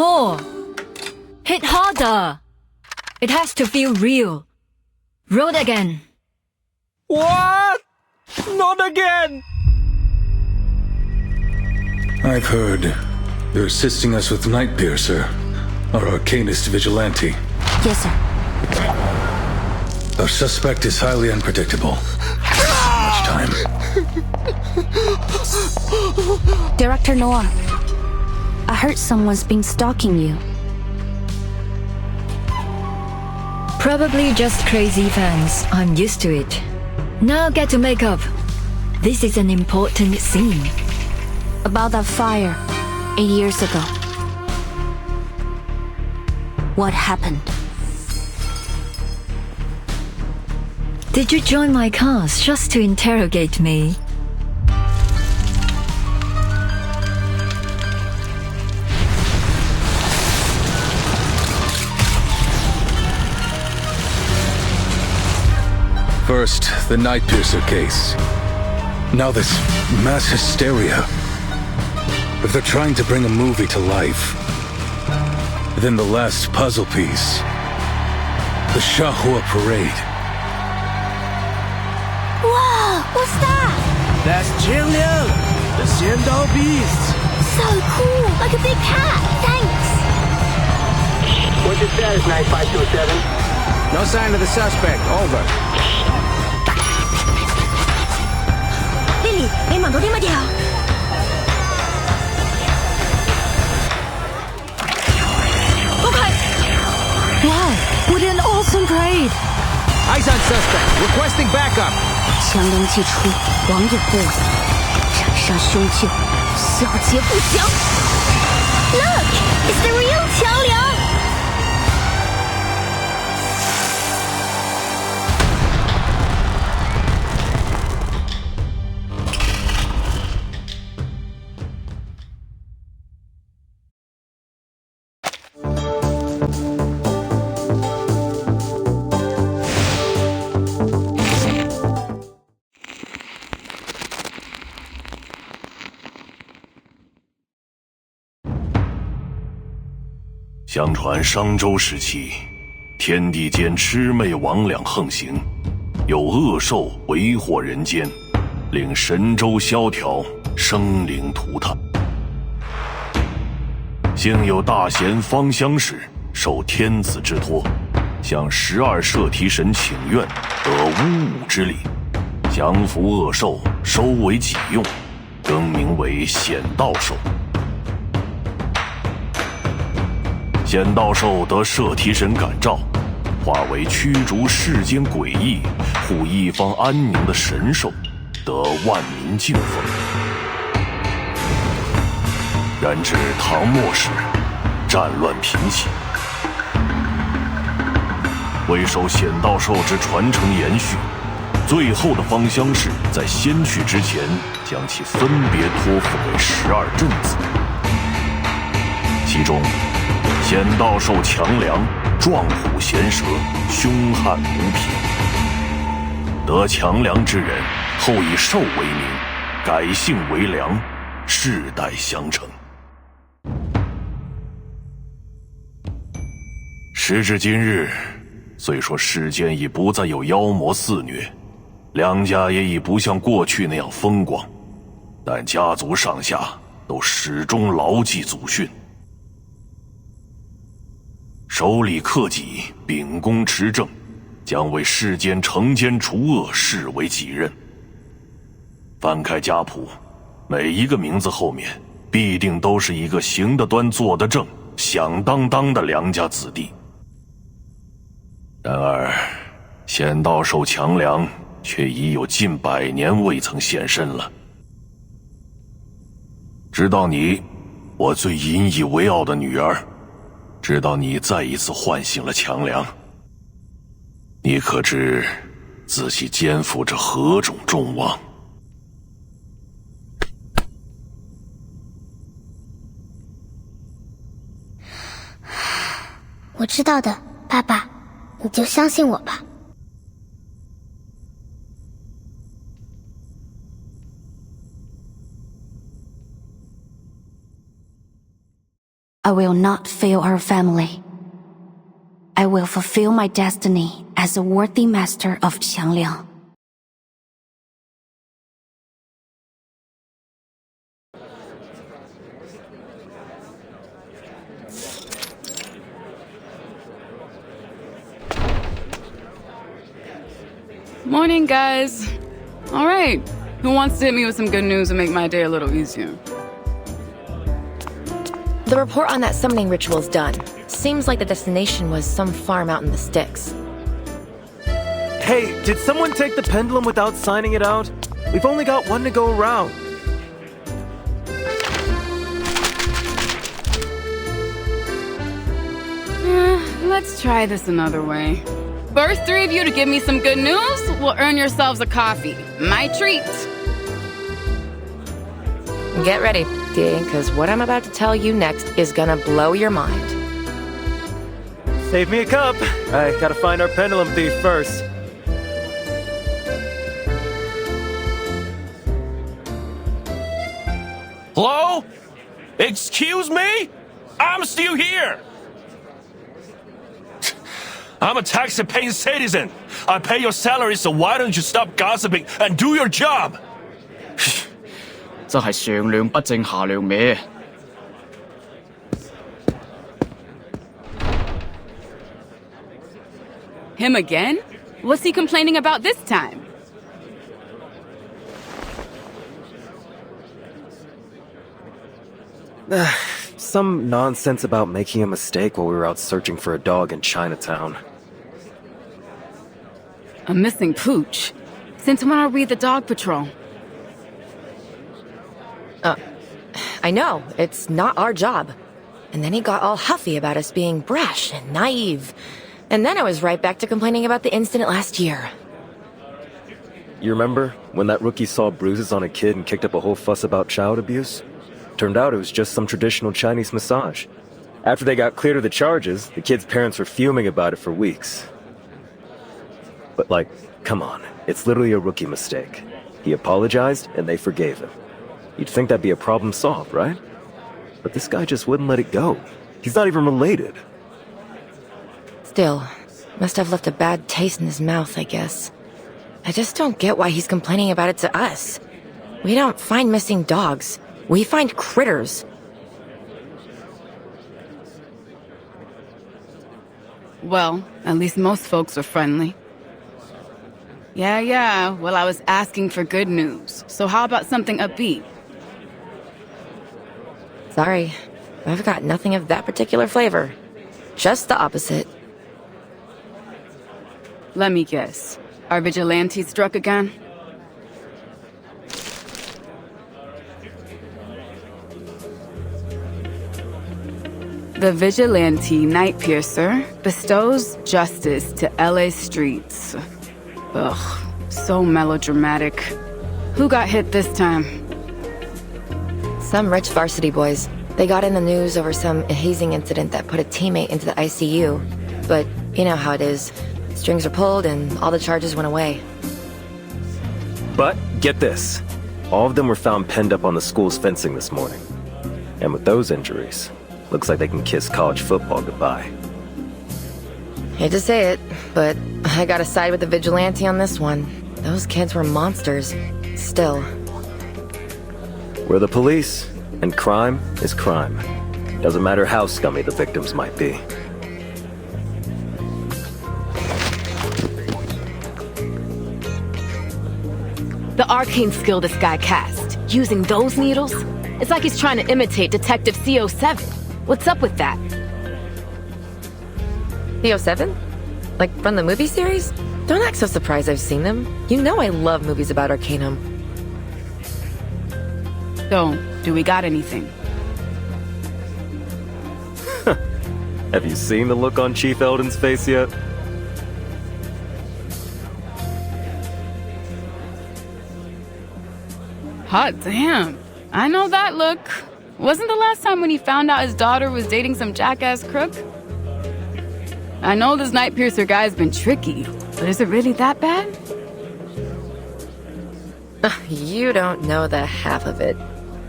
More. Hit harder. It has to feel real. Roll again. What? Not again! I've heard you're assisting us with Nightpiercer, our arcanist vigilante. Yes, sir. Our suspect is highly unpredictable. Much time. Director Noir, I heard someone's been stalking you. Probably just crazy fans. I'm used to it. Now get to makeup. This is an important scene. About that fire 8 years ago. What happened? Did you join my cause just to interrogate me? First, the Nightpiercer case. Now this mass hysteria. If they're trying to bring a movie to life, then the last puzzle piece, the Shahua Parade. Wow, what's that? That's Jiangliang, the Xiandao Beast. So cool, like a big cat. Thanks. What's your status, Night 527? No sign of the suspect. Over. Lily, 你望到啲乜嘢啊？ Wow, what an awesome parade! Eyes on suspect. Requesting backup. 强梁祭出，王有过往，斩杀凶旧，小劫不降。Look, it's the real 强梁。相传商周时期，天地间魑魅魍魉横行，有恶兽为祸人间，令神州萧条，生灵涂炭。幸有大贤方相氏受天子之托，向12摄提神请愿，得巫武之力，降服恶兽，收为己用，更名为显道兽。显道兽得摄提神感召，化为驱逐世间诡异、护一方安宁的神兽，得万民敬奉。然至唐末时，战乱频起，为守显道兽之传承延续，最后的方相氏在先去之前，将其分别托付给12镇子，其中显道兽强梁，壮虎衔蛇，凶悍无匹。得强梁之人，后以兽为名，改姓为梁，世代相承。时至今日，虽说世间已不再有妖魔肆虐，梁家也已不像过去那样风光，但家族上下都始终牢记祖训，守礼克己，秉公持正，将为世间惩奸除恶视为己任。翻开家谱，每一个名字后面必定都是一个行得端坐得正响当当的梁家子弟。然而显道兽强梁却已有近100年未曾现身了。直到你，我最引以为傲的女儿，直到你再一次唤醒了强梁，你可知自己肩负着何种重望？我知道的，爸爸，你就相信我吧。I will not fail our family. I will fulfill my destiny as a worthy master of Qiangliang. Morning, guys. All right, who wants to hit me with some good news and make my day a little easier? The report on that summoning ritual's done. Seems like the destination was some farm out in the sticks. Hey, did someone take the pendulum without signing it out? We've only got one to go around. Let's try this another way. First three of you to give me some good news will earn yourselves a coffee. My treat. Get ready, because what I'm about to tell you next is gonna blow your mind. Save me a cup. I gotta find our pendulum thief first. Hello? Excuse me? I'm still here. I'm a tax-paying citizen. I pay your salary, so why don't you stop gossiping and do your job? 真係上梁不正下梁歪。Him again? What's he complaining about this time? Some nonsense about making a mistake while we were out searching for a dog in Chinatown. A missing pooch? Since when are we the dog patrol? I know, it's not our job. And then he got all huffy about us being brash and naive. And then I was right back to complaining about the incident last year. You remember when that rookie saw bruises on a kid and kicked up a whole fuss about child abuse? Turned out it was just some traditional Chinese massage. After they got cleared of the charges, the kid's parents were fuming about it for weeks. But like, come on, it's literally a rookie mistake. He apologized and they forgave him. You'd think that'd be a problem solved, right? But this guy just wouldn't let it go. He's not even related. Still, must have left a bad taste in his mouth, I guess. I just don't get why he's complaining about it to us. We don't find missing dogs. We find critters. Well, at least most folks are friendly. Yeah, well, I was asking for good news. So how about something upbeat? Sorry, I've got nothing of that particular flavor. Just the opposite. Let me guess. Are vigilantes struck again? The vigilante Night Piercer bestows justice to LA's streets. Ugh, so melodramatic. Who got hit this time? Some rich varsity boys. They got in the news over some hazing incident that put a teammate into the ICU. But you know how it is. Strings are pulled and all the charges went away. But get this. All of them were found penned up on the school's fencing this morning. And with those injuries, looks like they can kiss college football goodbye. Hate to say it, but I gotta side with the vigilante on this one. Those kids were monsters. Still. We're the police, and crime is crime. Doesn't matter how scummy the victims might be. The arcane skill this guy cast, using those needles? It's like he's trying to imitate Detective CO7. What's up with that? CO7? Like from the movie series? Don't act so surprised I've seen them. You know I love movies about Arcanum. So, do we got anything? Have you seen the look on Chief Eldon's face yet? Hot damn. I know that look. Wasn't the last time when he found out his daughter was dating some jackass crook? I know this Night Piercer guy's been tricky, but is it really that bad? You don't know the half of it.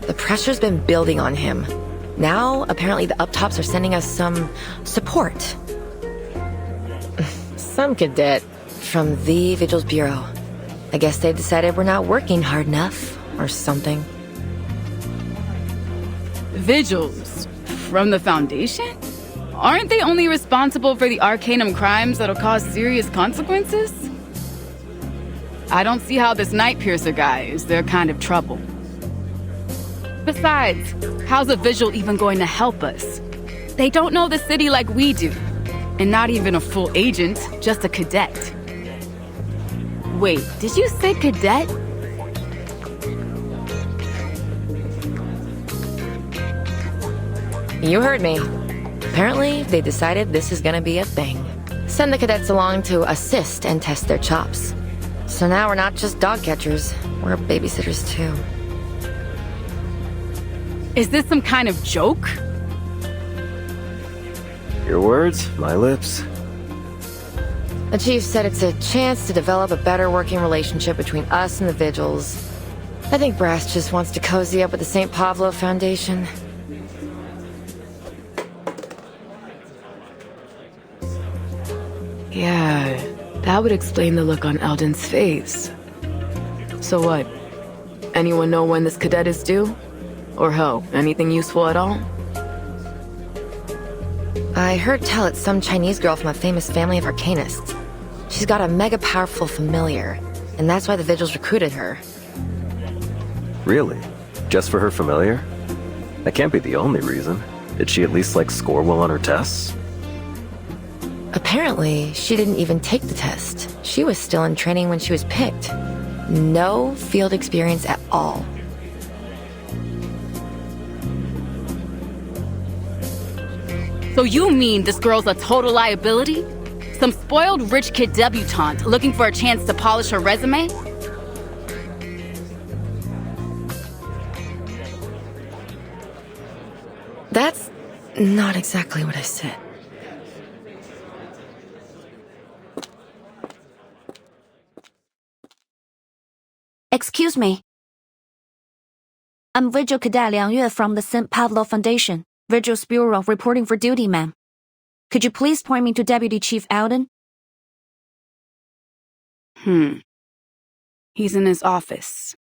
The pressure's been building on him. Now, apparently the uptops are sending us some support. Some cadet from the Vigils Bureau. I guess they decided we're not working hard enough, or something. Vigils? From the Foundation? Aren't they only responsible for the Arcanum crimes that'll cause serious consequences? I don't see how this Night Piercer guy is their kind of trouble. Besides, how's a Vigil even going to help us? They don't know the city like we do. And not even a full agent, just a cadet. Wait, did you say cadet? You heard me. Apparently, they decided this is gonna be a thing. Send the cadets along to assist and test their chops. So now we're not just dog catchers, we're babysitters too. Is this some kind of joke? Your words, my lips. The chief said it's a chance to develop a better working relationship between us and the Vigils. I think Brass just wants to cozy up with the St. Pavlo Foundation. Yeah, that would explain the look on Eldon's face. So what? Anyone know when this cadet is due? Or hell, anything useful at all? I heard tell it's some Chinese girl from a famous family of arcanists. She's got a mega powerful familiar, and that's why the Vigils recruited her. Really? Just for her familiar? That can't be the only reason. Did she at least, score well on her tests? Apparently, she didn't even take the test. She was still in training when she was picked. No field experience at all. So you mean this girl's a total liability? Some spoiled rich kid debutante looking for a chance to polish her resume? That's not exactly what I said. Excuse me. I'm Vigil Cadet Liang Yue from the St. Pavlo Foundation, Vigil's Bureau, reporting for duty, ma'am. Could you please point me to Deputy Chief Alden? He's in his office.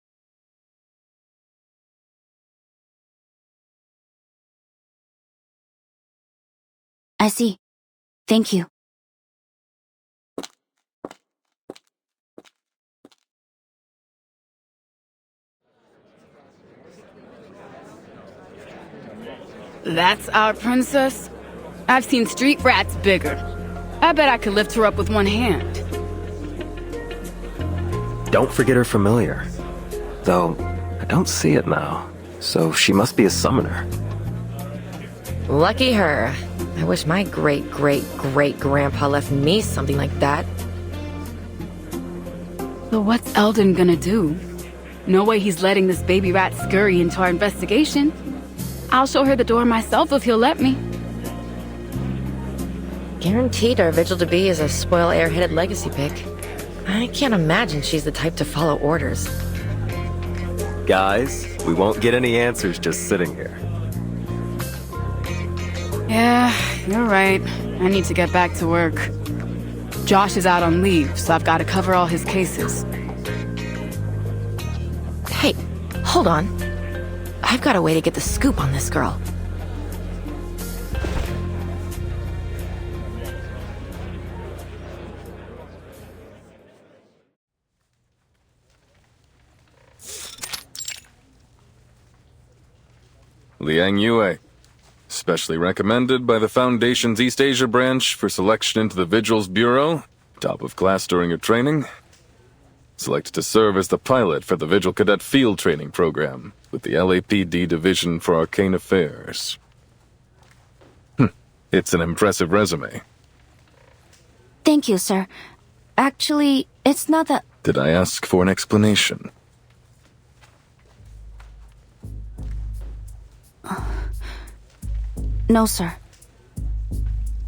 I see. Thank you. That's our princess? I've seen street rats bigger. I bet I could lift her up with one hand. Don't forget her familiar. Though, I don't see it now. So she must be a summoner. Lucky her. I wish my great-great-great-grandpa left me something like that. So what's Eldon gonna do? No way he's letting this baby rat scurry into our investigation. I'll show her the door myself if he'll let me. Guaranteed our Vigil-to-be is a spoil airheaded legacy pick. I can't imagine she's the type to follow orders. Guys, we won't get any answers just sitting here. Yeah, you're right. I need to get back to work. Josh is out on leave, so I've got to cover all his cases. Hey, hold on. I've got a way to get the scoop on this girl. Liang Yue. Specially recommended by the Foundation's East Asia branch for selection into the Vigils Bureau. Top of class during your training. Selected to serve as the pilot for the Vigil Cadet Field Training Program with the LAPD Division for Arcane Affairs. It's an impressive resume. Thank you, sir. Actually, it's not that... Did I ask for an explanation? No, sir.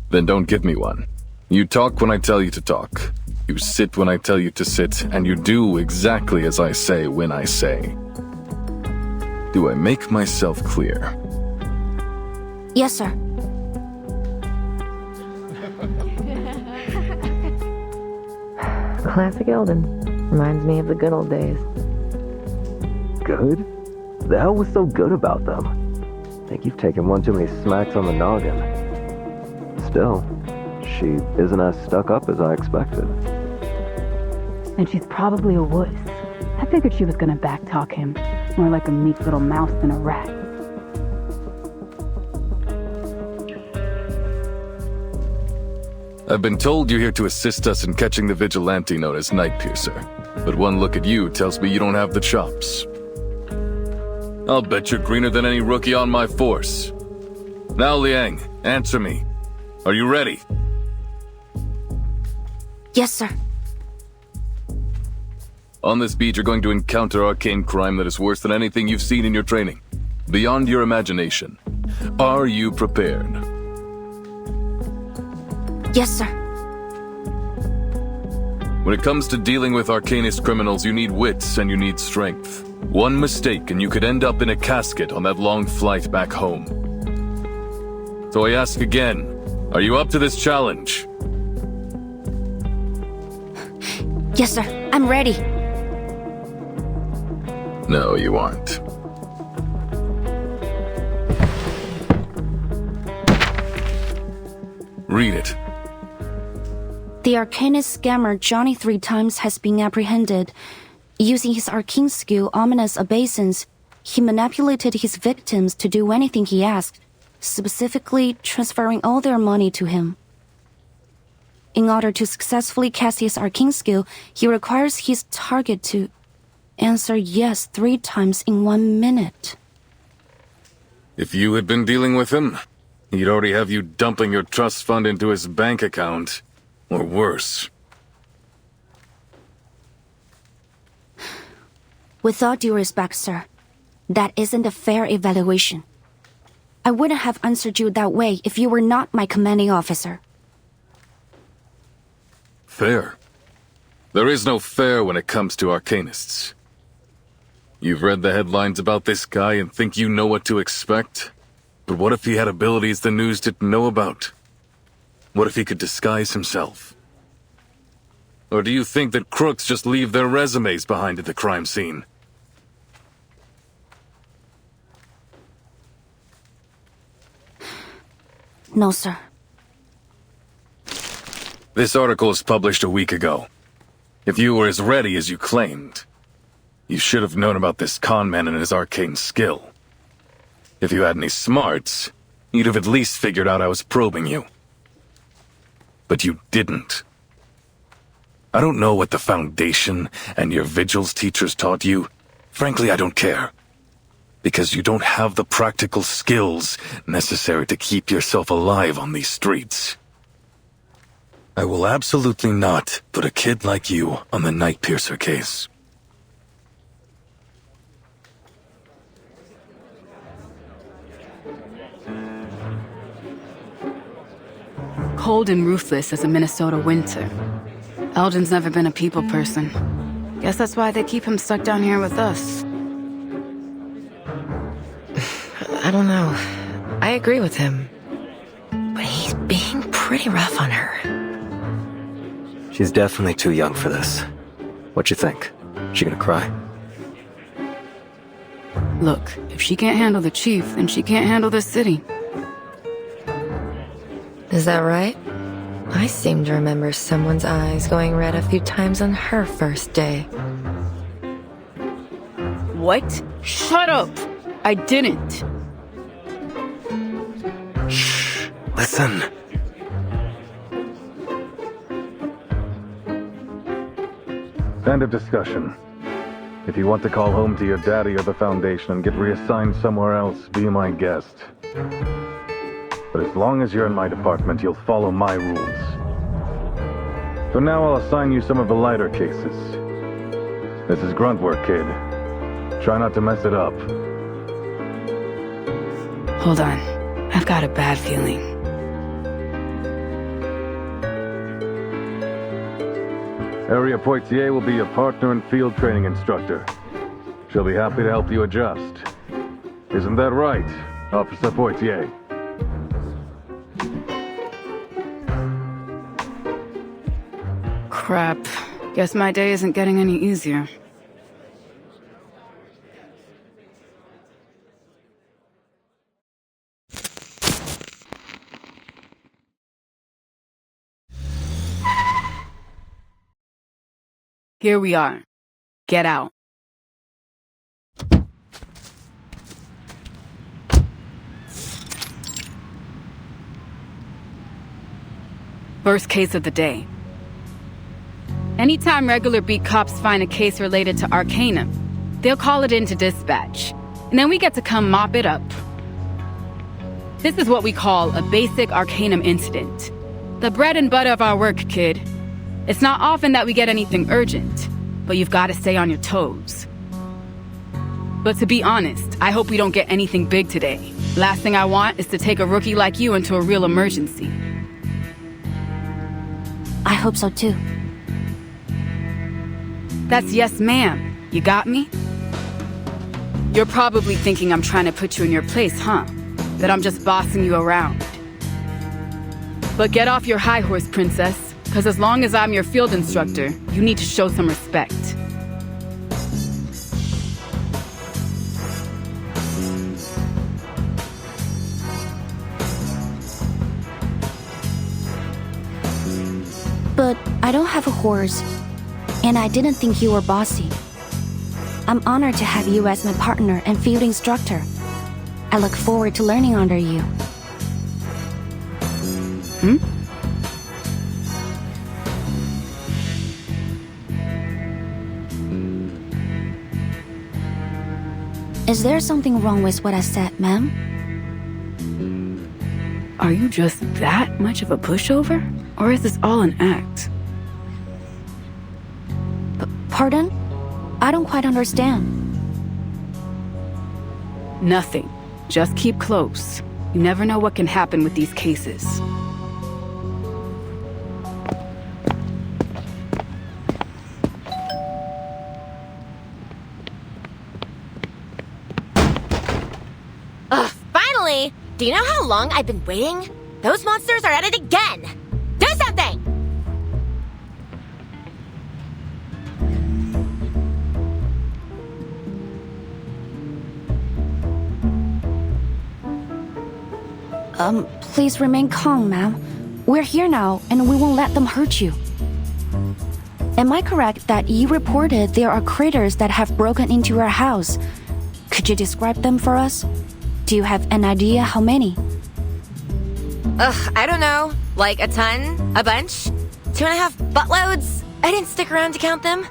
Then don't give me one. You talk when I tell you to talk. You sit when I tell you to sit, and you do exactly as I say when I say. Do I make myself clear? Yes, sir. Classic Eldon. Reminds me of the good old days. Good? The hell was so good about them? Think you've taken one too many smacks on the noggin. Still, she isn't as stuck up as I expected. And she's probably a wuss. I figured she was gonna backtalk him. More like a meek little mouse than a rat. I've been told you're here to assist us in catching the vigilante known as Night Piercer. But one look at you tells me you don't have the chops. I'll bet you're greener than any rookie on my force. Now, Liang, answer me. Are you ready? Yes, sir. On this beat, you're going to encounter arcane crime that is worse than anything you've seen in your training. Beyond your imagination. Are you prepared? Yes, sir. When it comes to dealing with arcanist criminals, you need wits and you need strength. One mistake and you could end up in a casket on that long flight back home. So I ask again, are you up to this challenge? Yes, sir. I'm ready. No, you aren't. Read it. The arcanist scammer Johnny 3 times has been apprehended. Using his arcane skill, ominous obeisance, he manipulated his victims to do anything he asked, specifically transferring all their money to him. In order to successfully cast his arcane skill, he requires his target to answer yes 3 times in 1 minute. If you had been dealing with him, he'd already have you dumping your trust fund into his bank account. Or worse. With all due respect, sir, that isn't a fair evaluation. I wouldn't have answered you that way if you were not my commanding officer. Fair? There is no fair when it comes to arcanists. You've read the headlines about this guy and think you know what to expect? But what if he had abilities the news didn't know about? What if he could disguise himself? Or do you think that crooks just leave their resumes behind at the crime scene? No, sir. This article was published a week ago. If you were as ready as you claimed, you should have known about this con man and his arcane skill. If you had any smarts, you'd have at least figured out I was probing you. But you didn't. I don't know what the Foundation and your vigils teachers taught you. Frankly, I don't care. Because you don't have the practical skills necessary to keep yourself alive on these streets. I will absolutely not put a kid like you on the Night Piercer case. Cold and ruthless as a Minnesota winter. Eldon's never been a people person. Guess that's why they keep him stuck down here with us. I don't know. I agree with him. But he's being pretty rough on her. She's definitely too young for this. What you think? She gonna cry? Look, if she can't handle the chief, then she can't handle this city. Is that right? I seem to remember someone's eyes going red a few times on her first day. What? Shut up! I didn't. Shh. Listen. End of discussion. If you want to call home to your daddy or the Foundation and get reassigned somewhere else, be my guest. But as long as you're in my department, you'll follow my rules. For now, I'll assign you some of the lighter cases. This is grunt work, kid. Try not to mess it up. Hold on. I've got a bad feeling. Area Poitier will be your partner and field training instructor. She'll be happy to help you adjust. Isn't that right, Officer Poitier? Crap. Guess my day isn't getting any easier. Here we are. Get out. First case of the day. Anytime regular beat cops find a case related to Arcanum, they'll call it into dispatch, and then we get to come mop it up. This is what we call a basic Arcanum incident. The bread and butter of our work, kid. It's not often that we get anything urgent, but you've got to stay on your toes. But to be honest, I hope we don't get anything big today. Last thing I want is to take a rookie like you into a real emergency. I hope so too. That's yes, ma'am. You got me? You're probably thinking I'm trying to put you in your place, huh? That I'm just bossing you around. But get off your high horse, princess, because as long as I'm your field instructor, you need to show some respect. But I don't have a horse, and I didn't think you were bossy. I'm honored to have you as my partner and field instructor. I look forward to learning under you. Is there something wrong with what I said, ma'am? Are you just that much of a pushover? Or is this all an act? Pardon? I don't quite understand. Nothing. Just keep close. You never know what can happen with these cases. Ugh, finally! Do you know how long I've been waiting? Those monsters are at it again! Do something! Please remain calm, ma'am. We're here now, and we won't let them hurt you. Am I correct that you reported there are critters that have broken into your house? Could you describe them for us? Do you have an idea how many? Ugh, I don't know. Like a ton? A bunch? 2.5 buttloads? I didn't stick around to count them.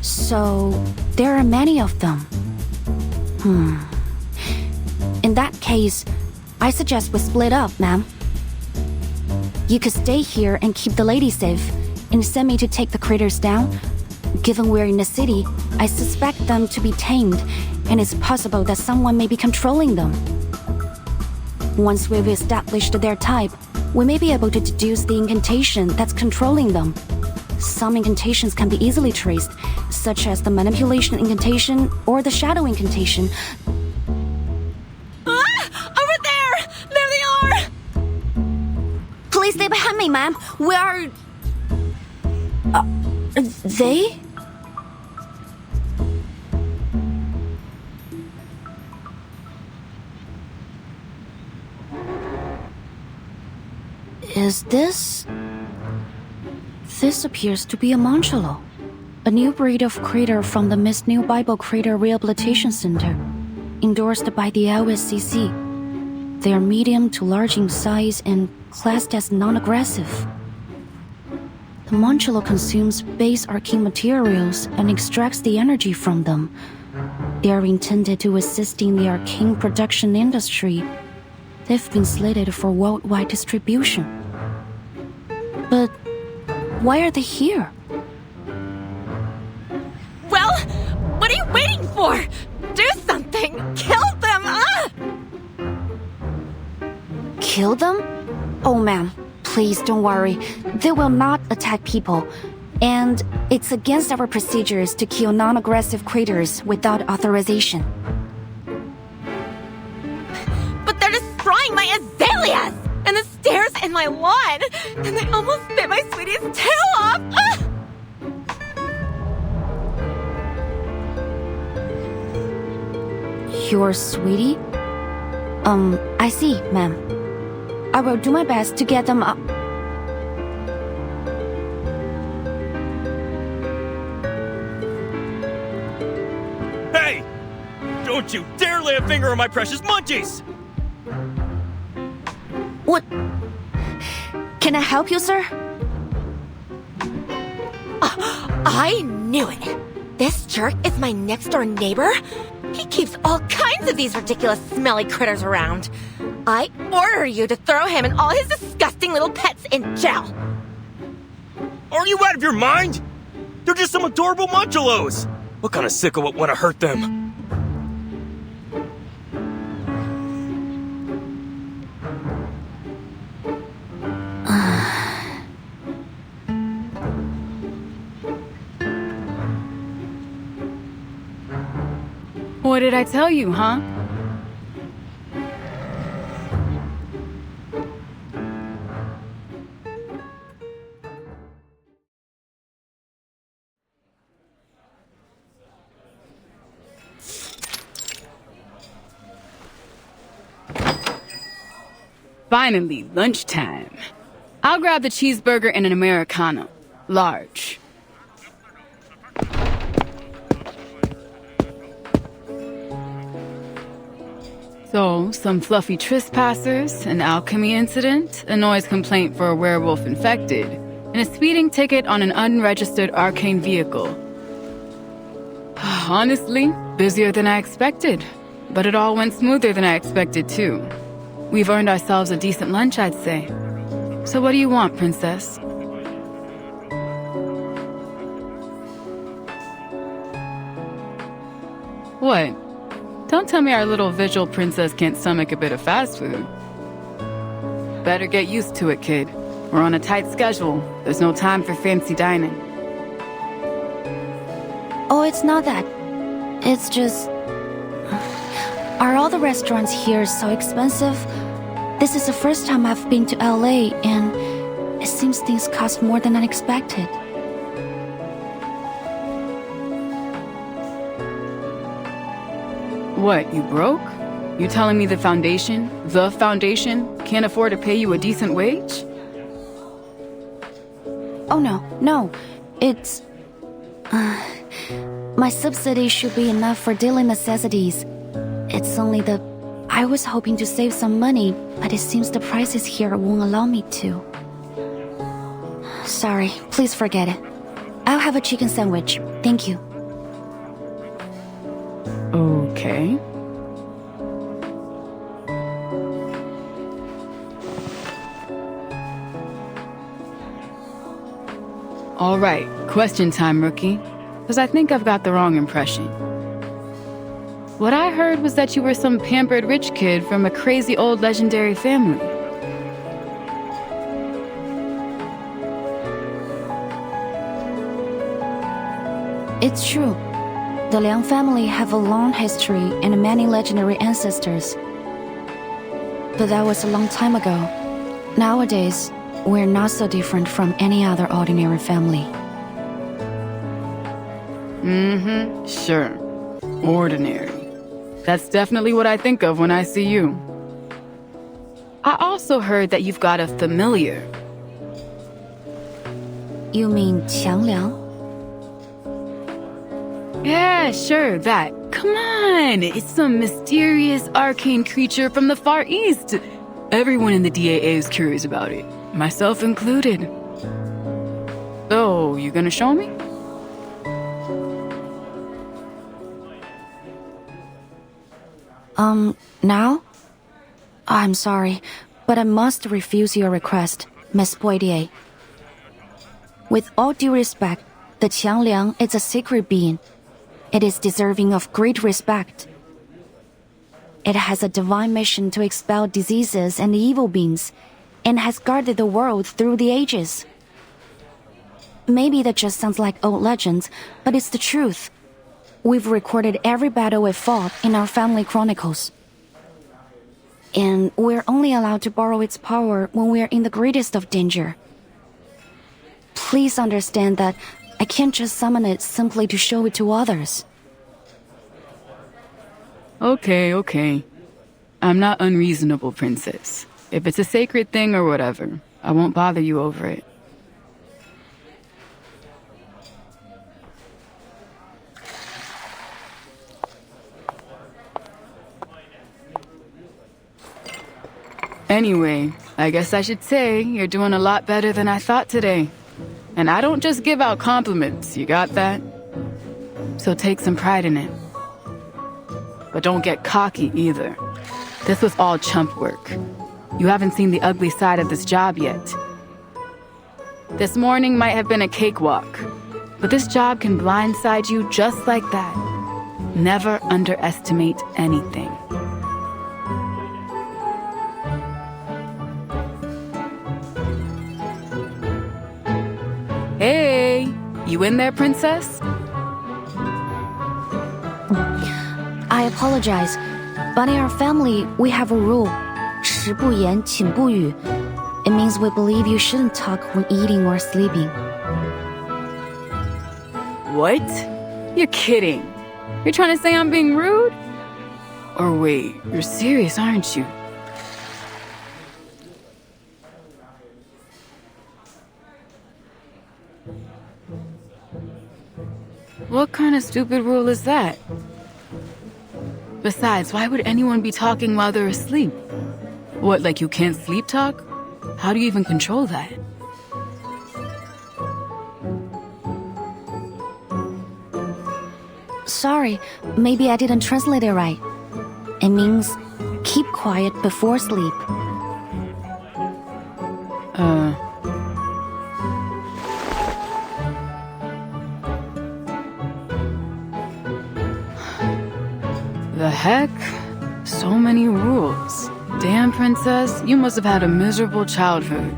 So, there are many of them. In that case, I suggest we split up, ma'am. You could stay here and keep the lady safe, and send me to take the critters down. Given we're in the city, I suspect them to be tamed, and it's possible that someone may be controlling them. Once we've established their type, we may be able to deduce the incantation that's controlling them. Some incantations can be easily traced, such as the manipulation incantation or the shadow incantation. Over there! There they are! Please stay behind me, ma'am. We are... they? Is this... This appears to be a Monchello, a new breed of crater from the Miss New Bible Crater Rehabilitation Center, endorsed by the LSCC. They are medium to large in size and classed as non-aggressive. The Monchello consumes base arcane materials and extracts the energy from them. They are intended to assist in the arcane production industry. They've been slated for worldwide distribution. But why are they here? Well, what are you waiting for? Do something! Kill them! Kill them? Oh, ma'am, please don't worry. They will not attack people. And it's against our procedures to kill non-aggressive critters without authorization. destroying my azaleas! And the stairs in my lawn! And they almost bit my sweetie's tail off! Ah! Your sweetie? I see, ma'am. I will do my best to get them up. Hey! Don't you dare lay a finger on my precious munchies! What? Can I help you, sir? I knew it! This jerk is my next-door neighbor? He keeps all kinds of these ridiculous smelly critters around. I order you to throw him and all his disgusting little pets in jail. Are you out of your mind? They're just some adorable munchalos! What kind of sicko would want to hurt them? What did I tell you, huh? Finally, lunchtime. I'll grab the cheeseburger and an Americano. Large. So, some fluffy trespassers, an alchemy incident, a noise complaint for a werewolf infected, and a speeding ticket on an unregistered arcane vehicle. Honestly, busier than I expected, but it all went smoother than I expected too. We've earned ourselves a decent lunch, I'd say. So what do you want, princess? What? Don't tell me our little visual princess can't stomach a bit of fast food. Better get used to it, kid. We're on a tight schedule. There's no time for fancy dining. Oh, it's not that. It's just... Are all the restaurants here so expensive? This is the first time I've been to LA, and it seems things cost more than I expected. What, you broke? You telling me the foundation, can't afford to pay you a decent wage? Oh no. It's... my subsidy should be enough for daily necessities. It's only the... I was hoping to save some money, but it seems the prices here won't allow me to. Sorry, please forget it. I'll have a chicken sandwich. Thank you. Okay. All right, question time, rookie. Because I think I've got the wrong impression. What I heard was that you were some pampered rich kid from a crazy old legendary family. It's true. The Liang family have a long history and many legendary ancestors. But that was a long time ago. Nowadays, we're not so different from any other ordinary family. Sure. Ordinary. That's definitely what I think of when I see you. I also heard that you've got a familiar. You mean Qiang Liang? Yeah, sure, that. Come on, it's some mysterious arcane creature from the Far East. Everyone in the DAA is curious about it, myself included. So, you gonna show me? Now? I'm sorry, but I must refuse your request, Miss Poitier. With all due respect, the Qiang Liang is a sacred being. It is deserving of great respect. It has a divine mission to expel diseases and evil beings, and has guarded the world through the ages. Maybe that just sounds like old legends, but it's the truth. We've recorded every battle we fought in our family chronicles. And we're only allowed to borrow its power when we're in the greatest of danger. Please understand that I can't just summon it simply to show it to others. Okay. I'm not unreasonable, Princess. If it's a sacred thing or whatever, I won't bother you over it. Anyway, I guess I should say you're doing a lot better than I thought today. And I don't just give out compliments, you got that? So take some pride in it. But don't get cocky either. This was all chump work. You haven't seen the ugly side of this job yet. This morning might have been a cakewalk, but this job can blindside you just like that. Never underestimate anything. Hey, you in there, Princess? I apologize, but in our family, we have a rule. 食不言，寝不语. It means we believe you shouldn't talk when eating or sleeping. What? You're kidding. You're trying to say I'm being rude? Or wait, you're serious, aren't you? What kind of stupid rule is that? Besides, why would anyone be talking while they're asleep? What, like you can't sleep talk? How do you even control that? Sorry, maybe I didn't translate it right. It means keep quiet before sleep. The heck? So many rules. Damn, Princess, you must have had a miserable childhood.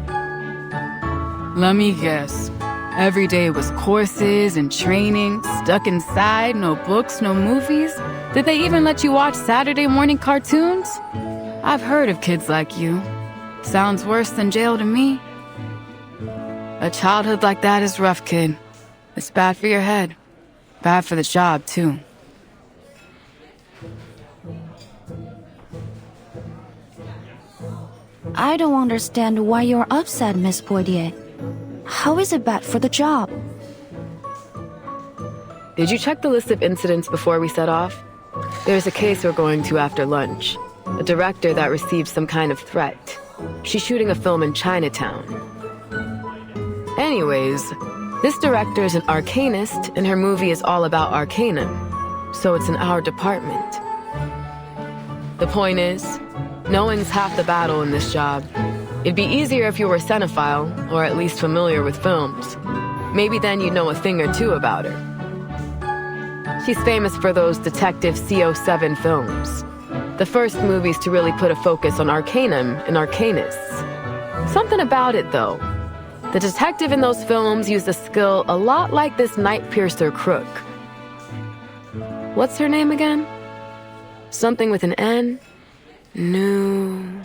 Let me guess. Every day was courses and training, stuck inside, no books, no movies. Did they even let you watch Saturday morning cartoons? I've heard of kids like you. Sounds worse than jail to me. A childhood like that is rough, kid. It's bad for your head. Bad for the job, too. I don't understand why you're upset, Miss Poitier. How is it bad for the job? Did you check the list of incidents before we set off? There's a case we're going to after lunch. A director that received some kind of threat. She's shooting a film in Chinatown. Anyways, this director is an arcanist, and her movie is all about arcanum. So it's in our department. The point is, knowing's half the battle in this job. It'd be easier if you were a cinephile, or at least familiar with films. Maybe then you'd know a thing or two about her. She's famous for those Detective CO7 films. The first movies to really put a focus on arcanum and arcanists. Something about it, though. The detective in those films used a skill a lot like this night piercer crook. What's her name again? Something with an N? No.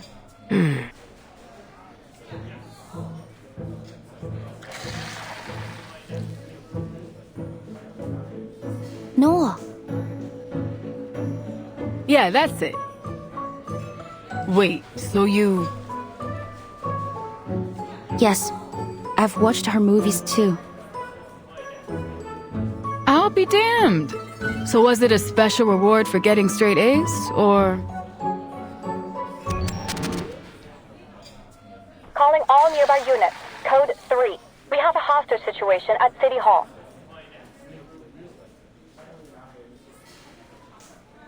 Noah. Yeah, that's it. Wait, so you... Yes, I've watched her movies too. I'll be damned. So was it a special reward for getting straight A's, or... Calling all nearby units. Code 3. We have a hostage situation at City Hall.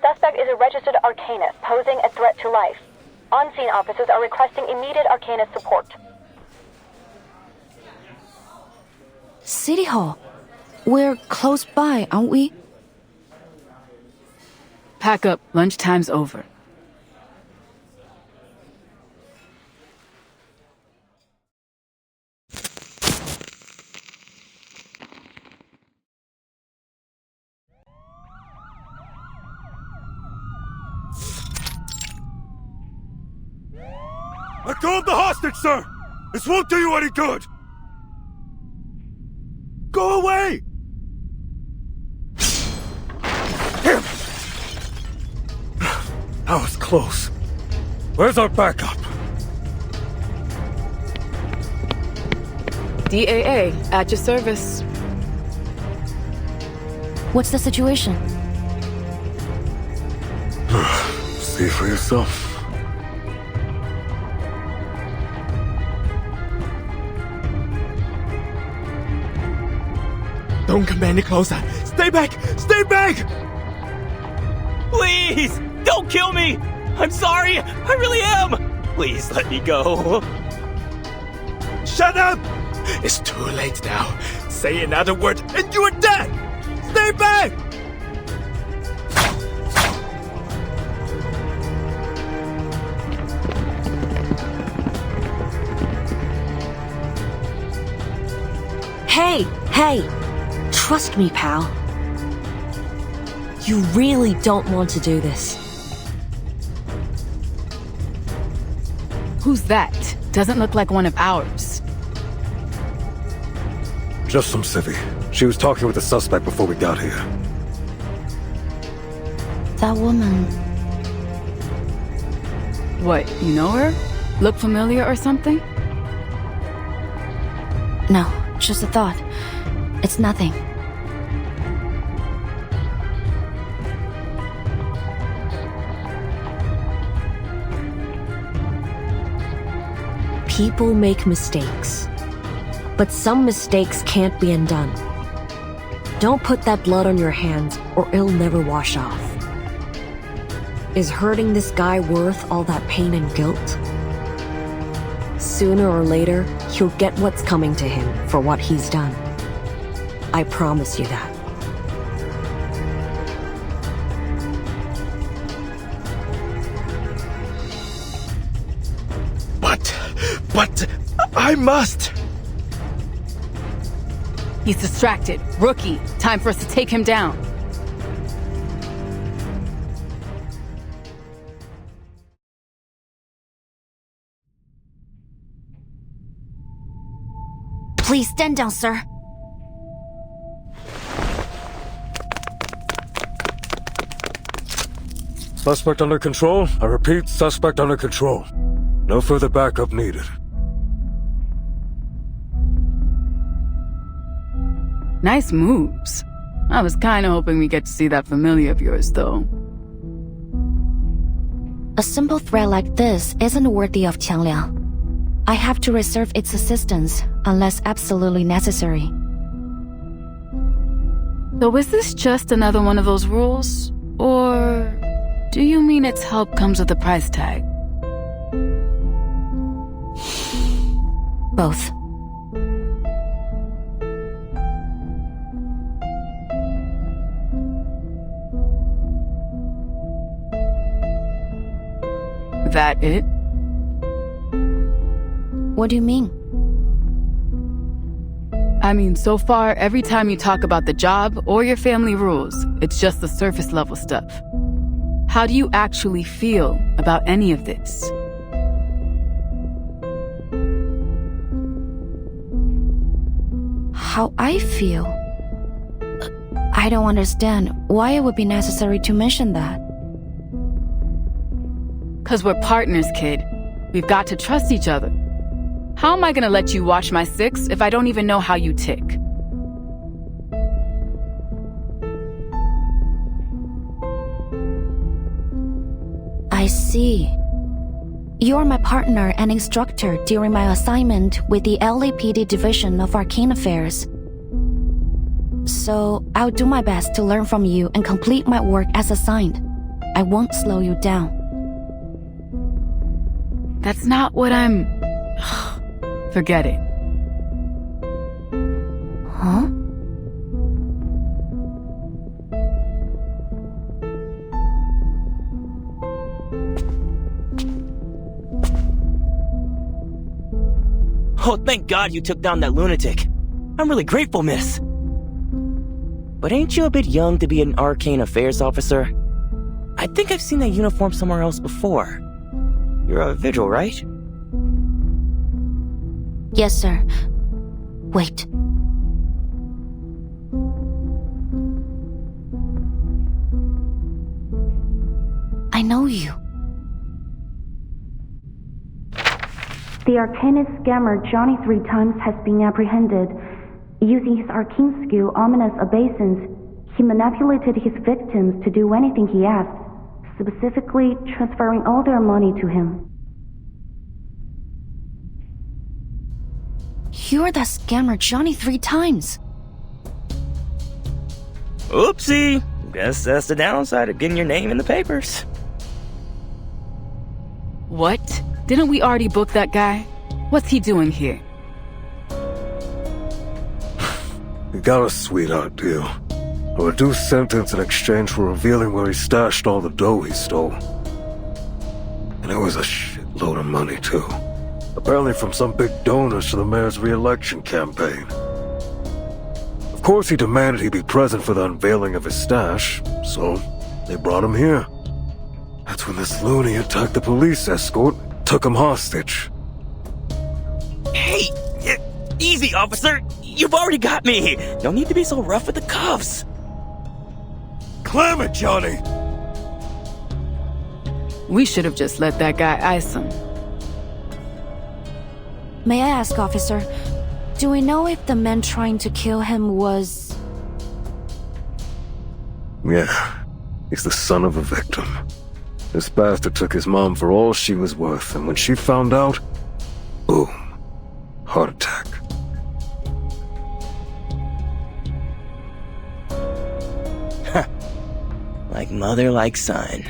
Suspect is a registered arcanist posing a threat to life. On-scene officers are requesting immediate arcanist support. City Hall. We're close by, aren't we? Pack up. Lunchtime's over. Let go of the hostage, sir! This won't do you any good! Go away! Damn it! That was close. Where's our backup? DAA, at your service. What's the situation? See for yourself. Don't come any closer. Stay back! Stay back! Please! Don't kill me! I'm sorry! I really am! Please let me go. Shut up! It's too late now. Say another word and you are dead! Stay back! Hey! Trust me, pal. You really don't want to do this. Who's that? Doesn't look like one of ours. Just some civvy. She was talking with the suspect before we got here. That woman. What, you know her? Look familiar or something? No, just a thought. It's nothing. People make mistakes. But some mistakes can't be undone. Don't put that blood on your hands or it'll never wash off. Is hurting this guy worth all that pain and guilt? Sooner or later, he'll get what's coming to him for what he's done. I promise you that. But I must! He's distracted. Rookie. Time for us to take him down. Please stand down, sir. Suspect under control. I repeat, suspect under control. No further backup needed. Nice moves. I was kinda hoping we get to see that familiar of yours, though. A simple threat like this isn't worthy of Qiangliang. I have to reserve its assistance unless absolutely necessary. So is this just another one of those rules? Or do you mean its help comes with a price tag? Both. That it? What do you mean? I mean, so far, every time you talk about the job or your family rules, it's just the surface level stuff. How do you actually feel about any of this? How I feel? I don't understand why it would be necessary to mention that. 'Cause we're partners, kid. We've got to trust each other. How am I gonna let you watch my six if I don't even know how you tick? I see. You're my partner and instructor during my assignment with the LAPD Division of Arcane Affairs. So I'll do my best to learn from you and complete my work as assigned. I won't slow you down. That's not what I'm... Forget it. Huh? Oh, thank God you took down that lunatic. I'm really grateful, miss. But ain't you a bit young to be an arcane affairs officer? I think I've seen that uniform somewhere else before. You're a vigil, right? Yes, sir. Wait. I know you. The Arcanist scammer Johnny 3 times has been apprehended. Using his arcane skill, ominous obeisance, he manipulated his victims to do anything he asked, specifically transferring all their money to him. You're that scammer Johnny 3 times. Oopsie. Guess that's the downside of getting your name in the papers. What? Didn't we already book that guy? What's he doing here? He got a sweetheart deal. A reduced sentence in exchange for revealing where he stashed all the dough he stole. And it was a shitload of money, too. Apparently from some big donors to the mayor's re-election campaign. Of course he demanded he be present for the unveiling of his stash, so they brought him here. That's when this loony attacked the police escort, took him hostage. Hey! Easy, officer! You've already got me! No need to be so rough with the cuffs! Clam it, Johnny! We should have just let that guy ice him. May I ask, officer, do we know if the man trying to kill him was... Yeah, he's the son of a victim. This bastard took his mom for all she was worth, and when she found out, boom, heart attack. Like mother, like son.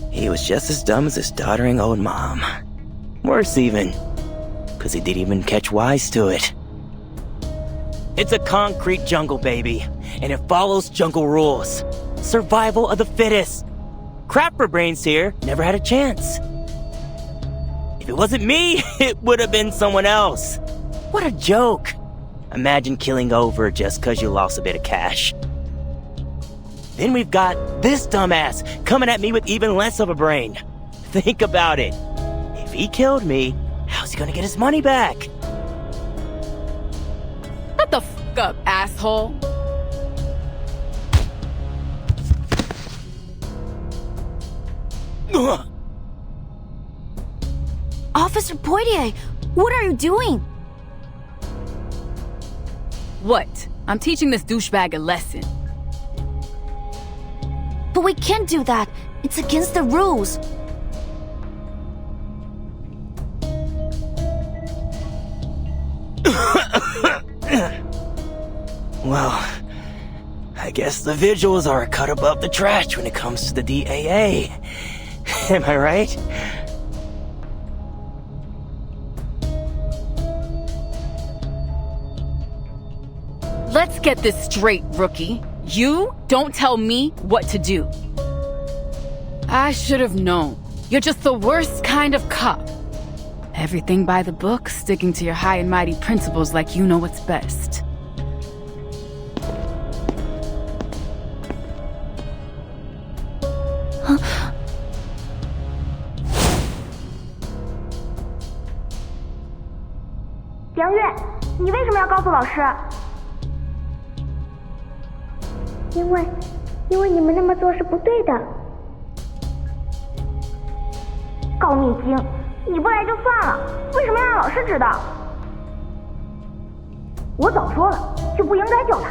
He was just as dumb as his doddering old mom. Worse even, because he didn't even catch wise to it. It's a concrete jungle, baby, and it follows jungle rules. Survival of the fittest. Crap for brains here, never had a chance. If it wasn't me, it would have been someone else. What a joke. Imagine killing over just because you lost a bit of cash. Then we've got this dumbass coming at me with even less of a brain. Think about it. If he killed me, how's he gonna get his money back? Shut the f*** up, asshole. Officer Poitier, what are you doing? What? I'm teaching this douchebag a lesson. But we can't do that. It's against the rules. Well, I guess the visuals are a cut above the trash when it comes to the DAA. Am I right? Let's get this straight, rookie. You don't tell me what to do. I should have known. You're just the worst kind of cop. Everything by the book, sticking to your high and mighty principles like you know what's best.杨月，你为什么要告诉老师？因为你们那么做是不对的。高蜜精，你不来就算了，为什么要让老师知道？我早说了，就不应该叫他。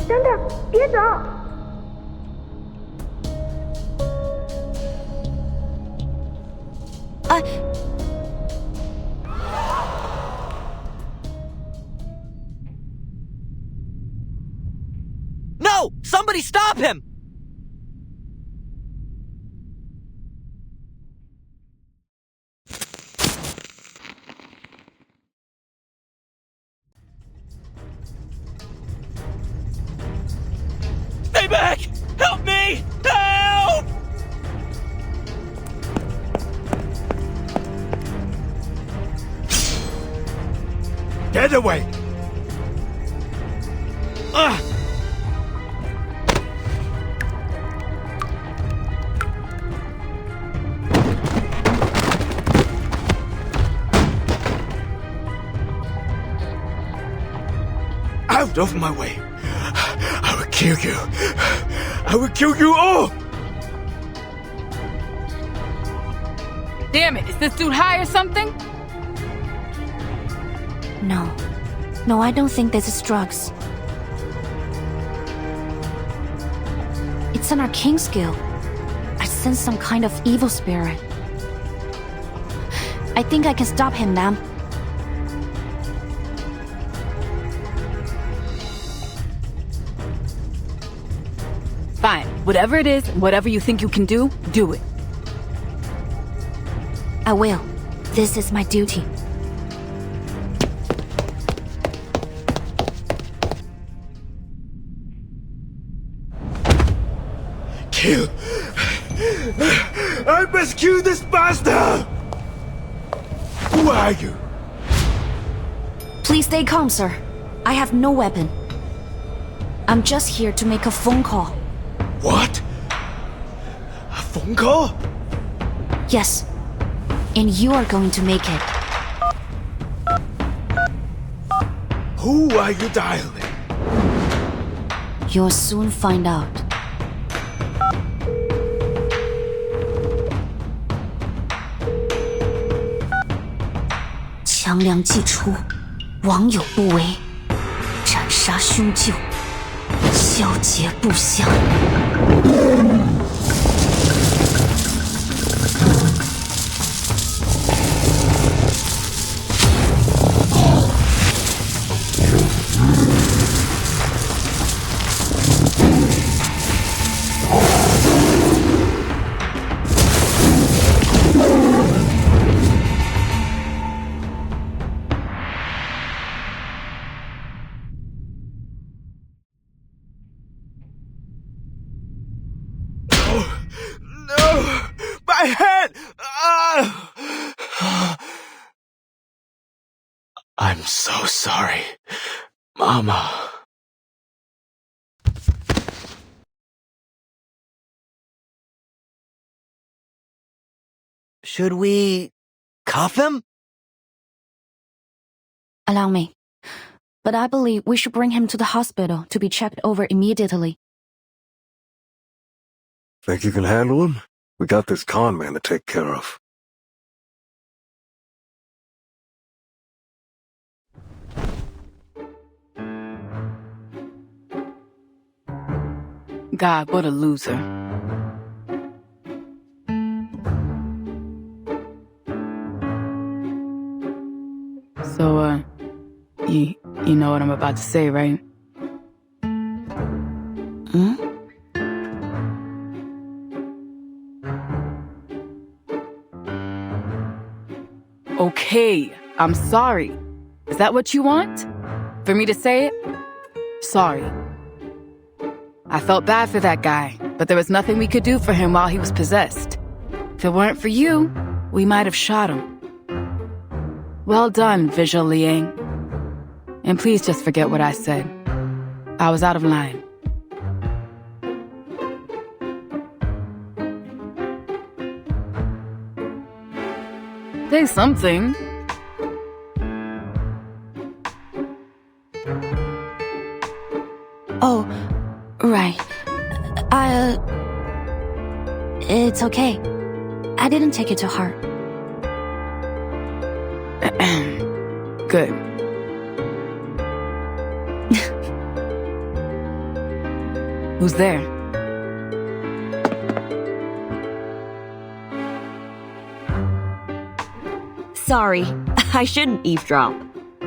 等等，别走！哎。No! Somebody stop him! Stay back! Help me! Help! Get away! Get off my way. I will kill you. I will kill you all! Damn it, is this dude high or something? No. No, I don't think this is drugs. It's an arcane skill. I sense some kind of evil spirit. I think I can stop him, ma'am. Fine, whatever it is, whatever you think you can do it. I will. This is my duty. Kill! I must kill this bastard! Who are you? Please stay calm, sir. I have no weapon. I'm just here to make a phone call. What? A phone call? Yes. And you are going to make it. Who are you dialing? You'll soon find out. 强梁既出，亡有不为，斩杀凶旧，消劫不祥。My head! I'm so sorry, Mama. Should we cuff him? Allow me. But I believe we should bring him to the hospital to be checked over immediately. Think you can handle him? We got this con man to take care of. God, what a loser. So, you know what I'm about to say, right? Hmm? Okay, I'm sorry. Is that what you want? For me to say it? Sorry. I felt bad for that guy, but there was nothing we could do for him while he was possessed. If it weren't for you, we might have shot him. Well done, Visual Liang. And please just forget what I said. I was out of line. Say something. Oh, right. It's okay. I didn't take it to heart. Good. Who's there? Sorry, I shouldn't eavesdrop.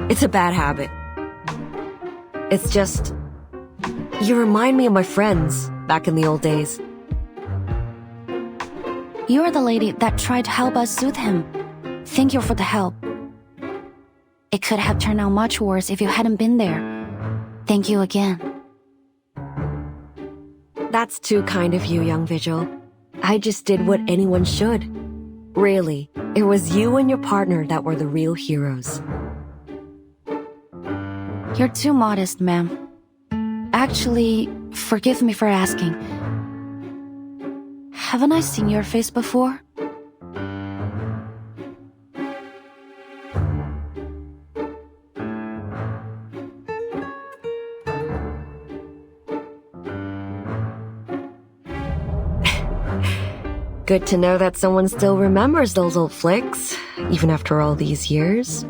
It's a bad habit. It's just... you remind me of my friends back in the old days. You're the lady that tried to help us soothe him. Thank you for the help. It could have turned out much worse if you hadn't been there. Thank you again. That's too kind of you, young Vigil. I just did what anyone should. Really, it was you and your partner that were the real heroes. You're too modest, ma'am. Actually, forgive me for asking. Haven't I seen your face before? Good to know that someone still remembers those old flicks, even after all these years.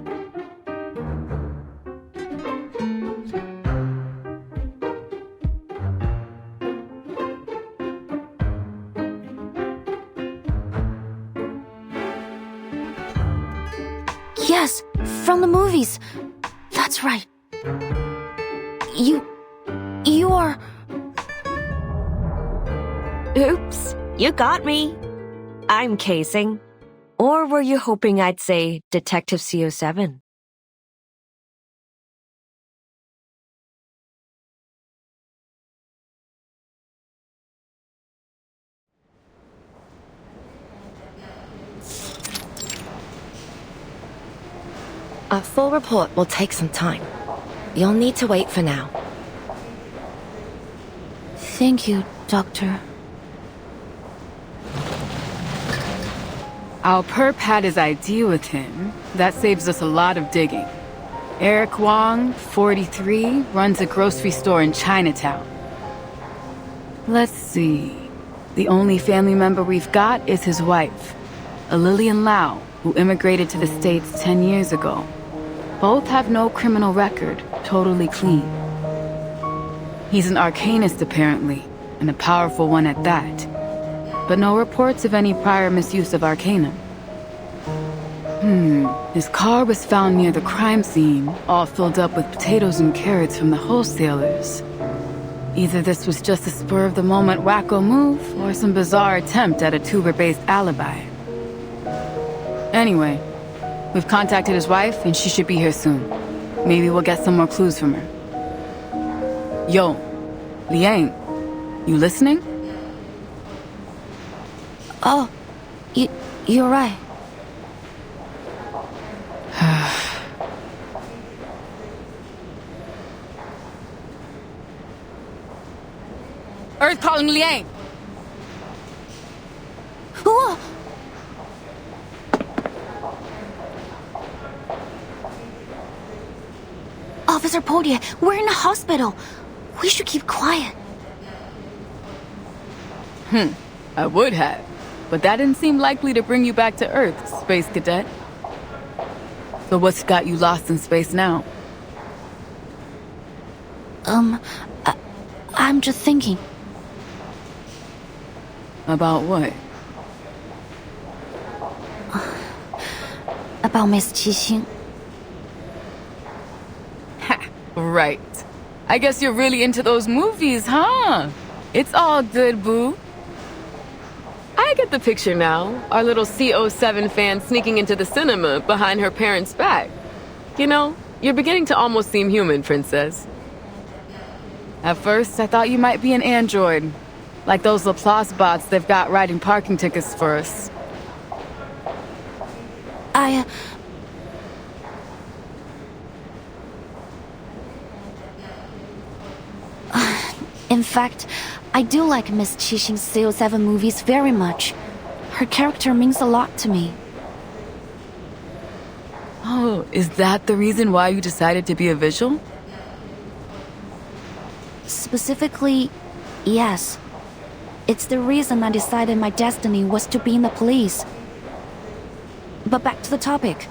Yes, from the movies. That's right. You are... Oops, you got me. I'm casing. Or were you hoping I'd say Detective CO7? A full report will take some time. You'll need to wait for now. Thank you, Doctor. Our perp had his ID with him. That saves us a lot of digging. Eric Wong, 43, runs a grocery store in Chinatown. Let's see. The only family member we've got is his wife, a Lillian Lau, who immigrated to the States 10 years ago. Both have no criminal record, totally clean. He's an arcanist, apparently, and a powerful one at that. But no reports of any prior misuse of arcanum. His car was found near the crime scene, all filled up with potatoes and carrots from the wholesalers. Either this was just a spur-of-the-moment wacko move, or some bizarre attempt at a tuber-based alibi. Anyway, we've contacted his wife, and she should be here soon. Maybe we'll get some more clues from her. Yo, Liang, you listening? Oh, you're right. Earth calling Liang! Whoa! Officer Podia, we're in a hospital. We should keep quiet. I would have, but that didn't seem likely to bring you back to Earth, Space Cadet. So what's got you lost in space now? I'm just thinking. About what? About Miss Qixing. Right. I guess you're really into those movies, huh? It's all good, boo. I get the picture now. Our little CO7 fan sneaking into the cinema behind her parents' back. You know, you're beginning to almost seem human, Princess. At first, I thought you might be an android. Like those Laplace bots they've got writing parking tickets for us. In fact, I do like Miss Qixing's CO7 movies very much. Her character means a lot to me. Oh, is that the reason why you decided to be a visual? Specifically, yes. It's the reason I decided my destiny was to be in the police. But back to the topic.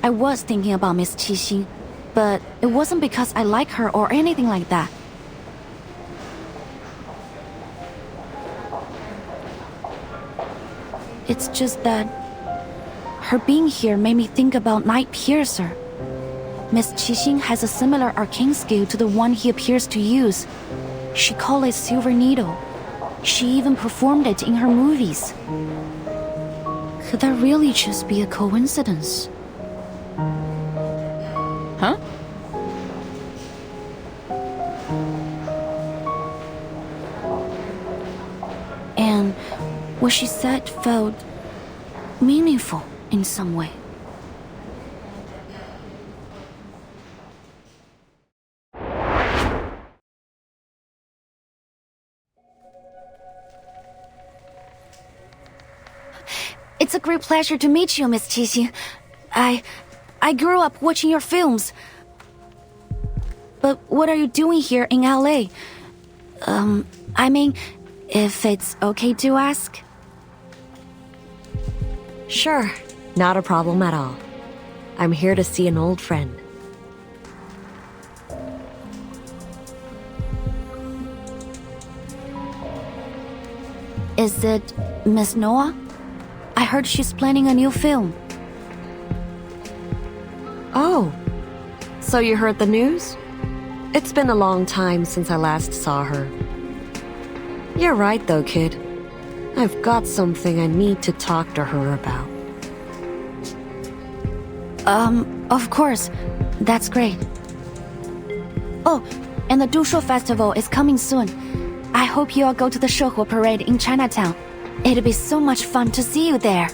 I was thinking about Miss Qixing, but it wasn't because I like her or anything like that. It's just that her being here made me think about Night Piercer. Miss Qixing has a similar arcane skill to the one he appears to use. She called it Silver Needle. She even performed it in her movies. Could that really just be a coincidence? Huh? And what she said felt meaningful in some way. It's a great pleasure to meet you, Miss Qixing. I grew up watching your films. But what are you doing here in LA? I mean, If it's okay to ask? Sure, not a problem at all. I'm here to see an old friend. Is it Miss Noah? I heard she's planning a new film. Oh, so you heard the news? It's been a long time since I last saw her. You're right though, kid. I've got something I need to talk to her about. Of course. That's great. Oh, and the Dushuo Festival is coming soon. I hope you all go to the Shehuo Parade in Chinatown. It'll be so much fun to see you there.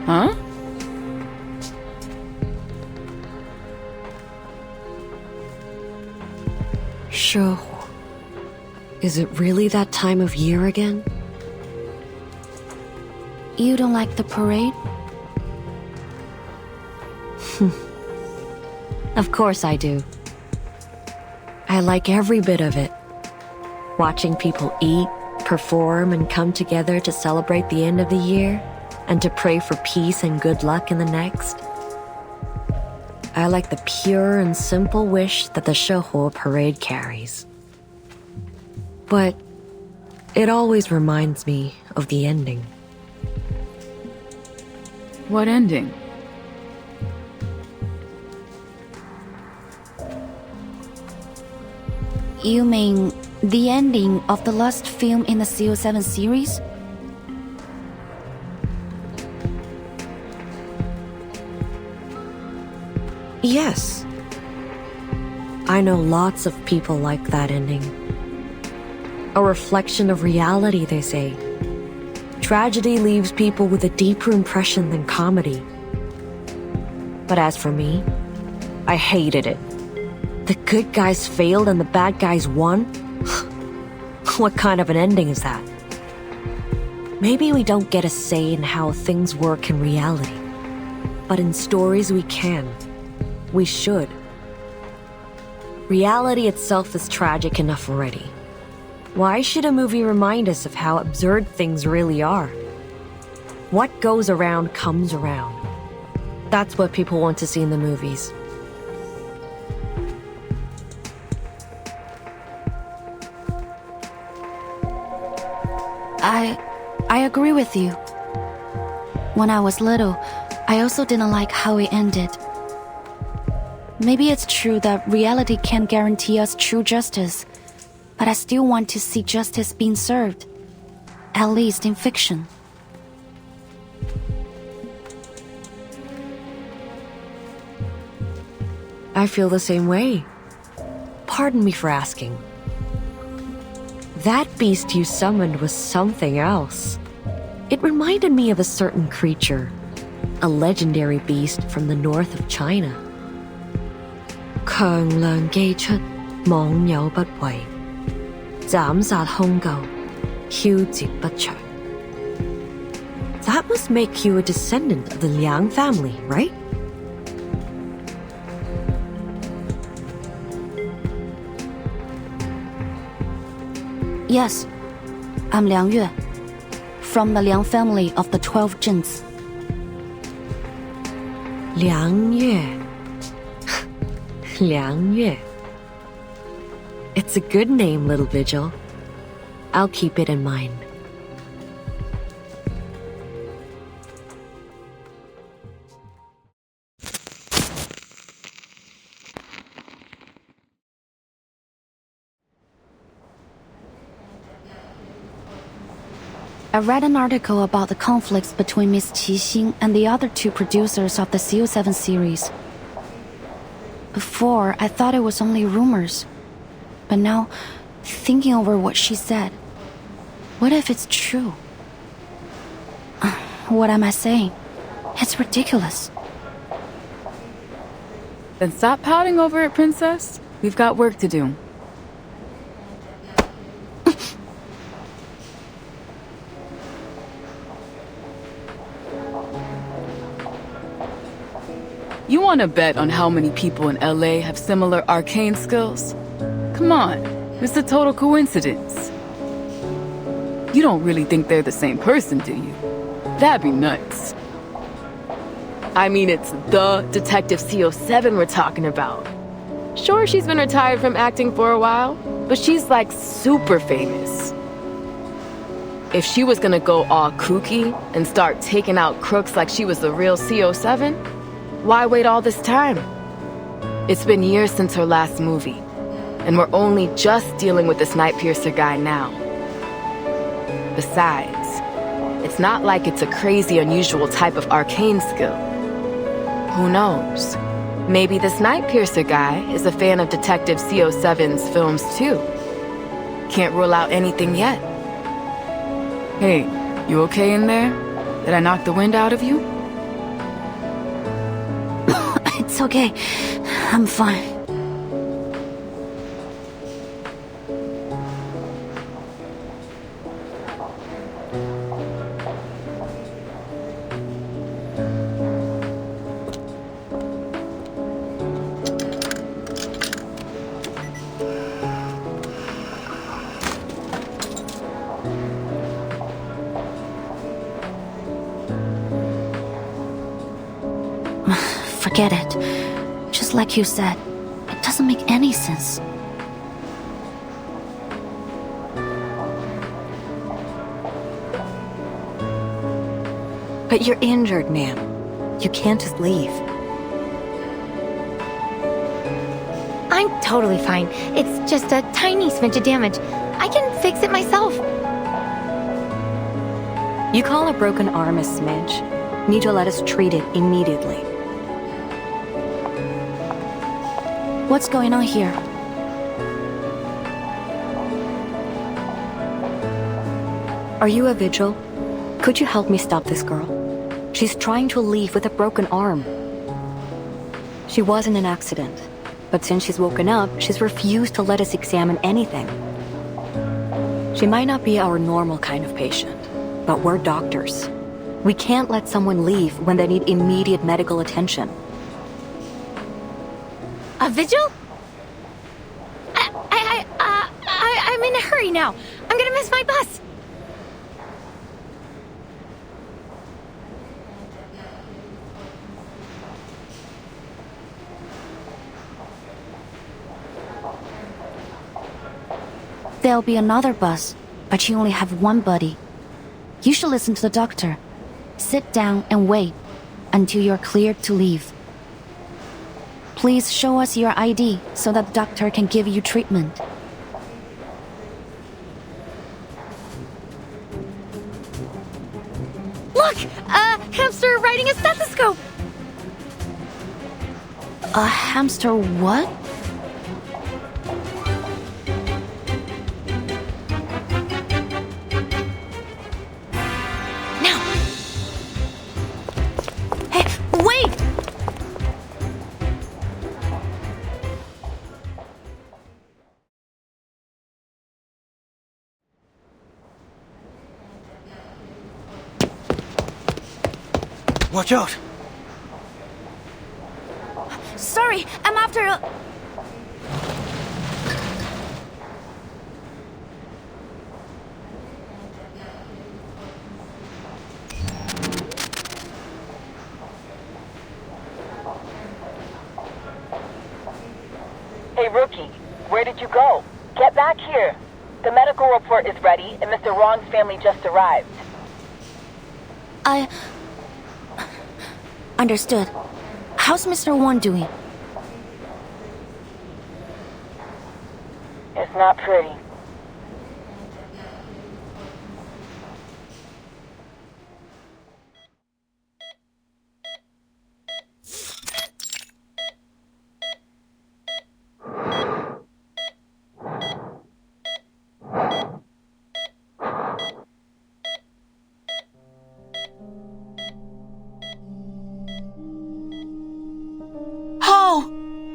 Huh? Shehuo. Is it really that time of year again? You don't like the parade? Of course I do. I like every bit of it. Watching people eat, perform, and come together to celebrate the end of the year, and to pray for peace and good luck in the next. I like the pure and simple wish that the Shehuo parade carries. But it always reminds me of the ending. What ending? You mean the ending of the last film in the CO7 series? Yes. I know lots of people like that ending. A reflection of reality, they say. Tragedy leaves people with a deeper impression than comedy. But as for me, I hated it. The good guys failed and the bad guys won? What kind of an ending is that? Maybe we don't get a say in how things work in reality. But in stories we can. We should. Reality itself is tragic enough already. Why should a movie remind us of how absurd things really are? What goes around comes around. That's what people want to see in the movies. I agree with you. When I was little, I also didn't like how it ended. Maybe it's true that reality can't guarantee us true justice, but I still want to see justice being served, at least in fiction. I feel the same way. Pardon me for asking. That beast you summoned was something else. It reminded me of a certain creature, a legendary beast from the north of China. 強梁既出，網友不為，斬殺兇舊，梟截不詳. That must make you a descendant of the Liang family, right? Yes, I'm Liang Yue, from the Liang family of the 12 Zhens. Liang Yue. Liang Yue. It's a good name, little Vigil. I'll keep it in mind. I read an article about the conflicts between Miss Qixing and the other two producers of the CO7 series. Before, I thought it was only rumors. But now, thinking over what she said, what if it's true? What am I saying? It's ridiculous. Then stop pouting over it, Princess. We've got work to do. You want to bet on how many people in LA have similar arcane skills? Come on, It's a total coincidence. You don't really think they're the same person, do you? That'd be nuts. I mean, it's the Detective CO7 we're talking about. Sure, she's been retired from acting for a while, but she's like super famous. If she was gonna go all kooky and start taking out crooks like she was the real CO7, why wait all this time? It's been years since her last movie, and we're only just dealing with this Nightpiercer guy now. Besides, it's not like it's a crazy, unusual type of arcane skill. Who knows? Maybe this Nightpiercer guy is a fan of Detective CO7's films too. Can't rule out anything yet. Hey, you okay in there? Did I knock the wind out of you? It's okay. I'm fine. Forget it. Just like you said, it doesn't make any sense. But you're injured, ma'am. You can't just leave. I'm totally fine. It's just a tiny smidge of damage. I can fix it myself. You call a broken arm a smidge? Need to let us treat it immediately. What's going on here? Are you a vigil? Could you help me stop this girl? She's trying to leave with a broken arm. She was in an accident, but since she's woken up, she's refused to let us examine anything. She might not be our normal kind of patient, but we're doctors. We can't let someone leave when they need immediate medical attention. A vigil? I'm in a hurry now. I'm gonna miss my bus. There'll be another bus, but you only have one buddy. You should listen to the doctor. Sit down and wait until you're cleared to leave. Please show us your ID so that the doctor can give you treatment. Look! A hamster riding a stethoscope! A hamster what? Now! Hey, wait! Watch out! Sorry, I'm after a... Hey, Rookie, where did you go? Get back here. The medical report is ready, and Mr. Wong's family just arrived. Understood. How's Mr. Wong doing? It's not pretty.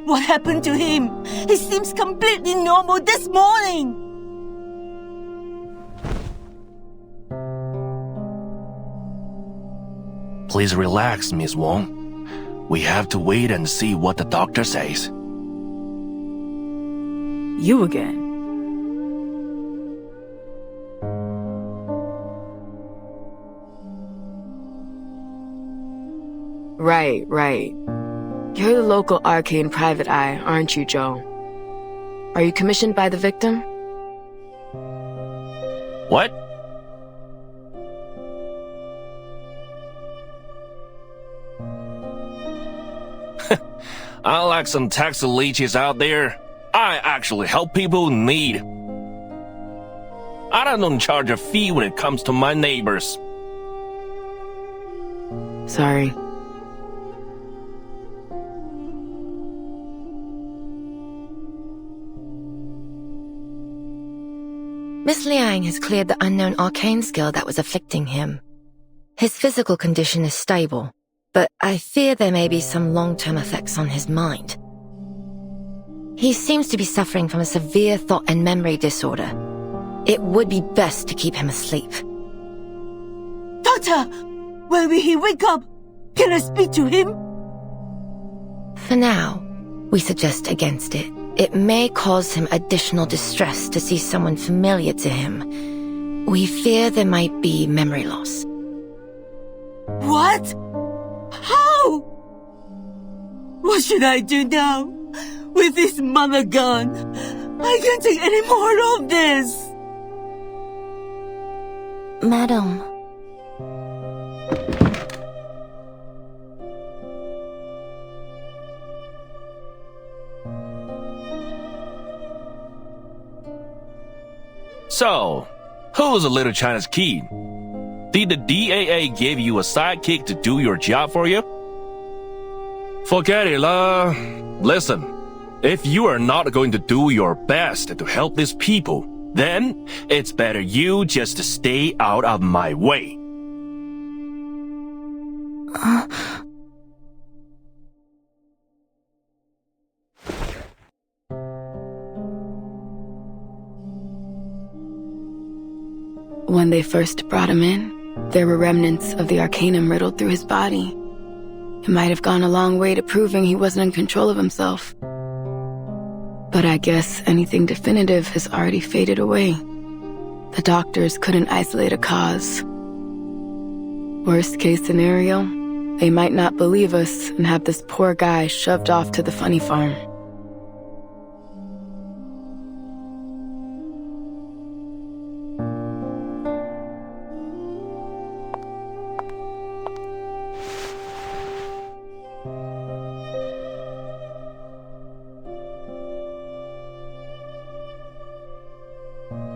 What happened to him? He seems completely normal this morning. Please relax, Miss Wong. We have to wait and see what the doctor says. You again? Right. You're the local arcane private eye, aren't you, Joe? Are you commissioned by the victim? What? Unlike some taxi leeches out there, I actually help people in need. I don't charge a fee when it comes to my neighbors. Sorry. Miss Liang has cleared the unknown arcane skill that was afflicting him. His physical condition is stable, but I fear there may be some long-term effects on his mind. He seems to be suffering from a severe thought and memory disorder. It would be best to keep him asleep. Doctor! When will he wake up? Can I speak to him? For now, we suggest against it. It may cause him additional distress to see someone familiar to him. We fear there might be memory loss. What? How? What should I do now? With this mother gone, I can't take any more of this. Madam. So, who's a little China's kid? Did the DAA give you a sidekick to do your job for you? Forget it, Listen, if you are not going to do your best to help these people, then it's better you just stay out of my way. When they first brought him in, there were remnants of the arcanum riddled through his body. It might have gone a long way to proving he wasn't in control of himself. But I guess anything definitive has already faded away. The doctors couldn't isolate a cause. Worst case scenario, they might not believe us and have this poor guy shoved off to the funny farm.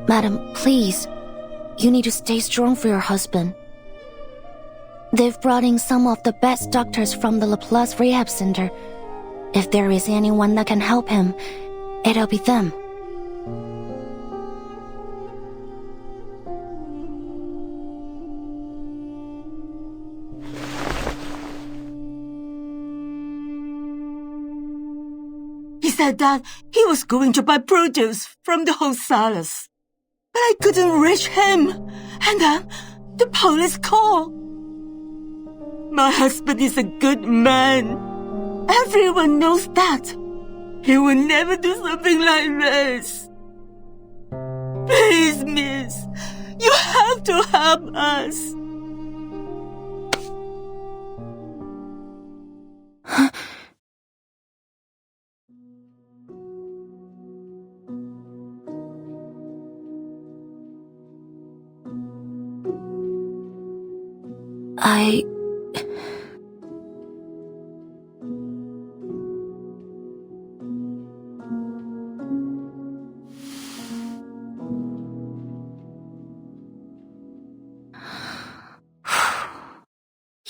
Madam, please. You need to stay strong for your husband. They've brought in some of the best doctors from the Laplace Rehab Center. If there is anyone that can help him, it'll be them. He said that he was going to buy produce from the wholesalers. But I couldn't reach him. And then the police called. My husband is a good man. Everyone knows that. He will never do something like this. Please, miss. You have to help us.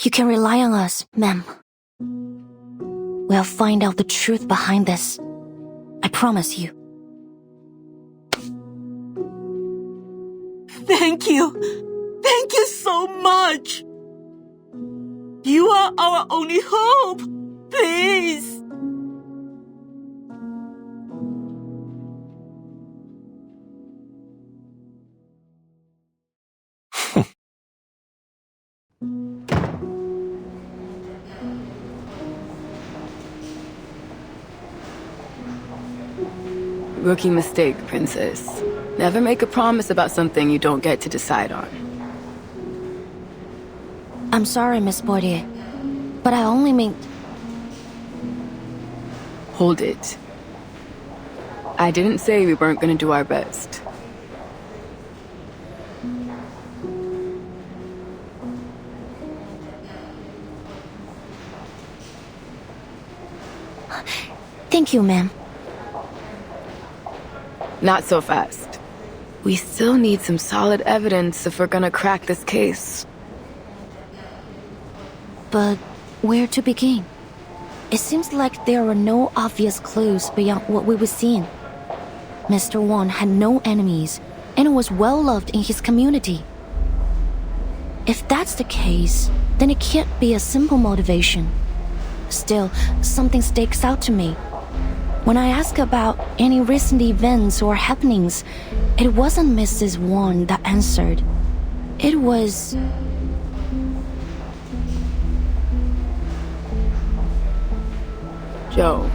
You can rely on us, ma'am. We'll find out the truth behind this. I promise you. Thank you. Thank you so much. You are our only hope. Please. Rookie mistake, Princess. Never make a promise about something you don't get to decide on. I'm sorry, Miss Bordier. But I only mean... Hold it. I didn't say we weren't gonna do our best. Thank you, ma'am. Not so fast. We still need some solid evidence if we're gonna crack this case. But where to begin? It seems like there are no obvious clues beyond what we were seeing. Mr. Wong had no enemies and was well loved in his community. If that's the case, then it can't be a simple motivation. Still, something sticks out to me. When I ask about any recent events or happenings, it wasn't Mrs. Wong that answered. It was... Joe,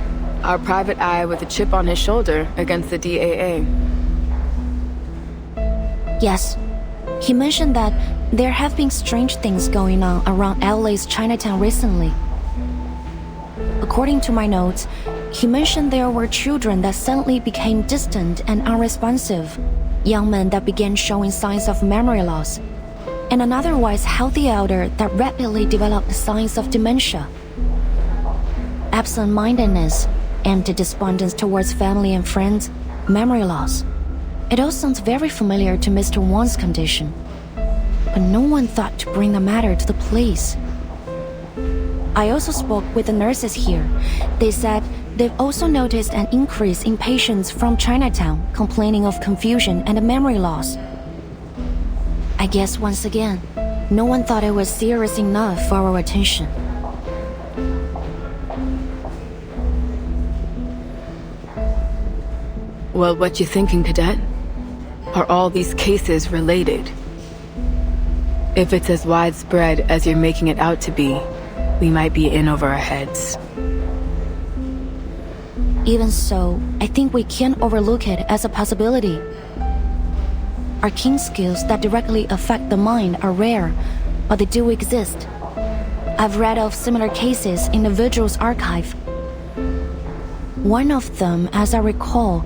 our private eye with a chip on his shoulder against the DAA. Yes. He mentioned that there have been strange things going on around LA's Chinatown recently. According to my notes, he mentioned there were children that suddenly became distant and unresponsive, young men that began showing signs of memory loss, and an otherwise healthy elder that rapidly developed signs of dementia. Absent-mindedness, empty despondence towards family and friends, memory loss. It all sounds very familiar to Mr. Wong's condition. But no one thought to bring the matter to the police. I also spoke with the nurses here. They said they've also noticed an increase in patients from Chinatown complaining of confusion and memory loss. I guess once again, no one thought it was serious enough for our attention. Well, what you thinking, Cadet? Are all these cases related? If it's as widespread as you're making it out to be, we might be in over our heads. Even so, I think we can't overlook it as a possibility. Arcane skills that directly affect the mind are rare, but they do exist. I've read of similar cases in the Vigil's archive. One of them, as I recall,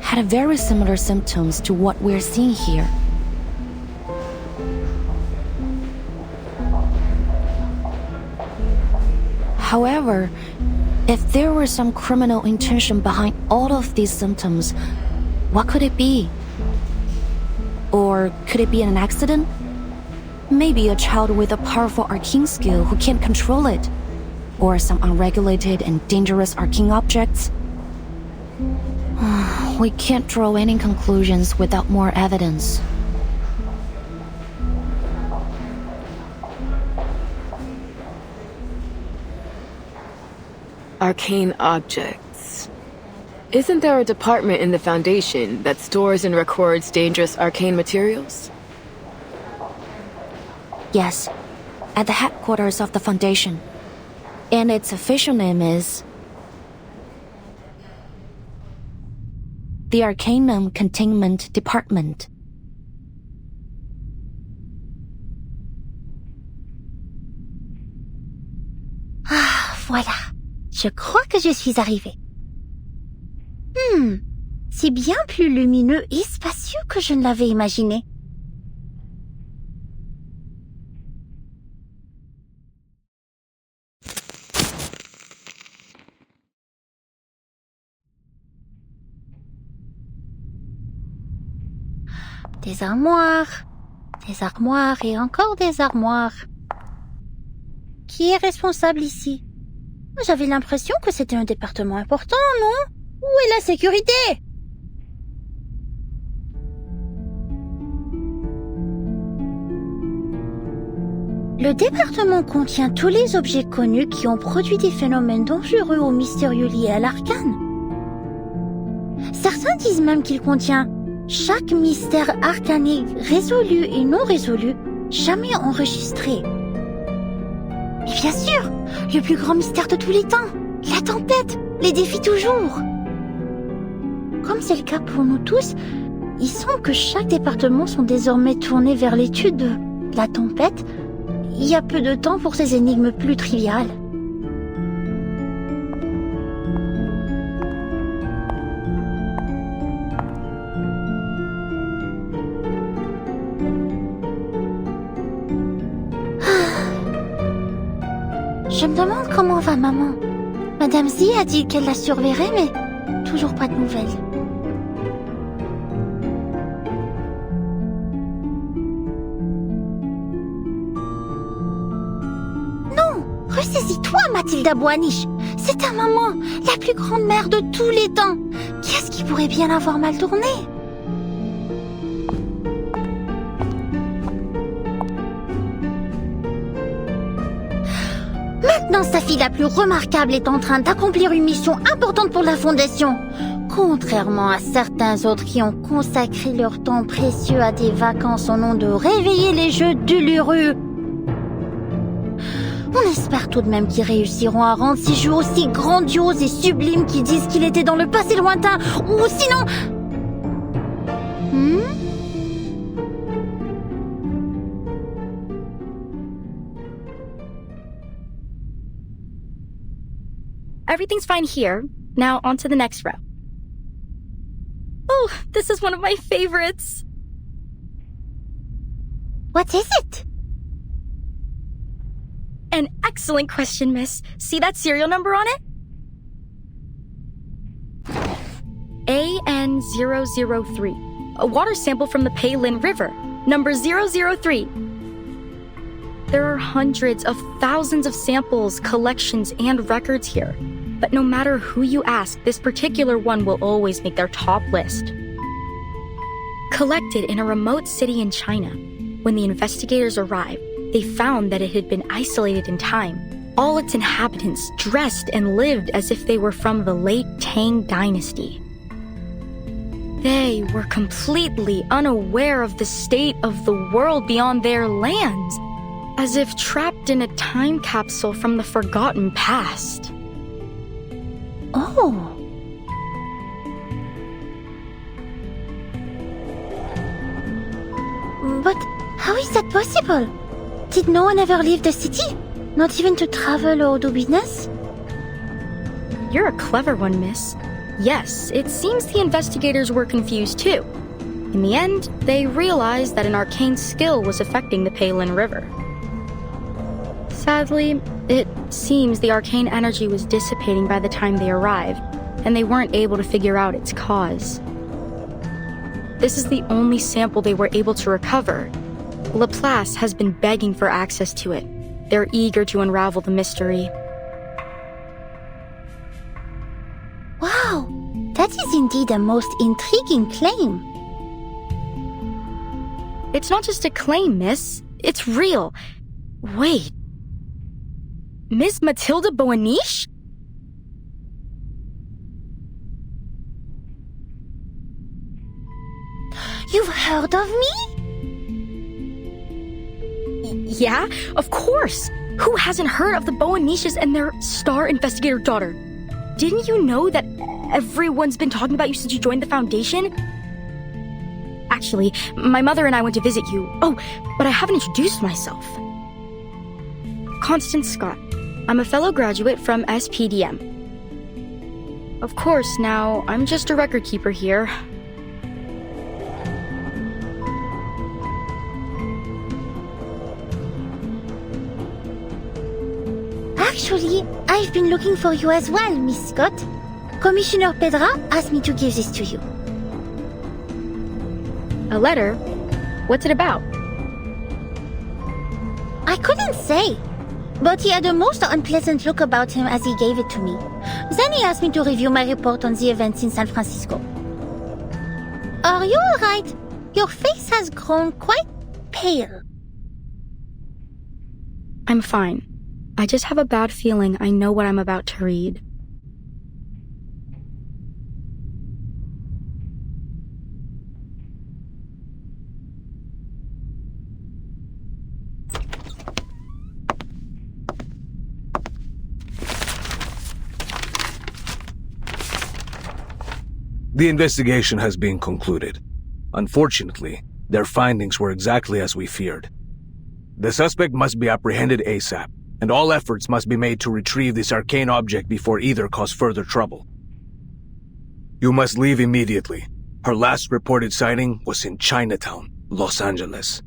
had very similar symptoms to what we're seeing here. However, if there were some criminal intention behind all of these symptoms, what could it be? Or could it be an accident? Maybe a child with a powerful arcane skill who can't control it. Or some unregulated and dangerous arcane objects. We can't draw any conclusions without more evidence. Arcane objects. Isn't there a department in the Foundation that stores and records dangerous arcane materials? Yes, at the headquarters of the Foundation. And its official name is... the Arcanum Containment Department. Ah, voilà. Je crois que je suis arrivée. C'est bien plus lumineux et spacieux que je ne l'avais imaginé. Des armoires et encore des armoires. Qui est responsable ici? J'avais l'impression que c'était un département important, non? Où est la sécurité? Le département contient tous les objets connus qui ont produit des phénomènes dangereux ou mystérieux liés à l'arcane. Certains disent même qu'il contient chaque mystère arcanique résolu et non résolu, jamais enregistré. Et bien sûr, le plus grand mystère de tous les temps, la tempête, les défis toujours. Comme c'est le cas pour nous tous, il semble que chaque département sont désormais tournés vers l'étude de la tempête il y a peu de temps pour ces énigmes plus triviales. Je me demande comment va maman. Madame Z a dit qu'elle la surveillerait, mais toujours pas de nouvelles. Non, ressaisis-toi, Mathilda Boaniche. C'est ta maman, la plus grande mère de tous les temps. Qu'est-ce qui pourrait bien avoir mal tourné? Maintenant, sa fille la plus remarquable est en train d'accomplir une mission importante pour la Fondation. Contrairement à certains autres qui ont consacré leur temps précieux à des vacances au nom de réveiller les jeux d'Uluru. On espère tout de même qu'ils réussiront à rendre ces jeux aussi grandioses et sublimes qu'ils disent qu'il était dans le passé lointain, ou sinon... Everything's fine here. Now on to the next row. Oh, this is one of my favorites. What is it? An excellent question, miss. See that serial number on it? AN003. A water sample from the Peilin River. Number 003. There are hundreds of thousands of samples, collections, and records here. But no matter who you ask, this particular one will always make their top list. Collected in a remote city in China, when the investigators arrived, they found that it had been isolated in time. All its inhabitants dressed and lived as if they were from the late Tang dynasty. They were completely unaware of the state of the world beyond their lands, as if trapped in a time capsule from the forgotten past. Oh. But how is that possible? Did no one ever leave the city? Not even to travel or do business? You're a clever one, miss. Yes, it seems the investigators were confused too. In the end, they realized that an arcane skill was affecting the Peilin River. Sadly, it seems the arcane energy was dissipating by the time they arrived, and they weren't able to figure out its cause. This is the only sample they were able to recover. Laplace has been begging for access to it. They're eager to unravel the mystery. Wow, that is indeed a most intriguing claim. It's not just a claim, miss. It's real. Wait. Miss Mathilda Boaniche? You've heard of me? Yeah, of course. Who hasn't heard of the Boaniches and their star investigator daughter? Didn't you know that everyone's been talking about you since you joined the Foundation? Actually, my mother and I went to visit you. Oh, but I haven't introduced myself. Constance Scott. I'm a fellow graduate from SPDM. Of course, now, I'm just a record keeper here. Actually, I've been looking for you as well, Miss Scott. Commissioner Pedra asked me to give this to you. A letter? What's it about? I couldn't say, but he had a most unpleasant look about him as he gave it to me. Then he asked me to review my report on the events in San Francisco. Are you alright? Your face has grown quite pale. I'm fine. I just have a bad feeling I know what I'm about to read. The investigation has been concluded. Unfortunately, their findings were exactly as we feared. The suspect must be apprehended ASAP, and all efforts must be made to retrieve this arcane object before either cause further trouble. You must leave immediately. Her last reported sighting was in Chinatown, Los Angeles.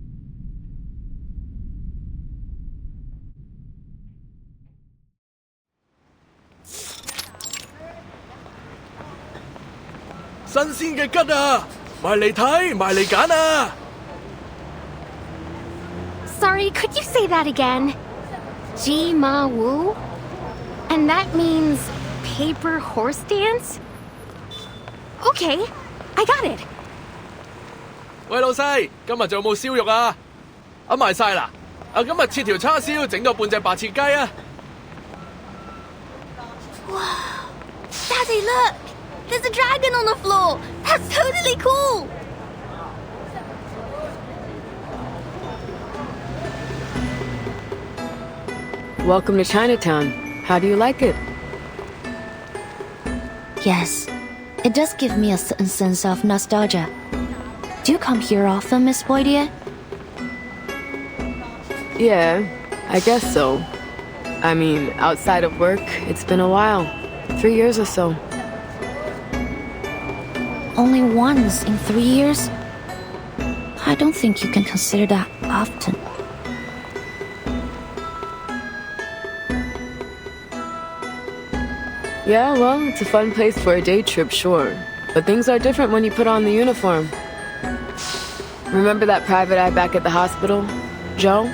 Sorry, could you say that again? Ji Ma Wu? And that means paper horse dance? Okay, I got it. 喂，老細，今日仲有冇燒肉啊？賣晒啦！今日切條叉燒，整多半隻白切雞啊！ Wow! Daddy, look! There's a dragon on the floor! That's totally cool! Welcome to Chinatown. How do you like it? Yes, it does give me a certain sense of nostalgia. Do you come here often, Miss Boydier? Yeah, I guess so. I mean, outside of work, it's been a while. 3 years or so. Only once in 3 years? I don't think you can consider that often. Yeah, well, it's a fun place for a day trip, sure. But things are different when you put on the uniform. Remember that private eye back at the hospital? Joe?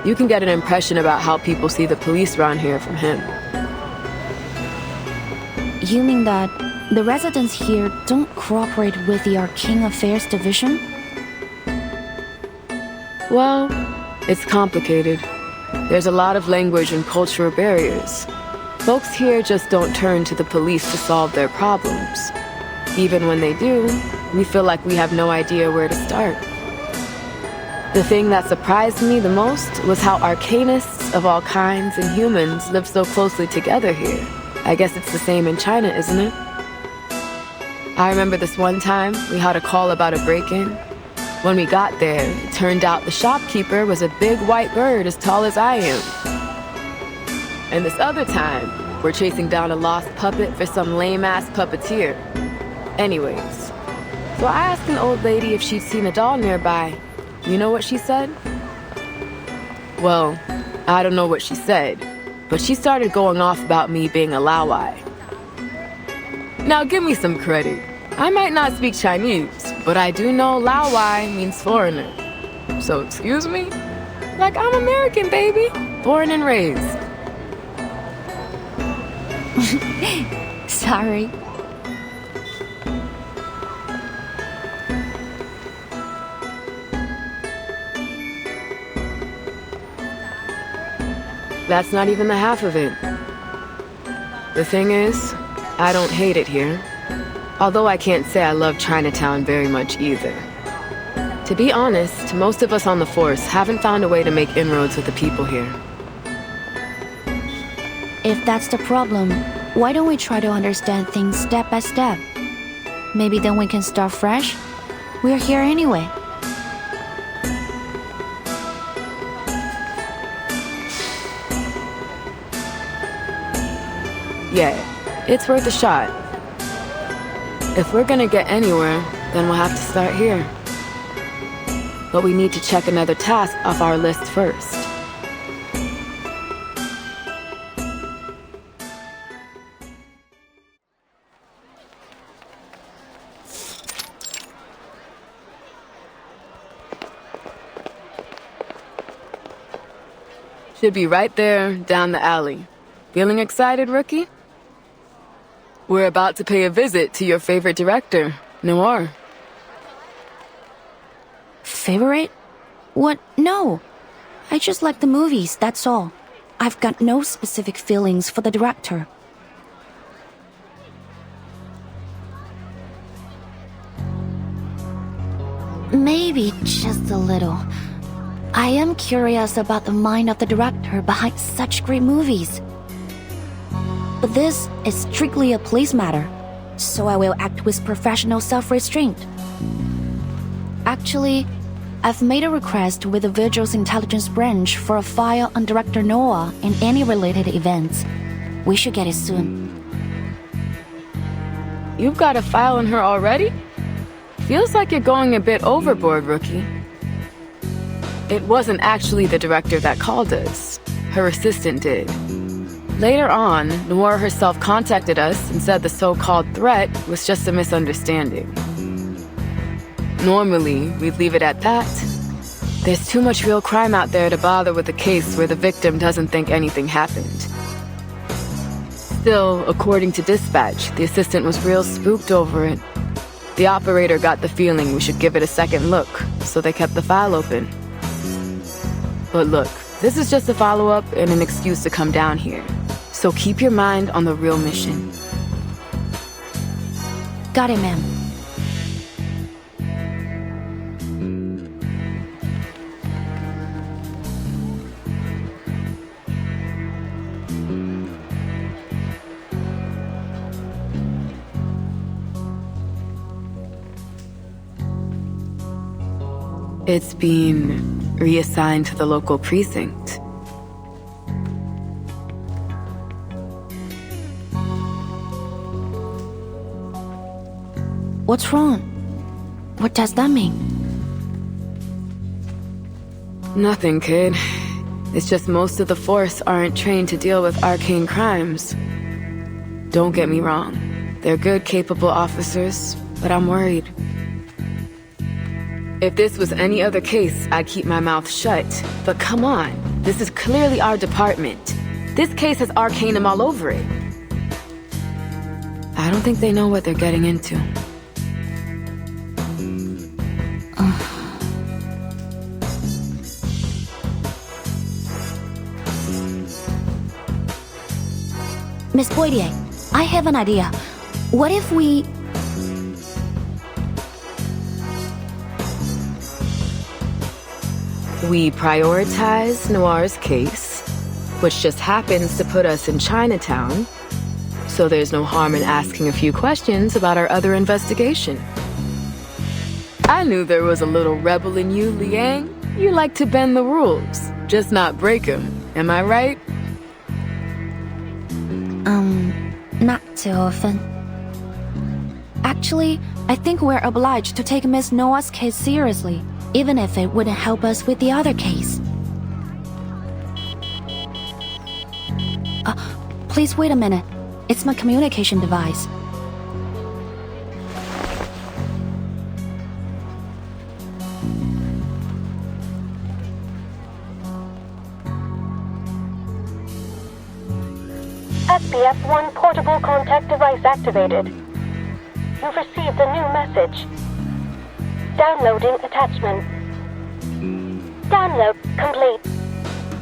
You can get an impression about how people see the police around here from him. You mean that the residents here don't cooperate with the Arcane Affairs Division? Well, it's complicated. There's a lot of language and cultural barriers. Folks here just don't turn to the police to solve their problems. Even when they do, we feel like we have no idea where to start. The thing that surprised me the most was how arcanists of all kinds and humans live so closely together here. I guess it's the same in China, isn't it? I remember this one time we had a call about a break-in. When we got there, it turned out the shopkeeper was a big white bird as tall as I am. And this other time, we're chasing down a lost puppet for some lame-ass puppeteer. Anyways, so I asked an old lady if she'd seen a doll nearby. You know what she said? Well, I don't know what she said, but she started going off about me being a Laowai. Now give me some credit. I might not speak Chinese, but I do know Laowai means foreigner. So excuse me? Like I'm American, baby. Born and raised. Sorry. That's not even the half of it. The thing is, I don't hate it here. Although I can't say I love Chinatown very much either. To be honest, most of us on the force haven't found a way to make inroads with the people here. If that's the problem, why don't we try to understand things step by step? Maybe then we can start fresh? We're here anyway. Yeah, it's worth a shot. If we're gonna get anywhere, then we'll have to start here. But we need to check another task off our list first. Should be right there, down the alley. Feeling excited, rookie? We're about to pay a visit to your favorite director, Noir. Favorite? What? No. I just like the movies, that's all. I've got no specific feelings for the director. Maybe just a little. I am curious about the mind of the director behind such great movies. But this is strictly a police matter, so I will act with professional self-restraint. Actually, I've made a request with the Vigil's intelligence branch for a file on Director Noah and any related events. We should get it soon. You've got a file on her already? Feels like you're going a bit overboard, Rookie. It wasn't actually the director that called us. Her assistant did. Later on, Noir herself contacted us and said the so-called threat was just a misunderstanding. Normally, we'd leave it at that. There's too much real crime out there to bother with a case where the victim doesn't think anything happened. Still, according to dispatch, the assistant was real spooked over it. The operator got the feeling we should give it a second look, so they kept the file open. But look, this is just a follow-up and an excuse to come down here. So keep your mind on the real mission. Got it, ma'am. It's been reassigned to the local precinct. What's wrong? What does that mean? Nothing, kid. It's just most of the force aren't trained to deal with arcane crimes. Don't get me wrong. They're good, capable officers, but I'm worried. If this was any other case, I'd keep my mouth shut. But come on, this is clearly our department. This case has Arcanum all over it. I don't think they know what they're getting into. Miss Poitier, I have an idea. What if we... We prioritize Noir's case, which just happens to put us in Chinatown, so there's no harm in asking a few questions about our other investigation. I knew there was a little rebel in you, Liang. You like to bend the rules, just not break them. Am I right? Not too often. Actually, I think we're obliged to take Miss Noah's case seriously, even if it wouldn't help us with the other case. Please wait a minute. It's my communication device. SPF-1 portable contact device activated. You've received a new message. Downloading attachment. Download complete.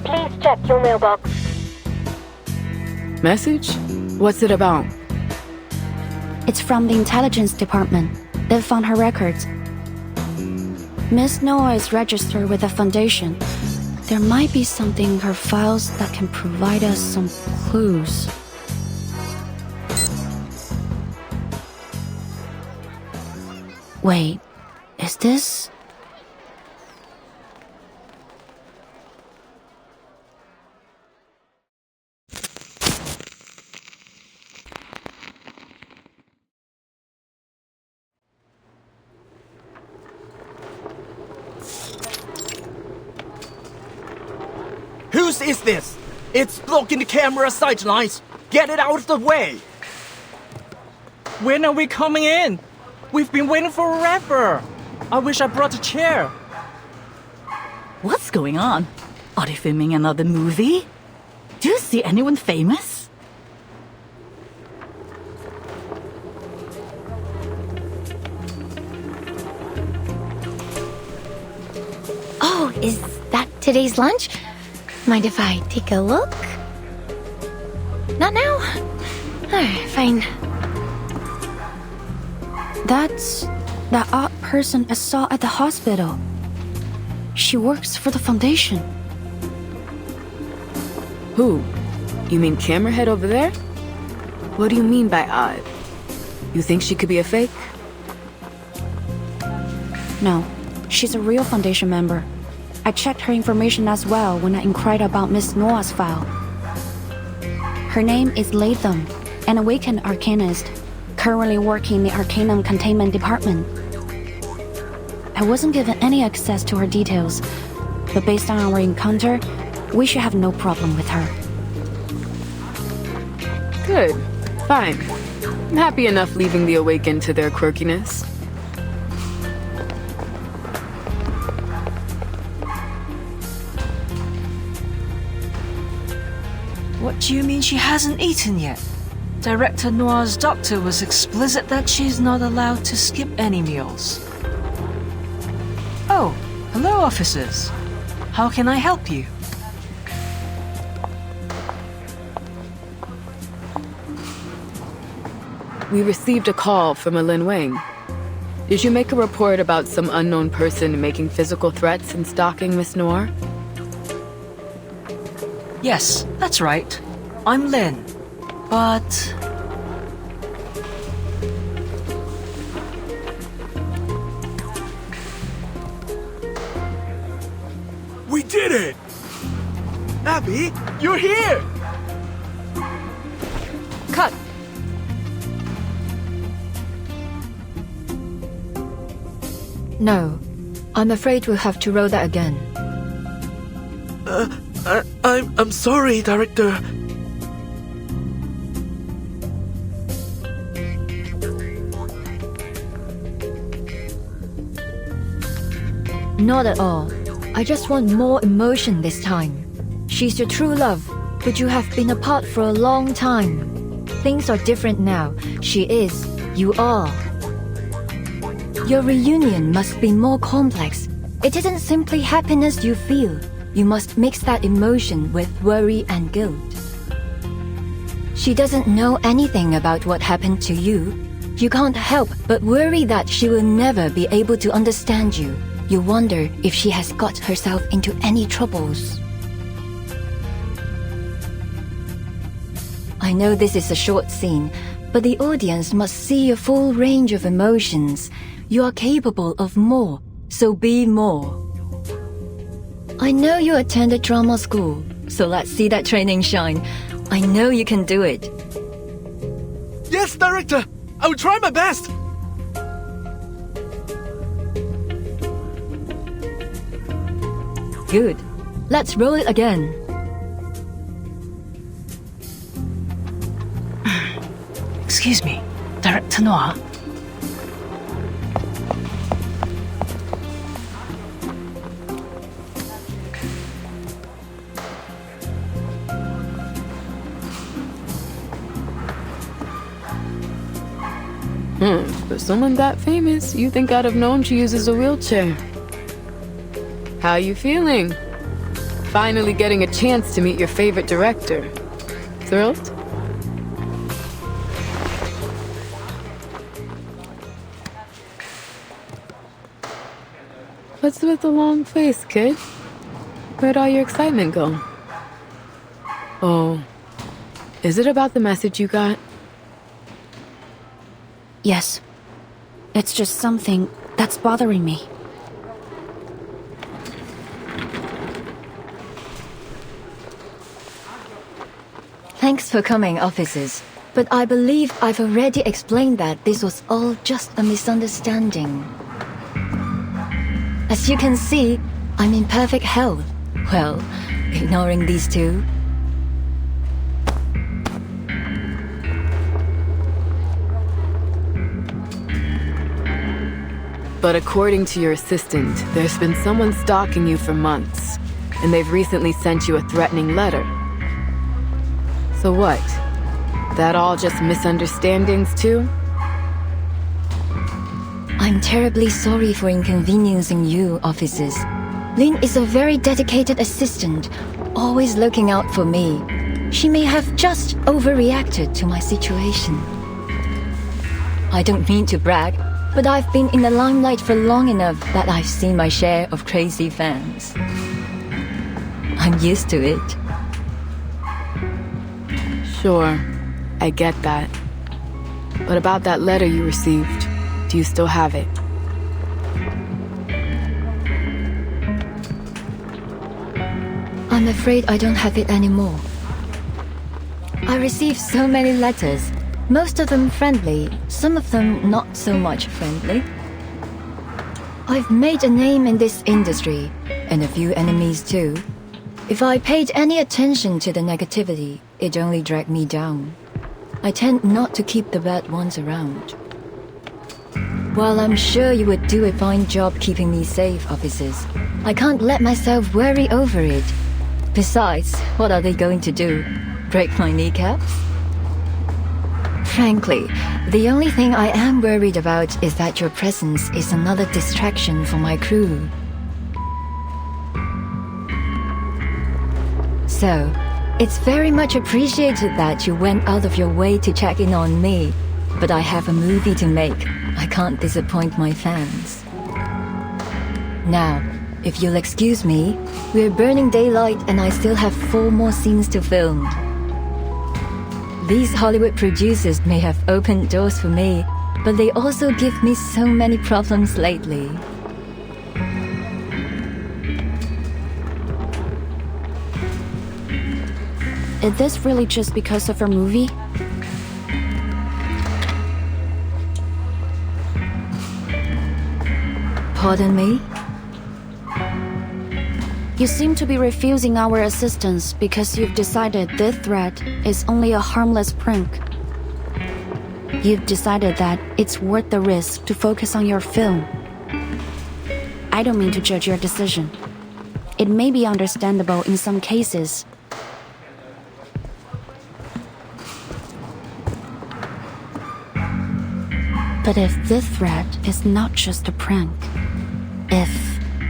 Please check your mailbox. Message? What's it about? It's from the intelligence department. They found her records. Miss Noah is registered with the foundation. There might be something in her files that can provide us some clues. Wait, is this... Whose is this? It's blocking the camera sightlines. Get it out of the way. When are we coming in? We've been waiting forever. I wish I brought a chair. What's going on? Are they filming another movie? Do you see anyone famous? Oh, is that today's lunch? Mind if I take a look? Not now? Alright, fine. That's that odd person I saw at the hospital. She works for the foundation. Who? You mean Camerahead over there? What do you mean by odd? You think she could be a fake? No, She's a real Foundation member. I checked her information as well when I inquired about Miss Noah's file. Her name is Latham, an awakened arcanist, currently working in the Arcanum Containment Department. I wasn't given any access to her details, but based on our encounter, we should have no problem with her. Good. Fine. I'm happy enough leaving the Awakened to their quirkiness. What do you mean she hasn't eaten yet? Director Noir's doctor was explicit that she's not allowed to skip any meals. Oh, hello, officers. How can I help you? We received a call from a Lin Wang. Did you make a report about some unknown person making physical threats and stalking Miss Noir? Yes, that's right. I'm Lin. But... We did it! Abby, you're here! Cut! No, I'm afraid we'll have to roll that again. I'm sorry, Director. Not at all. I just want more emotion this time. She's your true love, but you have been apart for a long time. Things are different now. She is. You are. Your reunion must be more complex. It isn't simply happiness you feel. You must mix that emotion with worry and guilt. She doesn't know anything about what happened to you. You can't help but worry that she will never be able to understand you. You wonder if she has got herself into any troubles. I know this is a short scene, but the audience must see a full range of emotions. You are capable of more, so be more. I know you attended drama school, so let's see that training shine. I know you can do it. Yes, Director! I will try my best! Good. Let's roll it again. Excuse me, Director Noir. For someone that famous, you think I'd have known she uses a wheelchair. How you feeling? Finally getting a chance to meet your favorite director. Thrilled? What's with the long face, kid? Where'd all your excitement go? Oh, is it about the message you got? Yes. It's just something that's bothering me. Thanks for coming, officers. But I believe I've already explained that this was all just a misunderstanding. As you can see, I'm in perfect health. Well, ignoring these two. But according to your assistant, there's been someone stalking you for months, and they've recently sent you a threatening letter. So what? That all just misunderstandings too? I'm terribly sorry for inconveniencing you, officers. Lin is a very dedicated assistant, always looking out for me. She may have just overreacted to my situation. I don't mean to brag, but I've been in the limelight for long enough that I've seen my share of crazy fans. I'm used to it. Sure, I get that. But about that letter you received, do you still have it? I'm afraid I don't have it anymore. I received so many letters, most of them friendly, some of them not so much friendly. I've made a name in this industry, and a few enemies too. If I paid any attention to the negativity, it only dragged me down. I tend not to keep the bad ones around. While I'm sure you would do a fine job keeping me safe, officers, I can't let myself worry over it. Besides, what are they going to do? Break my kneecaps? Frankly, the only thing I am worried about is that your presence is another distraction for my crew. So, it's very much appreciated that you went out of your way to check in on me, but I have a movie to make. I can't disappoint my fans. Now, if you'll excuse me, we're burning daylight and I still have 4 more scenes to film. These Hollywood producers may have opened doors for me, but they also give me so many problems lately. Is this really just because of her movie? Pardon me? You seem to be refusing our assistance because you've decided this threat is only a harmless prank. You've decided that it's worth the risk to focus on your film. I don't mean to judge your decision. It may be understandable in some cases. But if this threat is not just a prank, if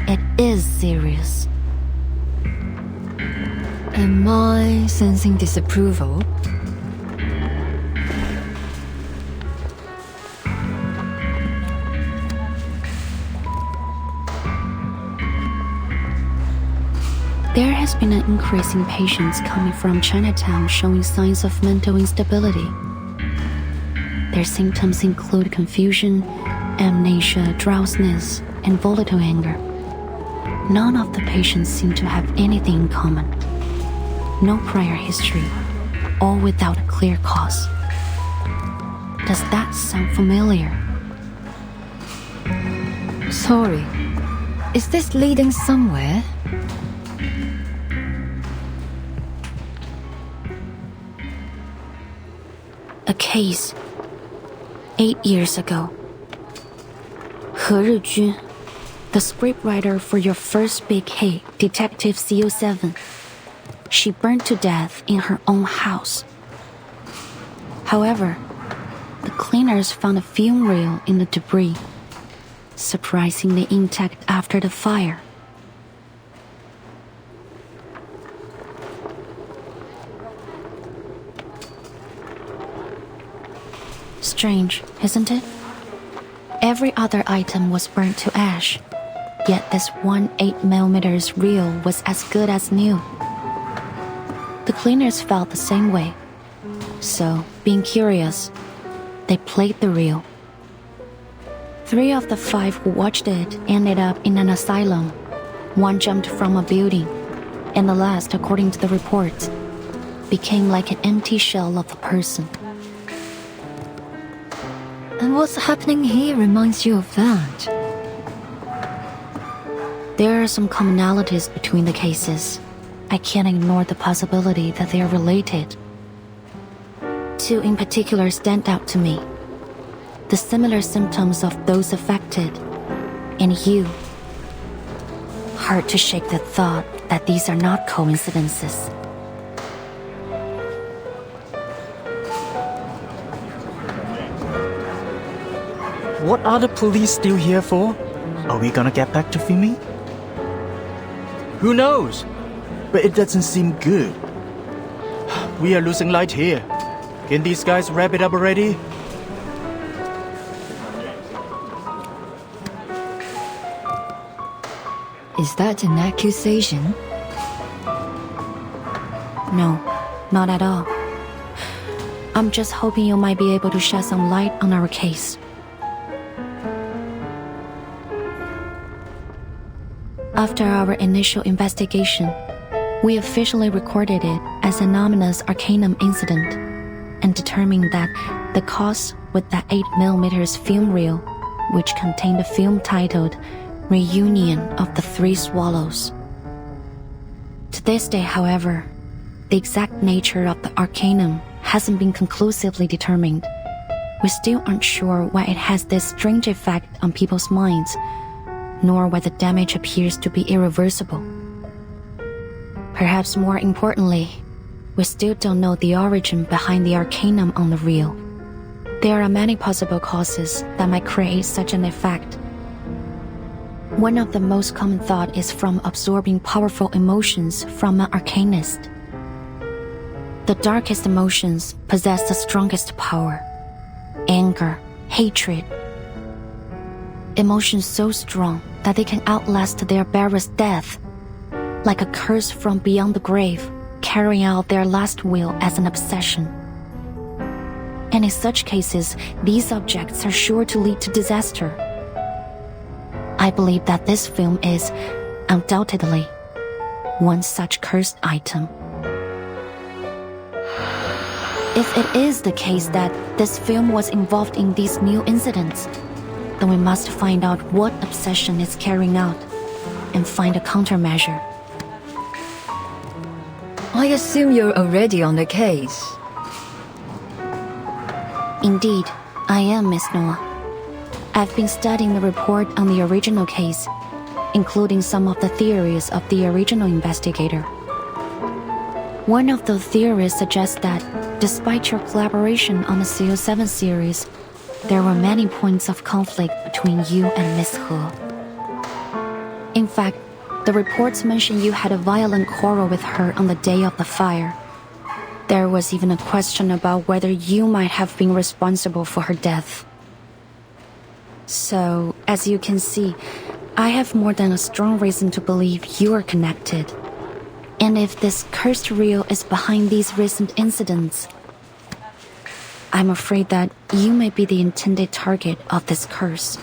it is serious... Am I sensing disapproval? There has been an increase in patients coming from Chinatown showing signs of mental instability. Their symptoms include confusion, amnesia, drowsiness, and volatile anger. None of the patients seem to have anything in common. No prior history, all without a clear cause. Does that sound familiar? Sorry. Is this leading somewhere? A case 8 years ago. He Rizhun, the scriptwriter for your first big hit, Detective CO7. She burned to death in her own house. However, the cleaners found a fume reel in the debris, surprisingly intact after the fire. Strange, isn't it? Every other item was burnt to ash, yet this one 8mm reel was as good as new. The cleaners felt the same way. So, being curious, they played the reel. 3 of the 5 who watched it ended up in an asylum. 1 jumped from a building, and the last, according to the reports, became like an empty shell of a person. And what's happening here reminds you of that? There are some commonalities between the cases. I can't ignore the possibility that they are related. 2 in particular stand out to me. The similar symptoms of those affected, and you. Hard to shake the thought that these are not coincidences. What are the police still here for? Are we gonna get back to filming? Who knows? But it doesn't seem good. We are losing light here. Can these guys wrap it up already? Is that an accusation? No, not at all. I'm just hoping you might be able to shed some light on our case. After our initial investigation, We officially recorded it as an ominous Arcanum incident and determined that the cause was that 8mm film reel, which contained a film titled Reunion of the Three Swallows. To this day, however, the exact nature of the Arcanum hasn't been conclusively determined. We still aren't sure why it has this strange effect on people's minds, nor why the damage appears to be irreversible. Perhaps more importantly, we still don't know the origin behind the Arcanum on the reel. There are many possible causes that might create such an effect. One of the most common thought is from absorbing powerful emotions from an Arcanist. The darkest emotions possess the strongest power. Anger, hatred. Emotions so strong that they can outlast their bearer's death, like a curse from beyond the grave, carrying out their last will as an obsession. And in such cases, these objects are sure to lead to disaster. I believe that this film is, undoubtedly, one such cursed item. If it is the case that this film was involved in these new incidents, then we must find out what obsession it's carrying out and find a countermeasure. I assume you're already on the case. Indeed, I am, Miss Noah. I've been studying the report on the original case, including some of the theories of the original investigator. One of the theories suggests that, despite your collaboration on the CO7 series, there were many points of conflict between you and Miss He. In fact, the reports mention you had a violent quarrel with her on the day of the fire. There was even a question about whether you might have been responsible for her death. So, as you can see, I have more than a strong reason to believe you are connected. And if this cursed reel is behind these recent incidents, I'm afraid that you may be the intended target of this curse.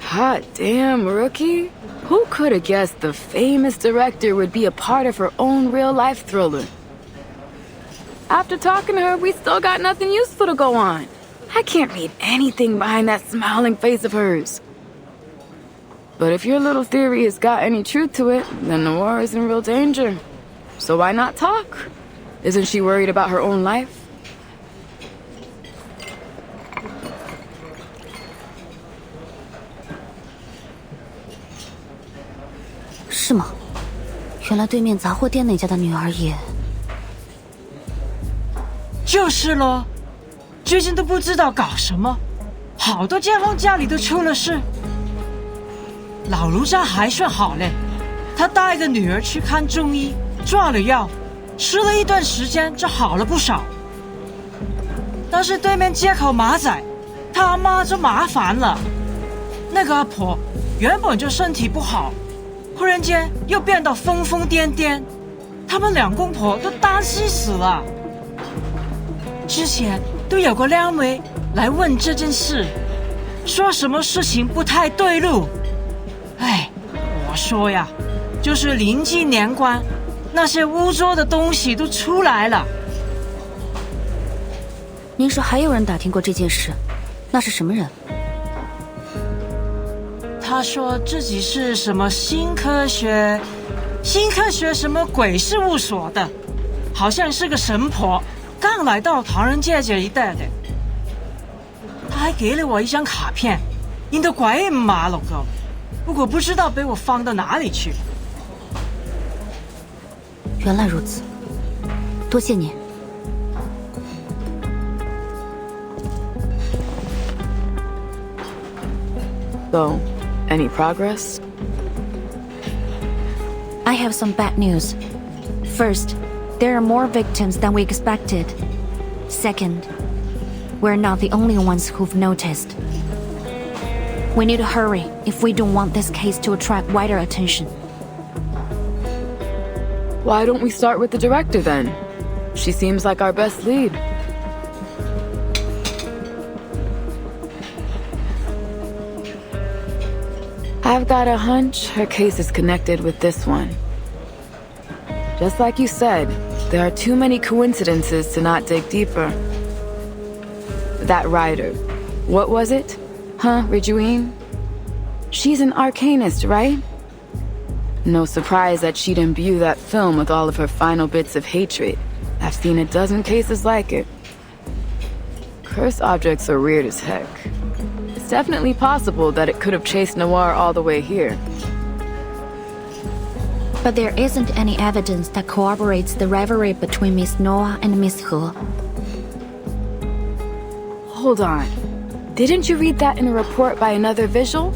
Hot damn, Rookie. Who could have guessed the famous director would be a part of her own real-life thriller? After talking to her, we still got nothing useful to go on. I can't read anything behind that smiling face of hers. But if your little theory has got any truth to it, then Noir is in real danger. So why not talk? Isn't she worried about her own life? 是吗？原来对面杂货店那家的女儿也……就是咯，最近都不知道搞什么，好多街坊家里都出了事。老卢家还算好嘞，他带着女儿去看中医，抓了药，吃了一段时间就好了不少。但是对面街口马仔，他阿妈就麻烦了。那个阿婆原本就身体不好，忽然间又变得疯疯癫癫，他们两公婆都担心死了。之前都有个靓妹来问这件事，说什么事情不太对路。哎，我说呀，就是临近年关，那些污浊的东西都出来了。您说还有人打听过这件事，那是什么人？他说自己是什么新科学什么鬼事务所的，好像是个神婆，刚来到唐人街这一带的。他还给了我一张卡片，印得鬼马了个，不过不知道被我放到哪里去。原来如此，多谢您。So, any progress? I have some bad news. First, there are more victims than we expected. Second, we're not the only ones who've noticed. We need to hurry if we don't want this case to attract wider attention. Why don't we start with the director then? She seems like our best lead. I've got a hunch her case is connected with this one. Just like you said, there are too many coincidences to not dig deeper. That writer, what was it? Huh, Ridgewine? She's an arcanist, right? No surprise that she'd imbue that film with all of her final bits of hatred. I've seen a dozen cases like it. Cursed objects are weird as heck. It's definitely possible that it could have chased Noir all the way here. But there isn't any evidence that corroborates the rivalry between Miss Noah and Miss He. Hold on. Didn't you read that in a report by another visual?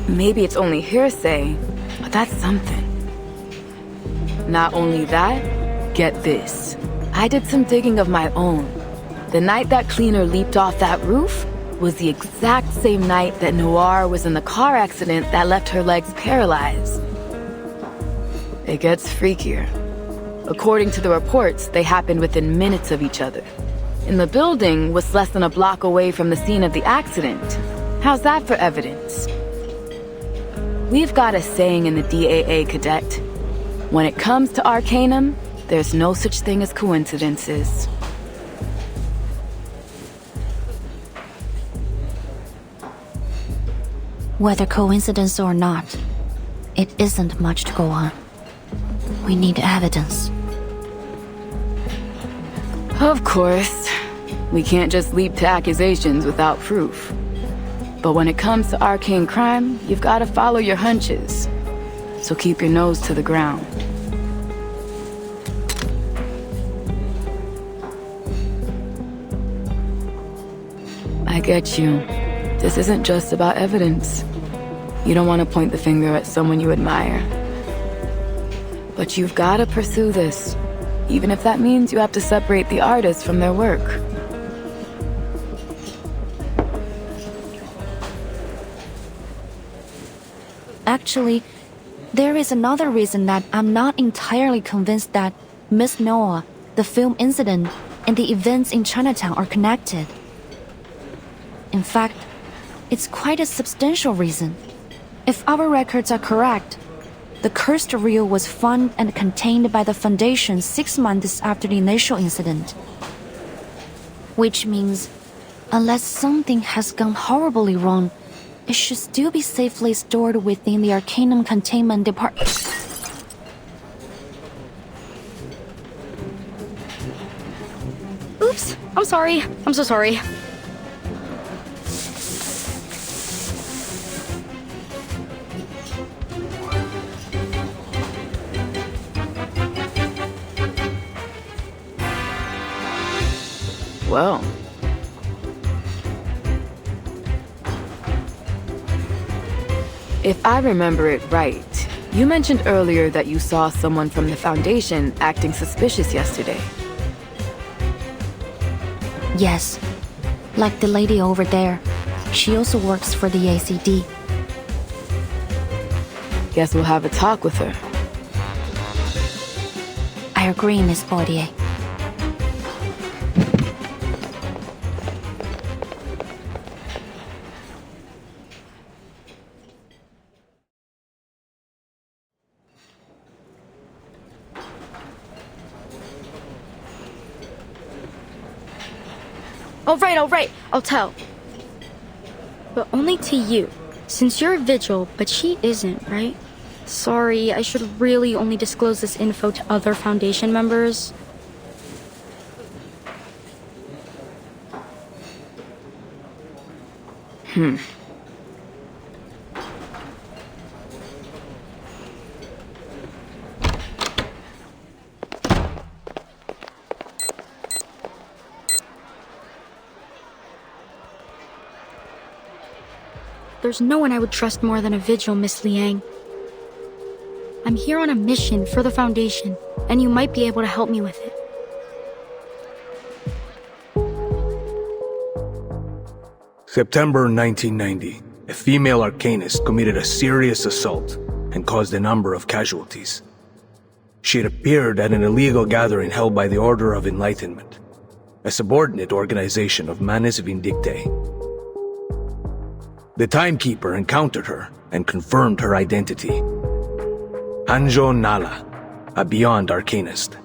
Maybe it's only hearsay, but that's something. Not only that, get this. I did some digging of my own. The night that cleaner leaped off that roof was the exact same night that Noir was in the car accident that left her legs paralyzed. It gets freakier. According to the reports, they happened within minutes of each other. And the building was less than a block away from the scene of the accident. How's that for evidence? We've got a saying in the DAA, Cadet. When it comes to Arcanum, there's no such thing as coincidences. Whether coincidence or not, it isn't much to go on. We need evidence. Of course. We can't just leap to accusations without proof. But when it comes to arcane crime, you've got to follow your hunches. So keep your nose to the ground. I get you. This isn't just about evidence. You don't want to point the finger at someone you admire. But you've got to pursue this, even if that means you have to separate the artist from their work. Actually, there is another reason that I'm not entirely convinced that Miss Noah, the film incident, and the events in Chinatown are connected. In fact, it's quite a substantial reason. If our records are correct, the cursed reel was found and contained by the Foundation 6 months after the initial incident. Which means, unless something has gone horribly wrong, it should still be safely stored within the Arcanum Containment Department. Oops, I'm sorry. I'm so sorry. Well. If I remember it right, you mentioned earlier that you saw someone from the Foundation acting suspicious yesterday. Yes, like the lady over there. She also works for the ACD. Guess we'll have a talk with her. I agree, Miss Bordier. All right, I'll tell. But only to you, since you're a vigil, but she isn't, right? Sorry, I should really only disclose this info to other Foundation members. There's no one I would trust more than a vigil, Miss Liang. I'm here on a mission for the Foundation, and you might be able to help me with it. September 1990, a female arcanist committed a serious assault and caused a number of casualties. she had appeared at an illegal gathering held by the Order of Enlightenment, a subordinate organization of Manes Vindictae. The timekeeper encountered her and confirmed her identity. Hanjo Nala, a beyond arcanist.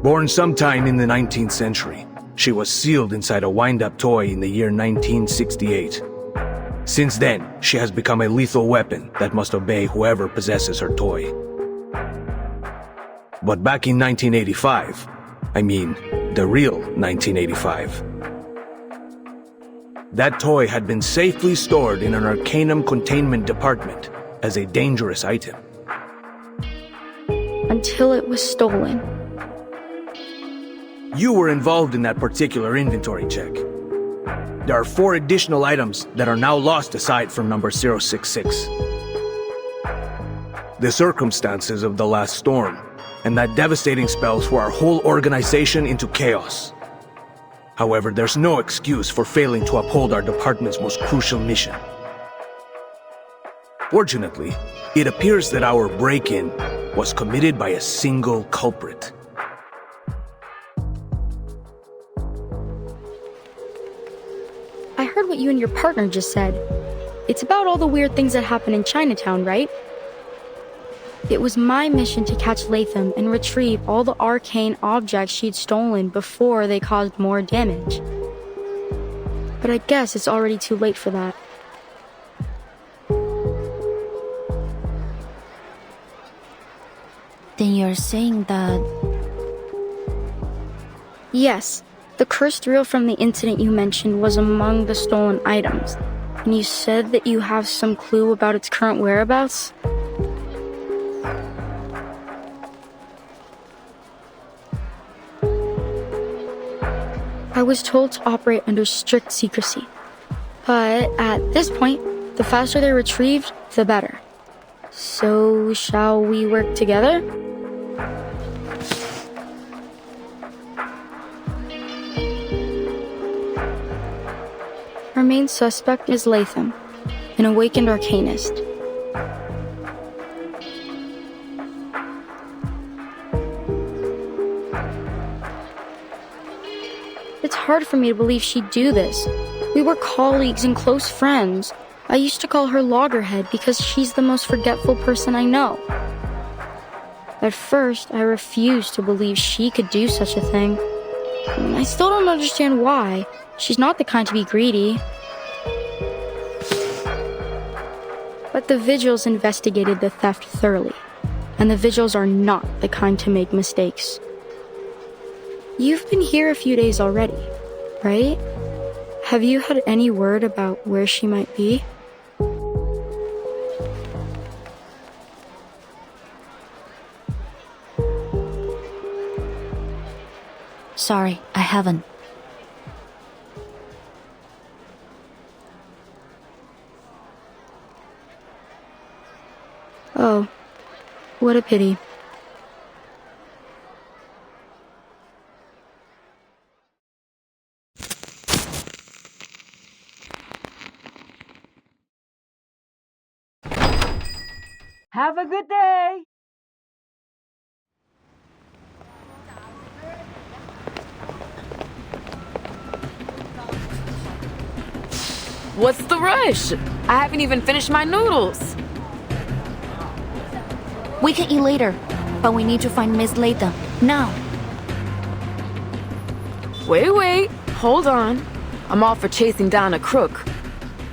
Born sometime in the 19th century, she was sealed inside a wind-up toy in the year 1968. Since then, she has become a lethal weapon that must obey whoever possesses her toy. But back in 1985, I mean, the real 1985, that toy had been safely stored in an Arcanum containment department as a dangerous item. Until it was stolen. You were involved in that particular inventory check. There are 4 additional items that are now lost aside from number 066. The circumstances of the last storm and that devastating spell threw our whole organization into chaos. However, there's no excuse for failing to uphold our department's most crucial mission. Fortunately, it appears that our break-in was committed by a single culprit. I heard what you and your partner just said. It's about all the weird things that happen in Chinatown, right? It was my mission to catch Latham and retrieve all the arcane objects she'd stolen before they caused more damage. But I guess it's already too late for that. Then you're saying that... Yes, the cursed reel from the incident you mentioned was among the stolen items. And you said that you have some clue about its current whereabouts? I was told to operate under strict secrecy. But at this point, the faster they're retrieved, the better. So, shall we work together? Our main suspect is Latham, an awakened arcanist. It's hard for me to believe she'd do this. We were colleagues and close friends. I used to call her Loggerhead because she's the most forgetful person I know. At first, I refused to believe she could do such a thing. I still don't understand why. She's not the kind to be greedy. But the Vigils investigated the theft thoroughly, and the Vigils are not the kind to make mistakes. You've been here a few days already, right? Have you had any word about where she might be? Sorry, I haven't. Oh, what a pity. Have a good day! What's the rush? I haven't even finished my noodles. We can eat later, but we need to find Miss Latham, now. Wait, hold on. I'm all for chasing down a crook.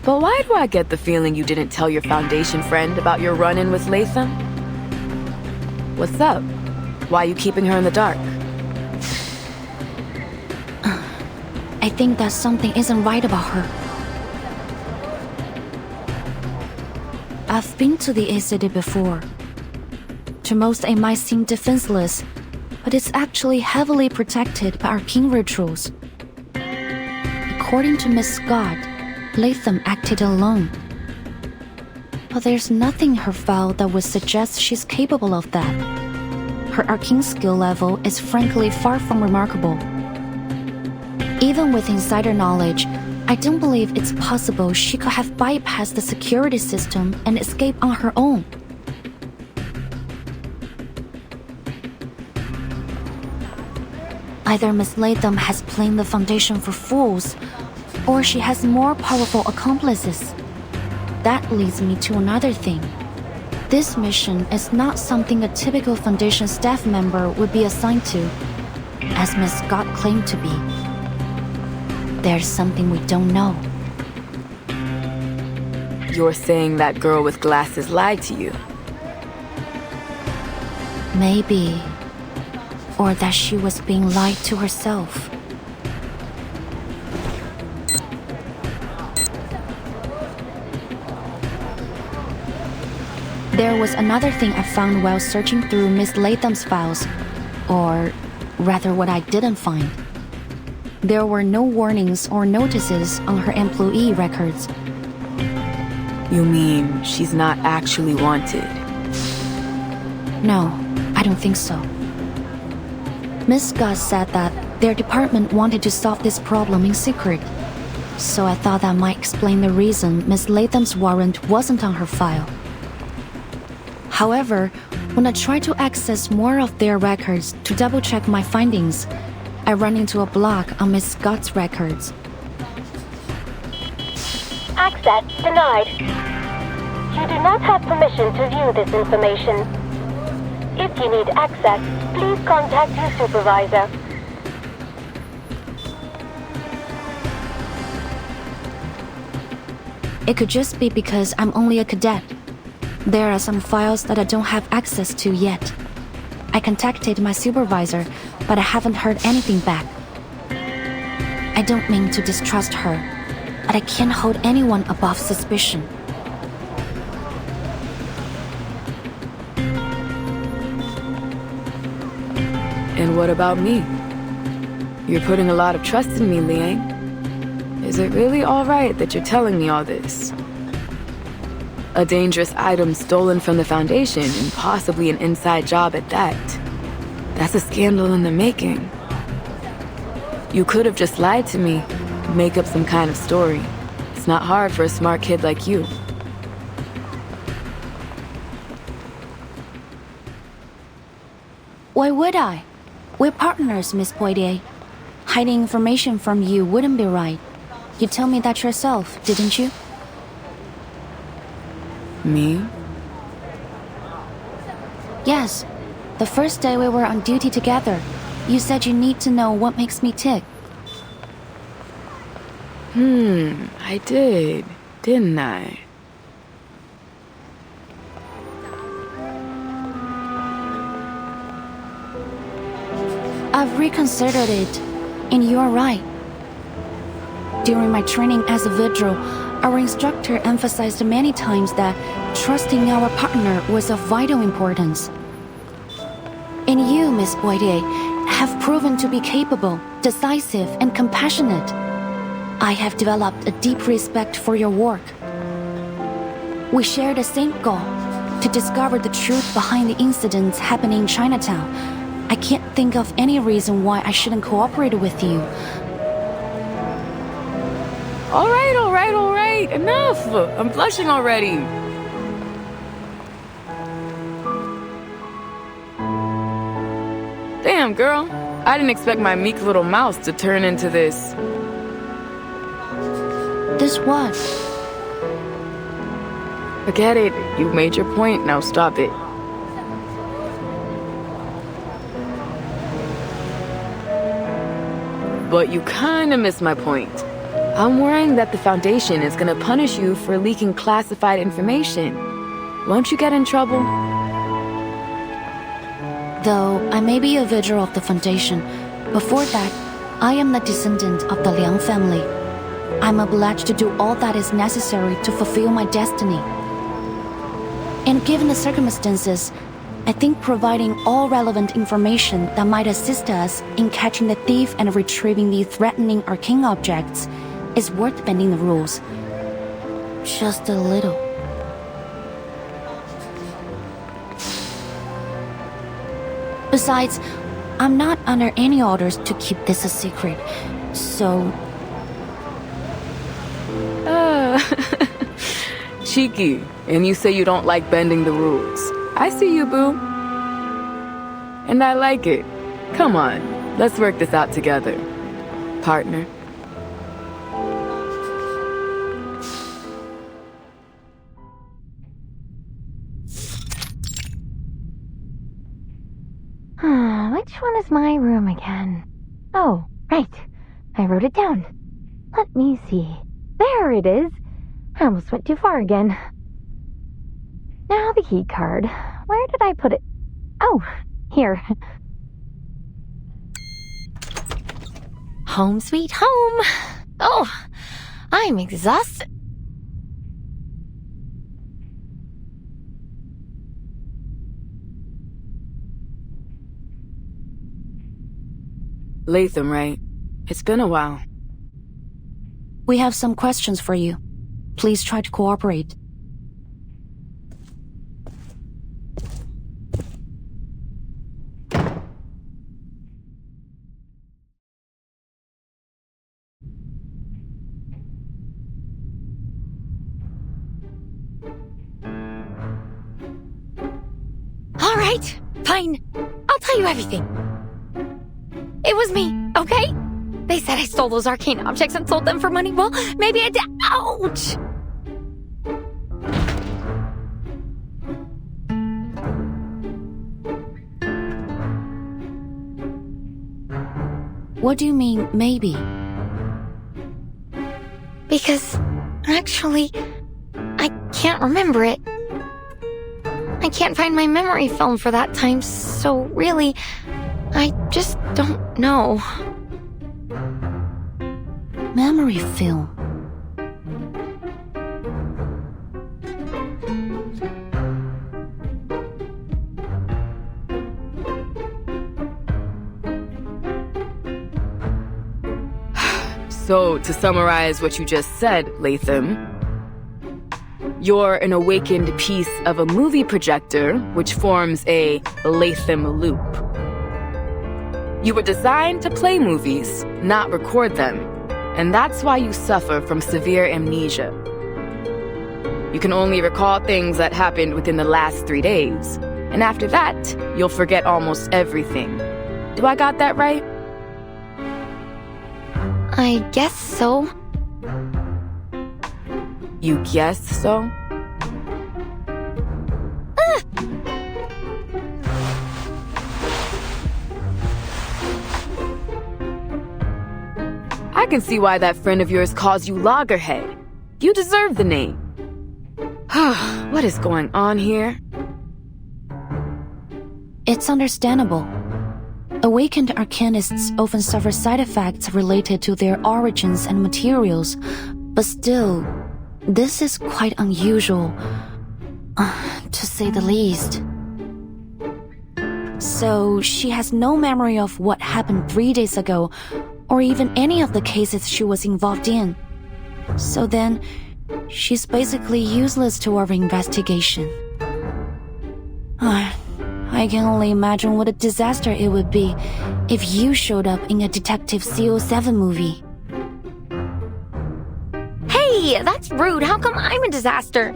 But why do I get the feeling you didn't tell your Foundation friend about your run-in with Latham? What's up? Why are you keeping her in the dark? I think that something isn't right about her. I've been to the A City before. To most, it might seem defenseless, but it's actually heavily protected by arcane rituals. According to Miss Scott, Latham acted alone. But there's nothing in her file that would suggest she's capable of that. Her arcane skill level is frankly far from remarkable. Even with insider knowledge, I don't believe it's possible she could have bypassed the security system and escaped on her own. Either Miss Latham has planned the Foundation for fools, or she has more powerful accomplices. That leads me to another thing. This mission is not something a typical Foundation staff member would be assigned to, as Miss Scott claimed to be. There's something we don't know. You're saying that girl with glasses lied to you? Maybe. Or that she was being lied to herself. There was another thing I found while searching through Miss Latham's files, or rather what I didn't find. There were no warnings or notices on her employee records. You mean she's not actually wanted? No, I don't think so. Miss Scott said that their department wanted to solve this problem in secret, so I thought that might explain the reason Miss Latham's warrant wasn't on her file. However, when I tried to access more of their records to double-check my findings, I ran into a block on Miss Scott's records. Access denied. You do not have permission to view this information. If you need access, please contact your supervisor. It could just be because I'm only a cadet. There are some files that I don't have access to yet. I contacted my supervisor, but I haven't heard anything back. I don't mean to distrust her, but I can't hold anyone above suspicion. And what about me? You're putting a lot of trust in me, Liang. Is it really all right that you're telling me all this? A dangerous item stolen from the Foundation, and possibly an inside job at that. That's a scandal in the making. You could have just lied to me, make up some kind of story. It's not hard for a smart kid like you. Why would I? We're partners, Miss Poitier. Hiding information from you wouldn't be right. You told me that yourself, didn't you? Me? Yes. The first day we were on duty together, you said you need to know what makes me tick. I did, didn't I? I've reconsidered it, and you're right. During my training as a vigil, our instructor emphasized many times that trusting our partner was of vital importance. And you, Miss Poitier, have proven to be capable, decisive, and compassionate. I have developed a deep respect for your work. We share the same goal, to discover the truth behind the incidents happening in Chinatown. I can't think of any reason why I shouldn't cooperate with you. All right, enough! I'm blushing already. Damn, girl. I didn't expect my meek little mouse to turn into this. This what? Forget it. You made your point, now stop it. But you kinda missed my point. I'm worrying that the Foundation is gonna punish you for leaking classified information. Won't you get in trouble? Though I may be a vigil of the Foundation, before that, I am the descendant of the Liang family. I'm obliged to do all that is necessary to fulfill my destiny. And given the circumstances, I think providing all relevant information that might assist us in catching the thief and retrieving the threatening arcane objects is worth bending the rules. Just a little. Besides, I'm not under any orders to keep this a secret, so... Cheeky, and you say you don't like bending the rules. I see you, boo. And I like it. Come on, Let's work this out together, partner. Which one is my room again? Oh, right. I wrote it down. Let me see. There it is. I almost went too far again. Now the key card. Where did I put it? Oh, here. Home sweet home. Oh, I'm exhausted. Latham, right? It's been a while. We have some questions for you. Please try to cooperate. All right, fine. I'll tell you everything. It was me, okay? They said I stole those arcane objects and sold them for money. Well, maybe I did. Ouch! What do you mean, maybe? Because, actually, I can't remember it. I can't find my memory film for that time, so really, I just don't know. Memory film. So, to summarize what you just said, Latham, you're an awakened piece of a movie projector, which forms a Latham loop. You were designed to play movies, not record them, and that's why you suffer from severe amnesia. You can only recall things that happened within the last 3 days, and after that, you'll forget almost everything. Do I got that right? I guess so. You guess so? I can see why that friend of yours calls you Loggerhead. You deserve the name. What is going on here? It's understandable. Awakened arcanists often suffer side effects related to their origins and materials, but still, this is quite unusual, to say the least. So, she has no memory of what happened 3 days ago, or even any of the cases she was involved in. So then, she's basically useless to our investigation. I can only imagine what a disaster it would be if you showed up in a Detective CO7 movie. Hey, that's rude. How come I'm a disaster?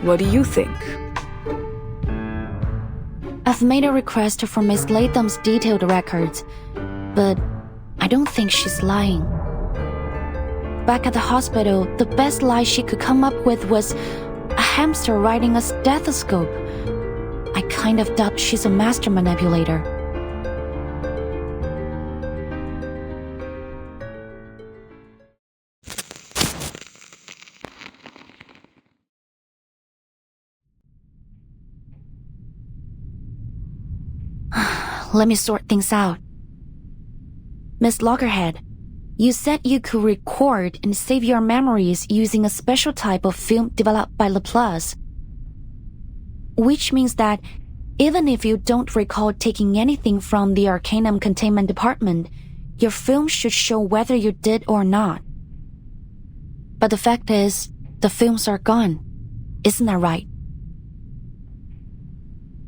What do you think? I've made a request for Miss Latham's detailed records, but I don't think she's lying. Back at the hospital, the best lie she could come up with was a hamster riding a stethoscope. I kind of doubt she's a master manipulator. Let me sort things out. Miss Loggerhead, you said you could record and save your memories using a special type of film developed by Laplace. Which means that even if you don't recall taking anything from the Arcanum containment department, your film should show whether you did or not. But the fact is, the films are gone. Isn't that right?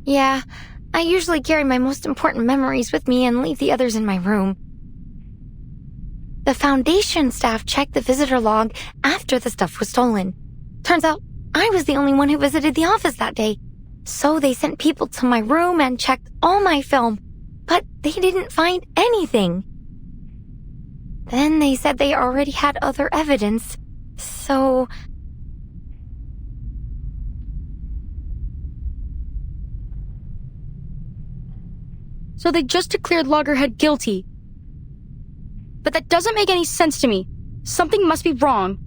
Yeah, I usually carry my most important memories with me and leave the others in my room. The foundation staff checked the visitor log after the stuff was stolen. Turns out I was the only one who visited the office that day. So they sent people to my room and checked all my film, but they didn't find anything. Then they said they already had other evidence, so... So they just declared Loggerhead guilty. But that doesn't make any sense to me. Something must be wrong.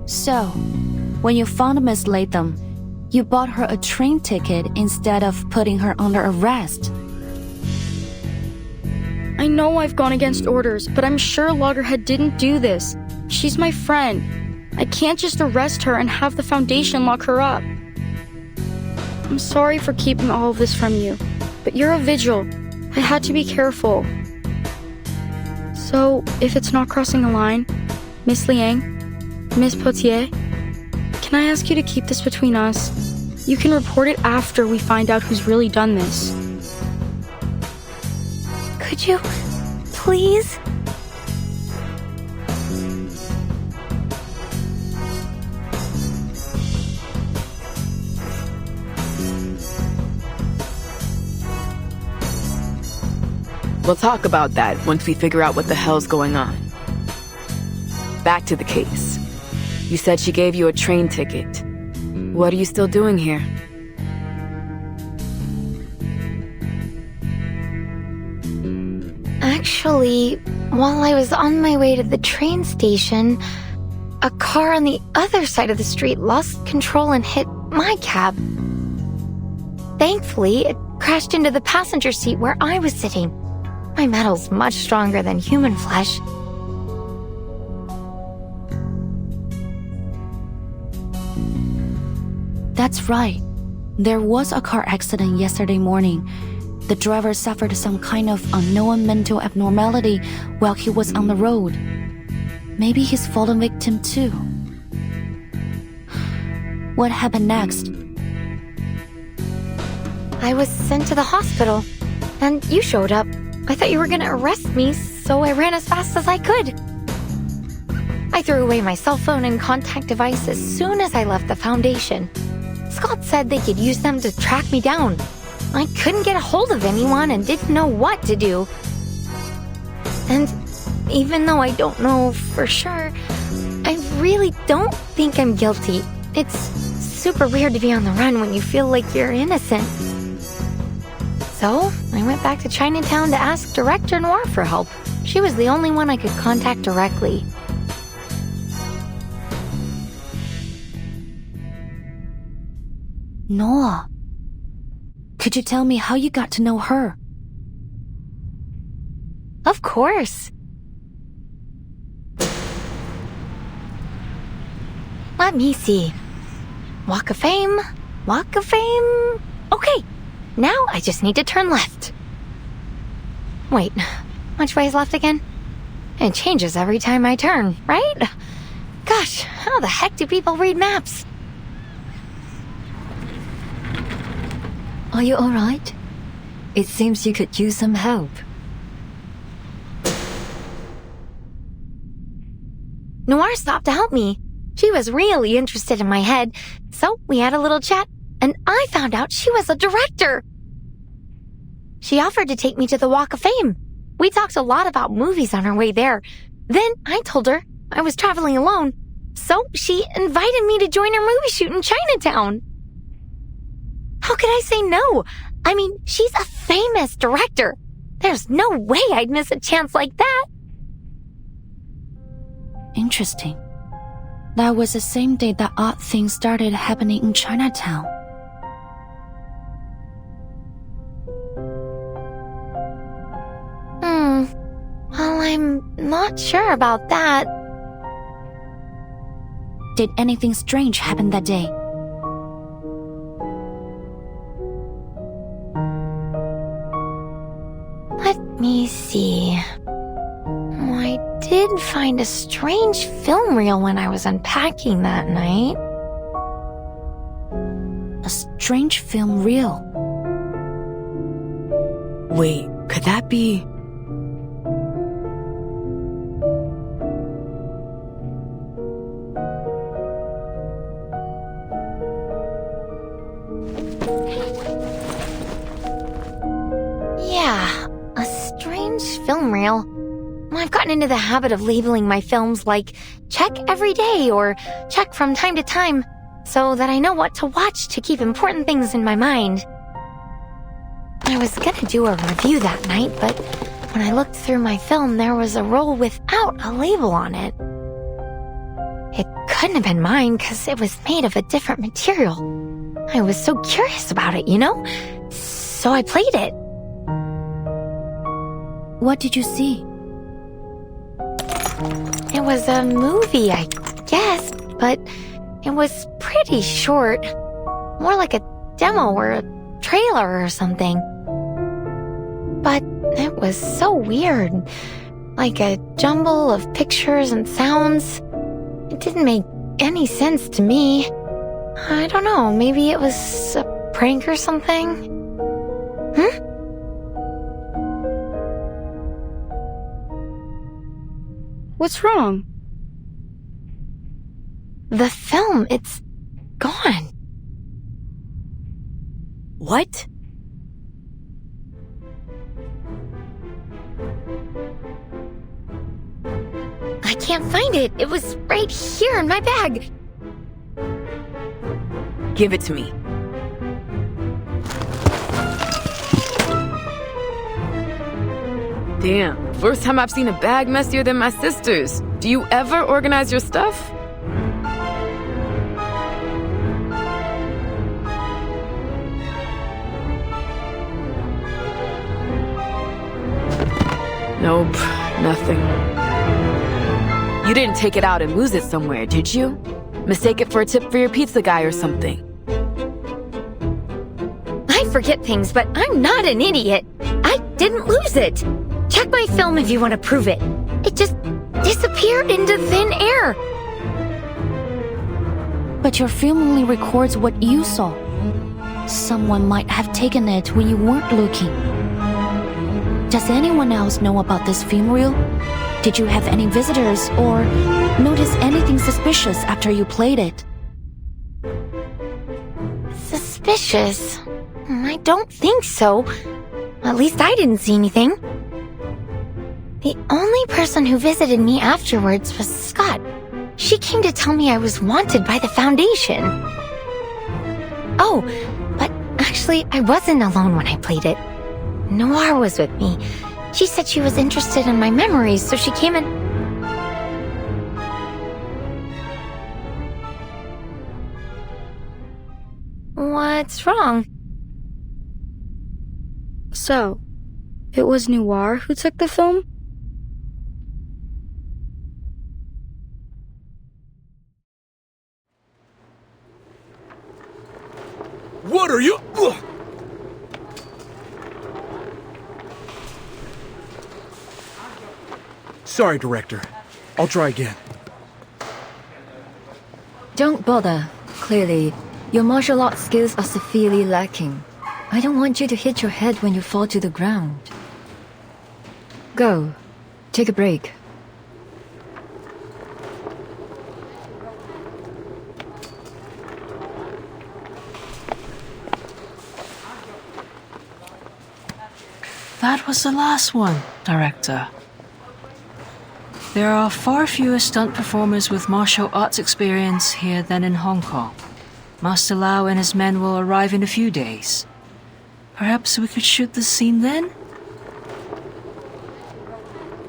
So, when you found Miss Latham, you bought her a train ticket instead of putting her under arrest. I know I've gone against orders, but I'm sure Loggerhead didn't do this. She's my friend. I can't just arrest her and have the Foundation lock her up. I'm sorry for keeping all of this from you, but you're a vigil. I had to be careful. So, if it's not crossing a line, Miss Liang, Miss Potier, can I ask you to keep this between us? You can report it after we find out who's really done this. Could you, please? We'll talk about that once we figure out what the hell's going on. Back to the case. You said she gave you a train ticket. What are you still doing here? Actually, while I was on my way to the train station, a car on the other side of the street lost control and hit my cab. Thankfully, it crashed into the passenger seat where I was sitting. My metal's much stronger than human flesh. That's right. There was a car accident yesterday morning. The driver suffered some kind of unknown mental abnormality while he was on the road. Maybe he's fallen victim too. What happened next? I was sent to the hospital, and you showed up. I thought you were gonna arrest me, so I ran as fast as I could. I threw away my cell phone and contact device as soon as I left the Foundation. Scott said they could use them to track me down. I couldn't get a hold of anyone and didn't know what to do. And even though I don't know for sure, I really don't think I'm guilty. It's super weird to be on the run when you feel like you're innocent. So, I went back to Chinatown to ask Director Noir for help. She was the only one I could contact directly. Noah, could you tell me how you got to know her? Of course. Let me see. Walk of Fame, Walk of Fame. Okay, now I just need to turn left. Wait, which way is left again? It changes every time I turn, right? Gosh, how the heck do people read maps? Are you alright? It seems you could use some help. Noir stopped to help me. She was really interested in my head, so we had a little chat, and I found out she was a director. She offered to take me to the Walk of Fame. We talked a lot about movies on our way there. Then I told her I was traveling alone, so she invited me to join her movie shoot in Chinatown. How could I say no? I mean, she's a famous director. There's no way I'd miss a chance like that. Interesting. That was the same day that odd things started happening in Chinatown. Well, I'm not sure about that. Did anything strange happen that day? Let me see. I did find a strange film reel when I was unpacking that night. A strange film reel? Wait, could that be... Yeah, a strange film reel. I've gotten into the habit of labeling my films like check every day or check from time to time so that I know what to watch to keep important things in my mind. I was gonna do a review that night, but when I looked through my film, there was a roll without a label on it. It couldn't have been mine because it was made of a different material. I was so curious about it, you know? So I played it. What did you see? It was a movie, I guess, but it was pretty short. More like a demo or a trailer or something. But it was so weird. Like a jumble of pictures and sounds. It didn't make any sense to me. I don't know, maybe it was a prank or something? What's wrong? The film, it's gone. What? I can't find it. It was right here in my bag. Give it to me. Damn, first time I've seen a bag messier than my sister's. Do you ever organize your stuff? Nope, nothing. You didn't take it out and lose it somewhere, did you? Mistake it for a tip for your pizza guy or something. I forget things, but I'm not an idiot. I didn't lose it. Check my film if you want to prove it. It just disappeared into thin air. But your film only records what you saw. Someone might have taken it when you weren't looking. Does anyone else know about this film reel? Did you have any visitors or notice anything suspicious after you played it? Suspicious? I don't think so. At least I didn't see anything. The only person who visited me afterwards was Scott. She came to tell me I was wanted by the Foundation. Oh, but actually, I wasn't alone when I played it. Noir was with me. She said she was interested in my memories, so she came and... What's wrong? So, it was Noir who took the film? What are you... Sorry, Director. I'll try again. Don't bother. Clearly, your martial arts skills are severely lacking. I don't want you to hit your head when you fall to the ground. Go. Take a break. That was the last one, Director. There are far fewer stunt performers with martial arts experience here than in Hong Kong. Master Lau and his men will arrive in a few days. Perhaps we could shoot the scene then?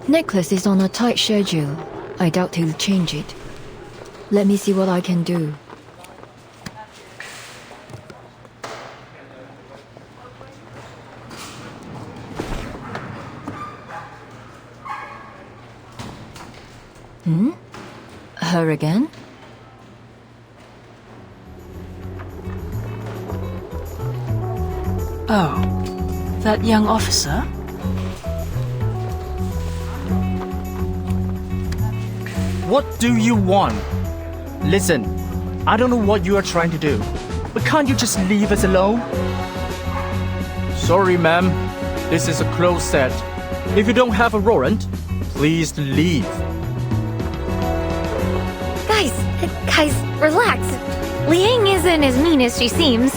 Nicholas is on a tight schedule. I doubt he'll change it. Let me see what I can do. Her again? Oh, that young officer? What do you want? Listen, I don't know what you are trying to do, but can't you just leave us alone? Sorry, ma'am. This is a closed set. If you don't have a warrant, please leave. Guys, relax. Liang isn't as mean as she seems.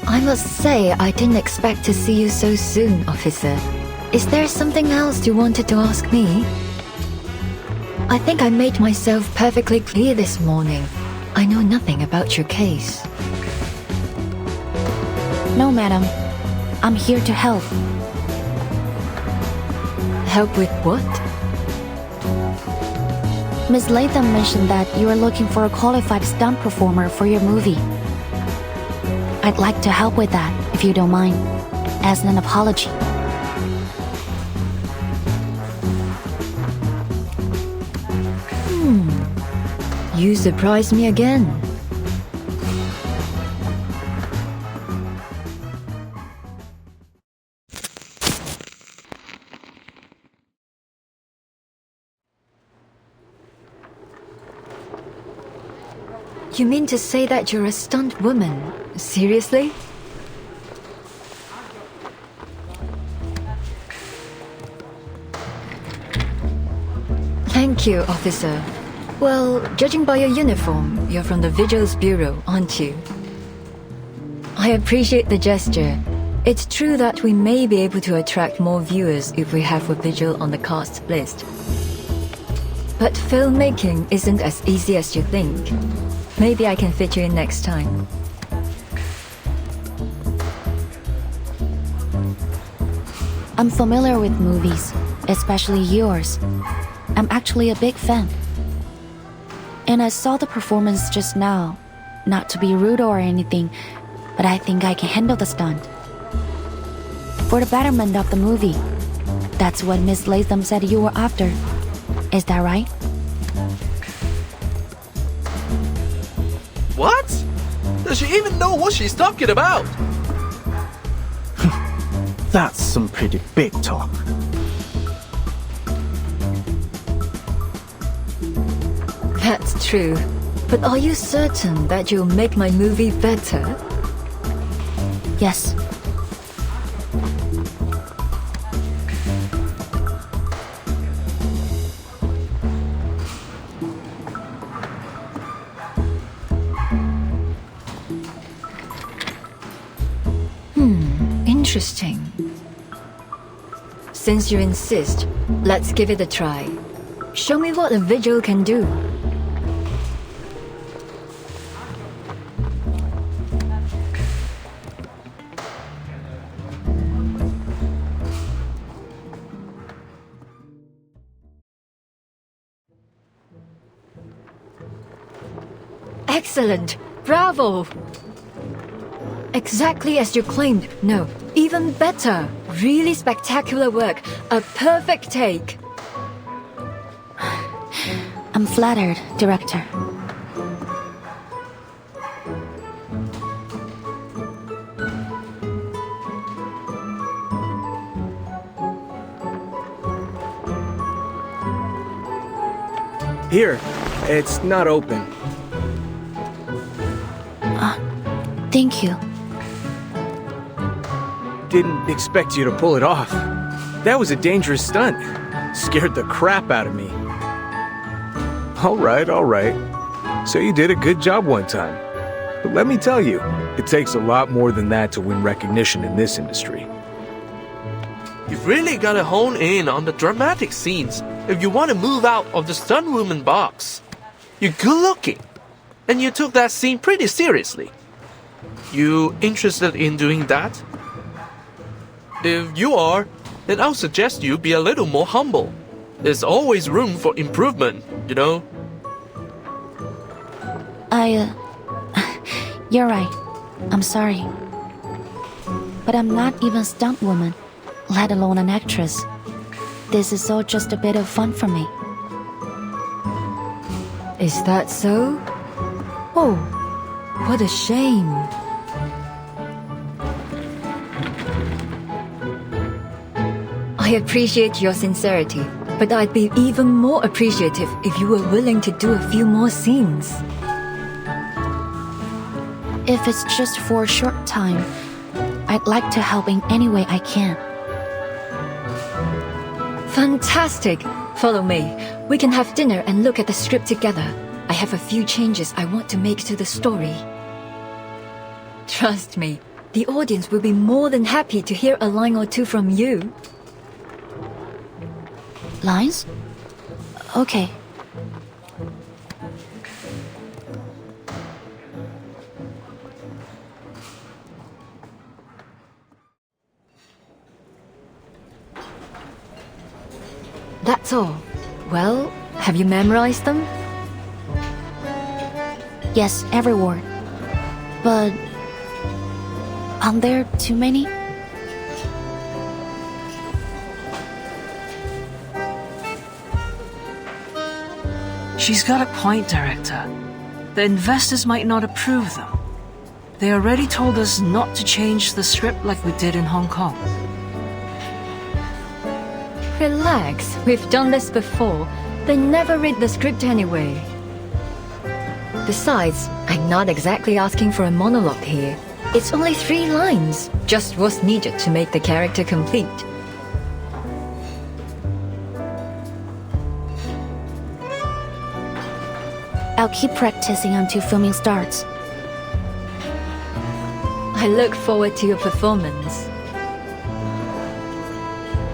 I must say, I didn't expect to see you so soon, officer. Is there something else you wanted to ask me? I think I made myself perfectly clear this morning. I know nothing about your case. No, madam. I'm here to help. Help with what? Miss Latham mentioned that you are looking for a qualified stunt performer for your movie. I'd like to help with that, if you don't mind, as an apology. You surprised me again. You mean to say that you're a stunt woman? Seriously? Thank you, officer. Well, judging by your uniform, you're from the Vigils Bureau, aren't you? I appreciate the gesture. It's true that we may be able to attract more viewers if we have a Vigil on the cast list. But filmmaking isn't as easy as you think. Maybe I can fit you in next time. I'm familiar with movies, especially yours. I'm actually a big fan. And I saw the performance just now. Not to be rude or anything, but I think I can handle the stunt. For the betterment of the movie. That's what Miss Latham said you were after. Is that right? What? Does she even know what she's talking about? That's some pretty big talk. That's true. But are you certain that you'll make my movie better? Yes. Interesting. Since you insist, let's give it a try. Show me what a vigil can do. Excellent! Bravo! Exactly as you claimed. No, even better. Really spectacular work. A perfect take. I'm flattered, director. Here, it's not open. Thank you. Didn't expect you to pull it off. That was a dangerous stunt. Scared the crap out of me. All right. So you did a good job one time. But let me tell you, it takes a lot more than that to win recognition in this industry. You've really got to hone in on the dramatic scenes if you want to move out of the stunt woman box. You're good looking, and you took that scene pretty seriously. You interested in doing that? If you are, then I'll suggest you be a little more humble. There's always room for improvement, you know? You're right. I'm sorry. But I'm not even a stunt woman, let alone an actress. This is all just a bit of fun for me. Is that so? Oh, what a shame. I appreciate your sincerity, but I'd be even more appreciative if you were willing to do a few more scenes. If it's just for a short time, I'd like to help in any way I can. Fantastic! Follow me. We can have dinner and look at the script together. I have a few changes I want to make to the story. Trust me, the audience will be more than happy to hear a line or two from you. Lines? Okay. That's all. Well, have you memorized them? Yes, every word. But aren't there too many? She's got a point, Director. The investors might not approve them. They already told us not to change the script like we did in Hong Kong. Relax, we've done this before. They never read the script anyway. Besides, I'm not exactly asking for a monologue here. It's only 3 lines, just what's needed to make the character complete. I'll keep practicing until filming starts. I look forward to your performance.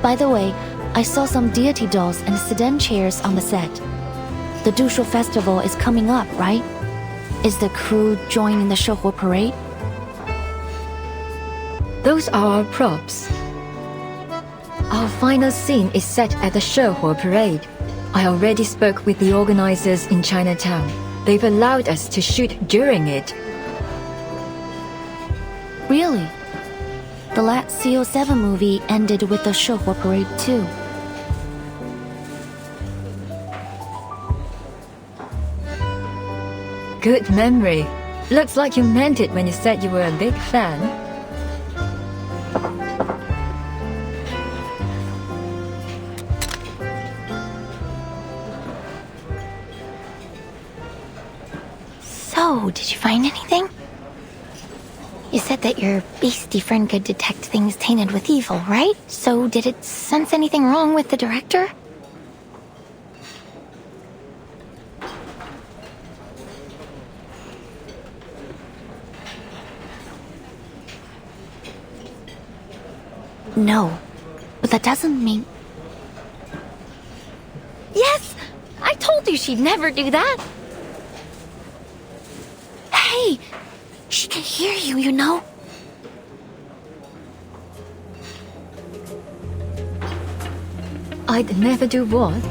By the way, I saw some deity dolls and sedan chairs on the set. The Dushu Festival is coming up, right? Is the crew joining the Shehuo parade? Those are our props. Our final scene is set at the Shehuo parade. I already spoke with the organizers in Chinatown. They've allowed us to shoot during it. Really? The last CO7 movie ended with the Shehuo parade too. Good memory. Looks like you meant it when you said you were a big fan. So, did you find anything? You said that your beastie friend could detect things tainted with evil, right? So, did it sense anything wrong with the director? No, but that doesn't mean... Yes! I told you she'd never do that! Hey! She can hear you, you know? I'd never do what?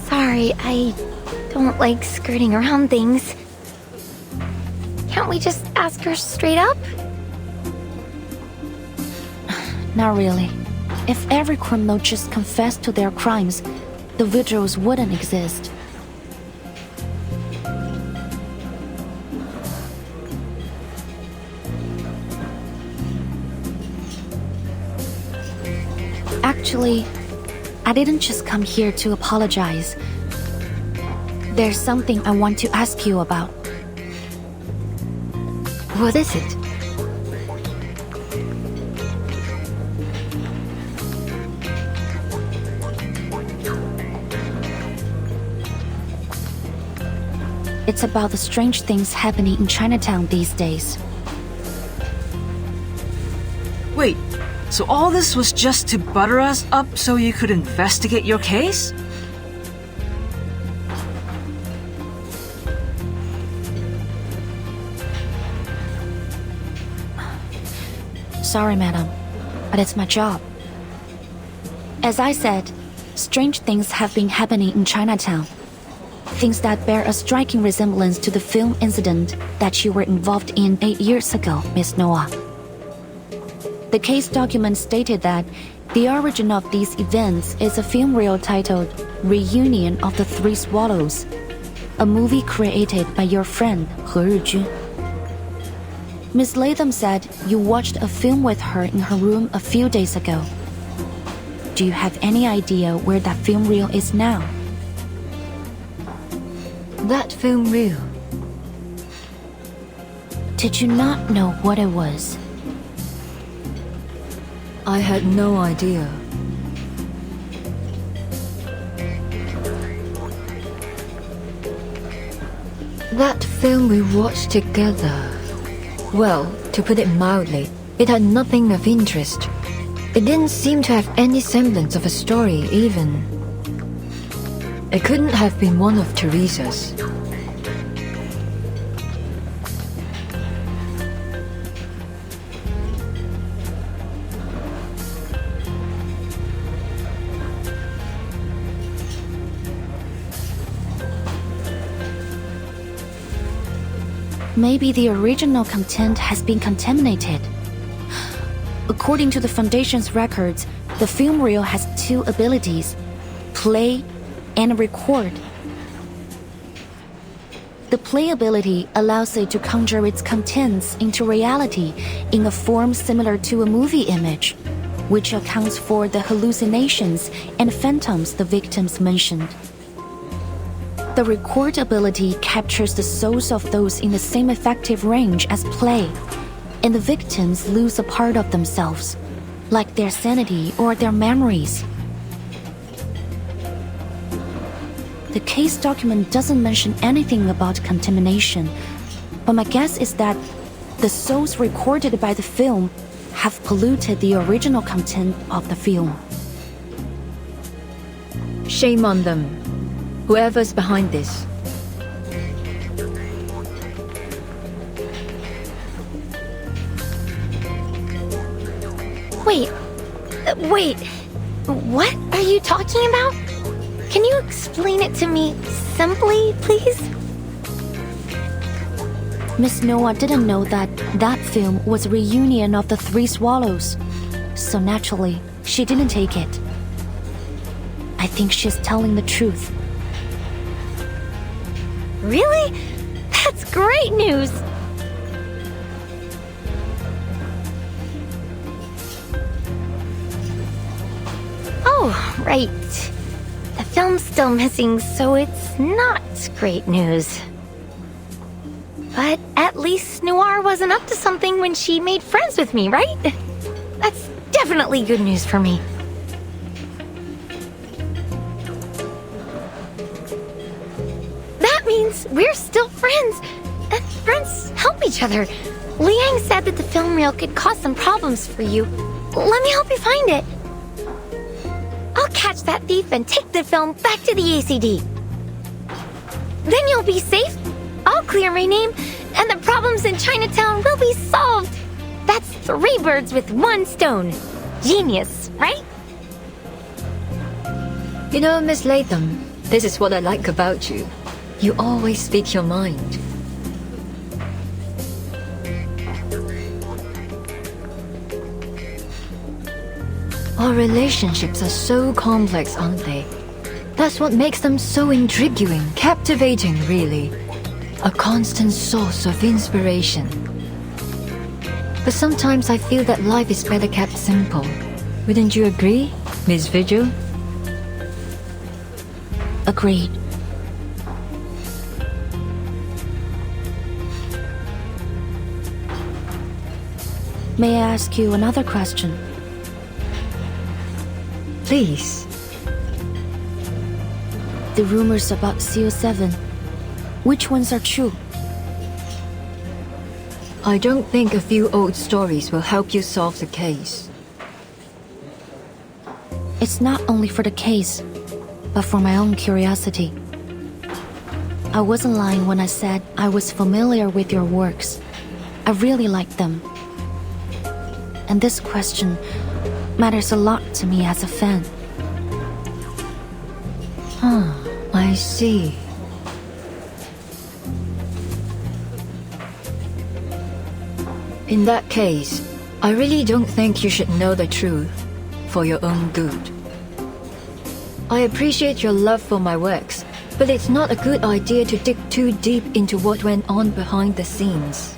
Sorry, I don't like skirting around things. Can't we just ask her straight up? Not really. If every criminal just confessed to their crimes, the vigils wouldn't exist. Actually, I didn't just come here to apologize. There's something I want to ask you about. What is it? It's about the strange things happening in Chinatown these days. Wait, so all this was just to butter us up so you could investigate your case? Sorry, madam, but it's my job. As I said, strange things have been happening in Chinatown. things that bear a striking resemblance to the film incident that you were involved in 8 years ago, Miss Noah. The case document stated that the origin of these events is a film reel titled Reunion of the Three Swallows, a movie created by your friend He Rijun. Miss Latham said you watched a film with her in her room a few days ago. Do you have any idea where that film reel is now? That film reel. Did you not know what it was? I had no idea. That film we watched together. Well, to put it mildly, it had nothing of interest. It didn't seem to have any semblance of a story, even. It couldn't have been one of Teresa's. Maybe the original content has been contaminated. According to the Foundation's records, the film reel has two abilities: play and record. The play ability allows it to conjure its contents into reality in a form similar to a movie image, which accounts for the hallucinations and phantoms the victims mentioned. The record ability captures the souls of those in the same effective range as play, and the victims lose a part of themselves, like their sanity or their memories. The case document doesn't mention anything about contamination, but my guess is that the souls recorded by the film have polluted the original content of the film. Shame on them, whoever's behind this. Wait, what are you talking about? Can you explain it to me simply, please? Miss Noah didn't know that that film was a reunion of the Three Swallows, so naturally, she didn't take it. I think she's telling the truth. Really? That's great news! Oh, right. The film's still missing, so it's not great news. But at least Noir wasn't up to something when she made friends with me, right? That's definitely good news for me. That means we're still friends, and friends help each other. Liang said that the film reel could cause some problems for you. Let me help you find it. I'll catch that thief and take the film back to the ACD. Then you'll be safe. I'll clear my name, and the problems in Chinatown will be solved. That's 3 birds with 1 stone. Genius, right? You know, Miss Latham, this is what I like about you. You always speak your mind. Our relationships are so complex, aren't they? That's what makes them so intriguing, captivating, really. A constant source of inspiration. But sometimes I feel that life is better kept simple. Wouldn't you agree, Miss Vigil? Agreed. May I ask you another question? Please. The rumors about CO7, which ones are true? I don't think a few old stories will help you solve the case. It's not only for the case, but for my own curiosity. I wasn't lying when I said I was familiar with your works. I really like them. And this question matters a lot to me as a fan. I see. In that case, I really don't think you should know the truth for your own good. I appreciate your love for my works, but it's not a good idea to dig too deep into what went on behind the scenes.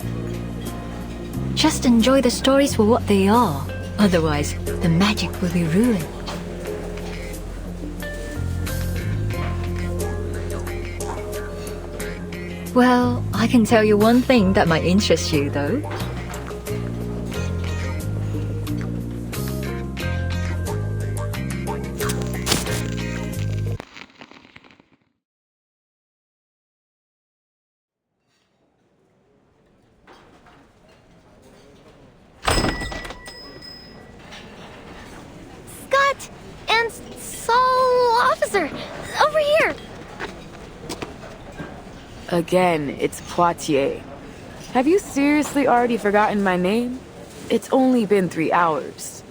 Just enjoy the stories for what they are. Otherwise, the magic will be ruined. Well, I can tell you one thing that might interest you, though. Scott and Saul Officer, over here. Again, it's Poitiers. Have you seriously already forgotten my name? It's only been 3 hours.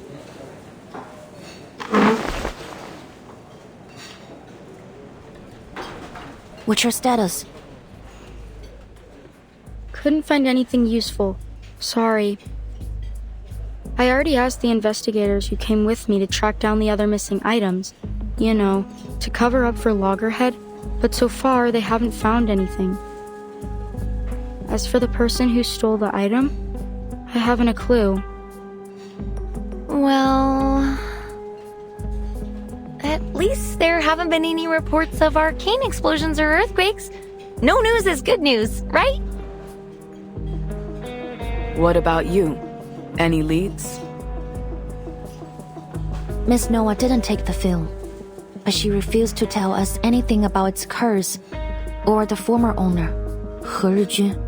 What's your status? Couldn't find anything useful. Sorry. I already asked the investigators who came with me to track down the other missing items. You know, to cover up for Loggerhead, but so far they haven't found anything. As for the person who stole the item, I haven't a clue. Well, at least there haven't been any reports of arcane explosions or earthquakes. No news is good news, right? What about you? Any leads? Miss Noah didn't take the film, but she refused to tell us anything about its curse or the former owner, He Rijun.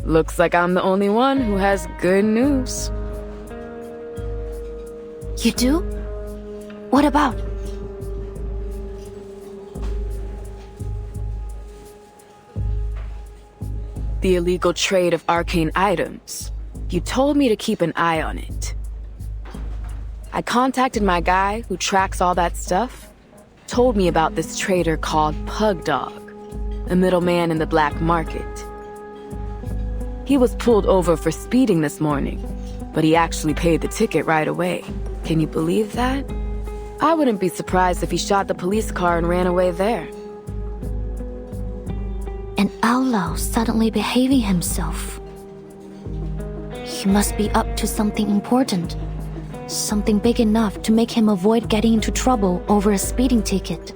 Looks like I'm the only one who has good news. You do? What about? The illegal trade of arcane items. You told me to keep an eye on it. I contacted my guy who tracks all that stuff. Told me about this trader called Pug Dog, a middleman in the black market. He was pulled over for speeding this morning, but he actually paid the ticket right away. Can you believe that? I wouldn't be surprised if he shot the police car and ran away there. An outlaw suddenly behaving himself. He must be up to something important. Something big enough to make him avoid getting into trouble over a speeding ticket.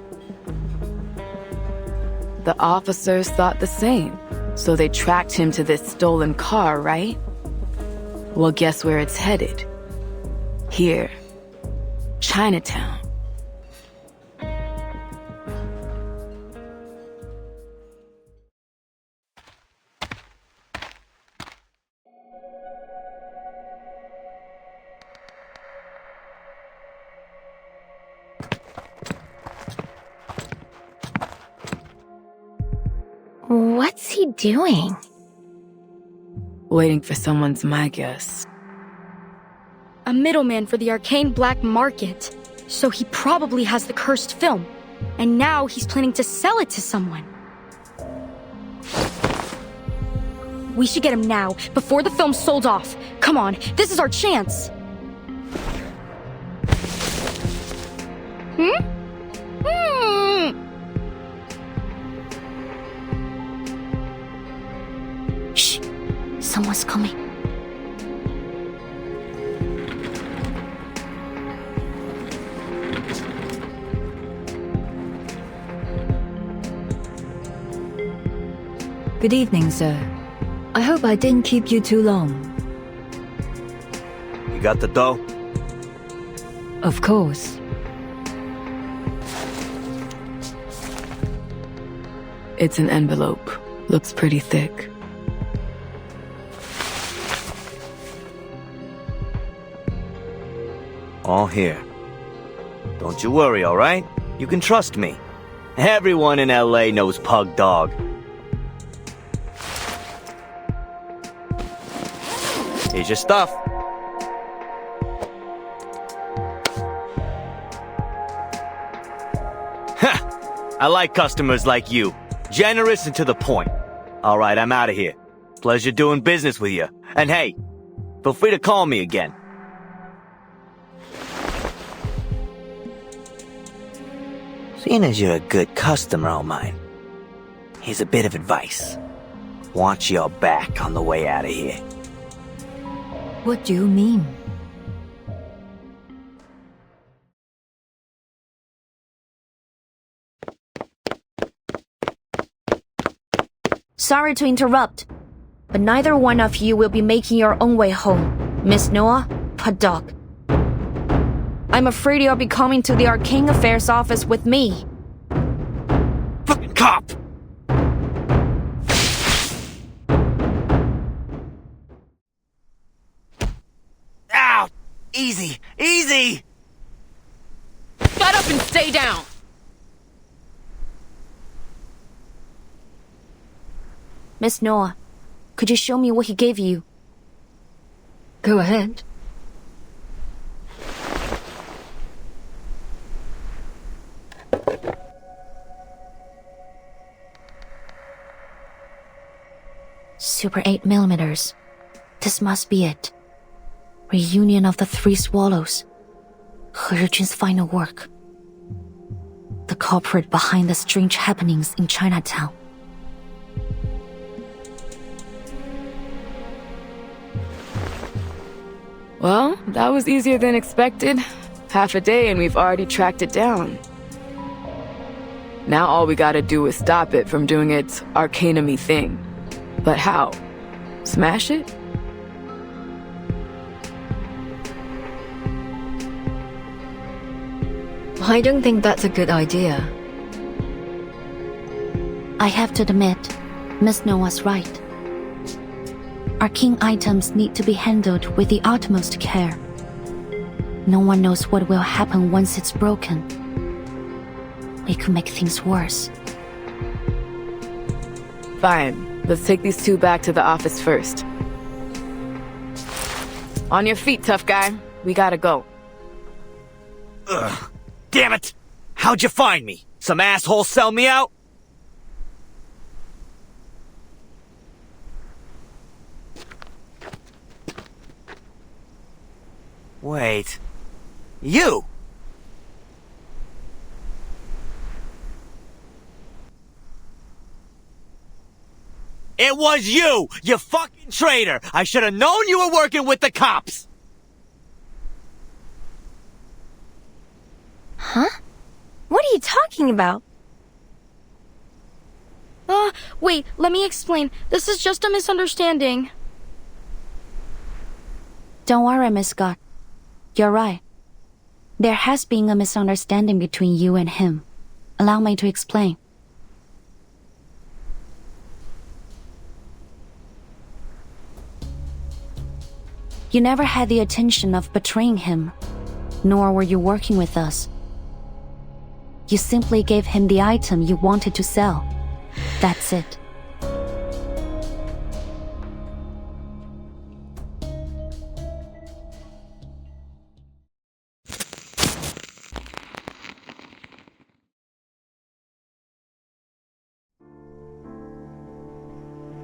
The officers thought the same, so they tracked him to this stolen car, right? Well, guess where it's headed? Here. Chinatown. What's he doing? Waiting for someone's my guess. A middleman for the arcane black market. So he probably has the cursed film. And now he's planning to sell it to someone. We should get him now, before the film's sold off. Come on, this is our chance. Shh! Someone's coming. Good evening, sir. I hope I didn't keep you too long. You got the dough? Of course. It's an envelope. Looks pretty thick. All here. Don't you worry, alright? You can trust me. Everyone in LA knows Pug Dog. Here's your stuff. Ha! I like customers like you. Generous and to the point. Alright, I'm out of here. Pleasure doing business with you. And hey, feel free to call me again. Seeing as you're a good customer of mine, here's a bit of advice. Watch your back on the way out of here. What do you mean? Sorry to interrupt, but neither one of you will be making your own way home. Miss Noah, Paddock. I'm afraid you'll be coming to the Arcane Affairs office with me. Fucking cop! Ow! Easy! Easy! Shut up and stay down! Miss Noah, could you show me what he gave you? Go ahead. Super 8mm. This must be it. Reunion of the Three Swallows. He Zhijun's final work. The culprit behind the strange happenings in Chinatown. Well, that was easier than expected. Half a day and we've already tracked it down. Now all we gotta do is stop it from doing its arcanum-y thing. But how? Smash it? I don't think that's a good idea. I have to admit, Miss Noah's right. Arcane items need to be handled with the utmost care. No one knows what will happen once it's broken. It could make things worse. Fine. Let's take these two back to the office first. On your feet, tough guy. We gotta go. Ugh. Damn it! How'd you find me? Some asshole sell me out? Wait. You! It was you! You fucking traitor! I should have known you were working with the cops! Huh? What are you talking about? Wait, let me explain. This is just a misunderstanding. Don't worry, Miss Scott. You're right. There has been a misunderstanding between you and him. Allow me to explain. You never had the intention of betraying him, nor were you working with us. You simply gave him the item you wanted to sell. That's it.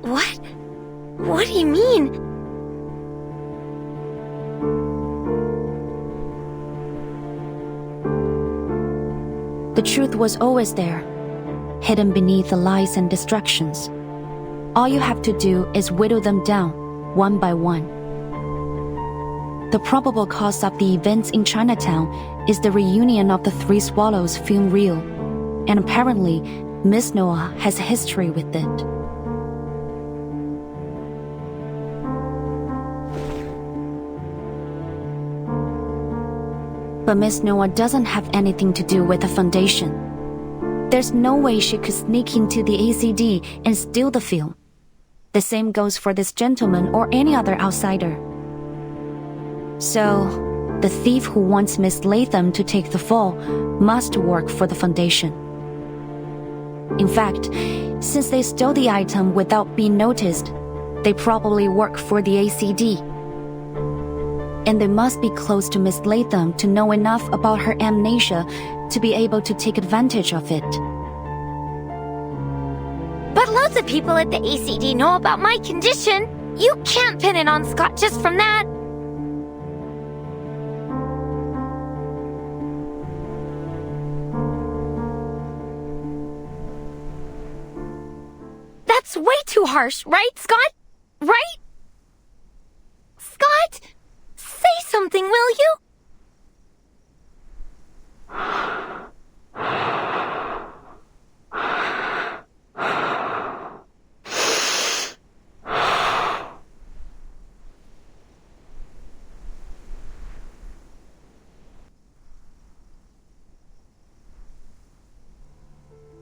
What? What do you mean? The truth was always there, hidden beneath the lies and distractions. All you have to do is whittle them down, one by one. The probable cause of the events in Chinatown is the reunion of the Three Swallows film reel, and apparently, Miss Noah has a history with it. But Miss Noah doesn't have anything to do with the foundation. There's no way she could sneak into the ACD and steal the film. The same goes for this gentleman or any other outsider. So, the thief who wants Miss Latham to take the fall must work for the foundation. In fact, since they stole the item without being noticed, they probably work for the ACD. And they must be close to Miss Latham to know enough about her amnesia to be able to take advantage of it. Lots of people at the ACD know about my condition. You can't pin it on Scott just from that. That's way too harsh, right, Scott? Right? Scott? Say something, will you?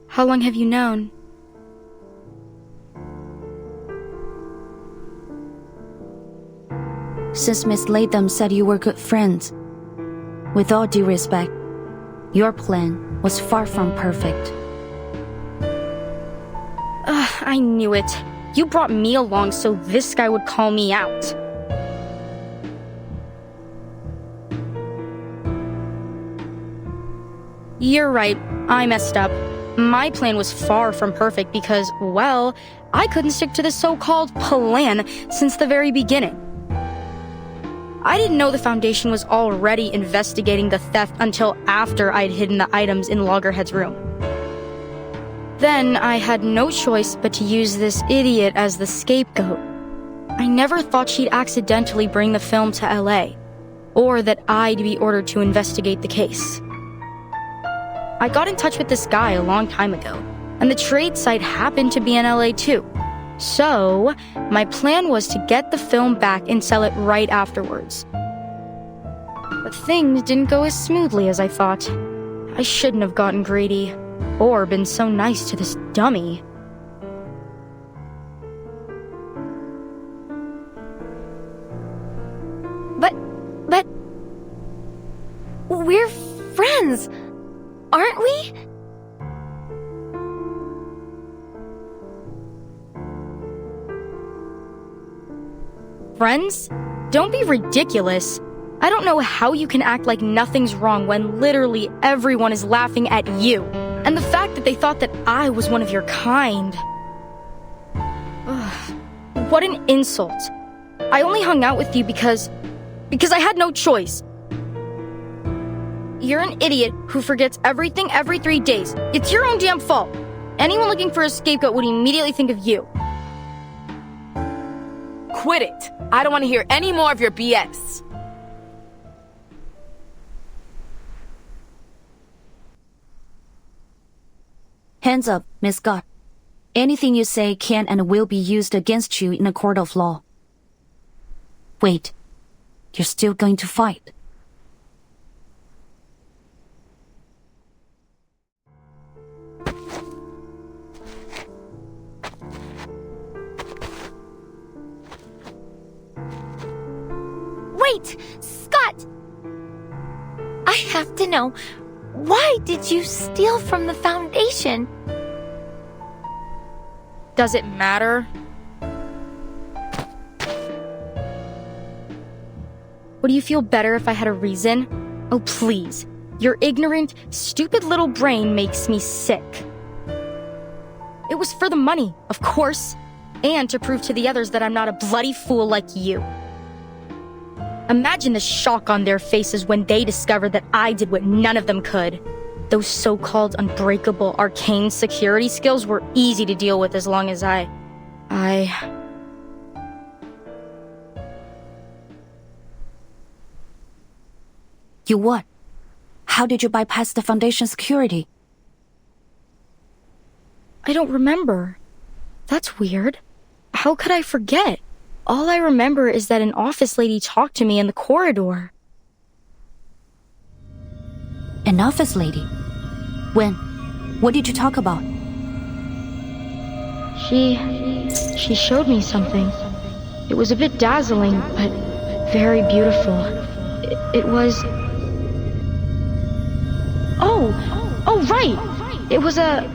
How long have you known? Since Miss Latham said you were good friends. With all due respect, your plan was far from perfect. I knew it. You brought me along so this guy would call me out. You're right. I messed up. My plan was far from perfect because, well, I couldn't stick to the so-called plan since the very beginning. I didn't know the Foundation was already investigating the theft until after I'd hidden the items in Loggerhead's room. Then I had no choice but to use this idiot as the scapegoat. I never thought she'd accidentally bring the film to LA, or that I'd be ordered to investigate the case. I got in touch with this guy a long time ago, and the trade site happened to be in LA too. So, my plan was to get the film back and sell it right afterwards. But things didn't go as smoothly as I thought. I shouldn't have gotten greedy, or been so nice to this dummy. But... we're friends, aren't we? Friends? Don't be ridiculous. I don't know how you can act like nothing's wrong when literally everyone is laughing at you. And the fact that they thought that I was one of your kind. Ugh, what an insult. I only hung out with you because I had no choice. You're an idiot who forgets everything every 3 days. It's your own damn fault. Anyone looking for a scapegoat would immediately think of you. Quit it. I don't want to hear any more of your BS. Hands up, Miss Scott. Anything you say can and will be used against you in a court of law. Wait, you're still going to fight? Wait, Scott! I have to know, why did you steal from the Foundation? Does it matter? Would you feel better if I had a reason? Oh, please. Your ignorant, stupid little brain makes me sick. It was for the money, of course, and to prove to the others that I'm not a bloody fool like you. Imagine the shock on their faces when they discovered that I did what none of them could. Those so-called unbreakable arcane security skills were easy to deal with as long as You what? How did you bypass the Foundation security? I don't remember. That's weird. How could I forget? All I remember is that an office lady talked to me in the corridor. An office lady? When? What did you talk about? She showed me something. It was a bit dazzling, but very beautiful. It was... Oh, right! It was a...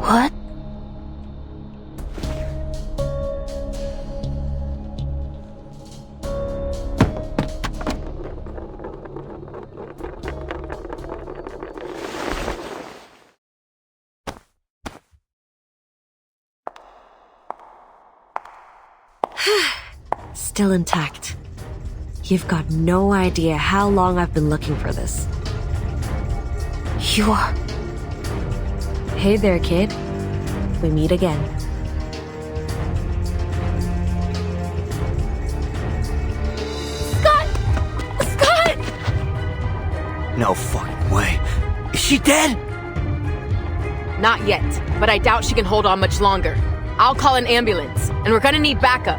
What? Still intact. You've got no idea how long I've been looking for this. You are... Hey there, kid. We meet again. Scott! Scott! No fucking way. Is she dead? Not yet, but I doubt she can hold on much longer. I'll call an ambulance, and we're gonna need backup.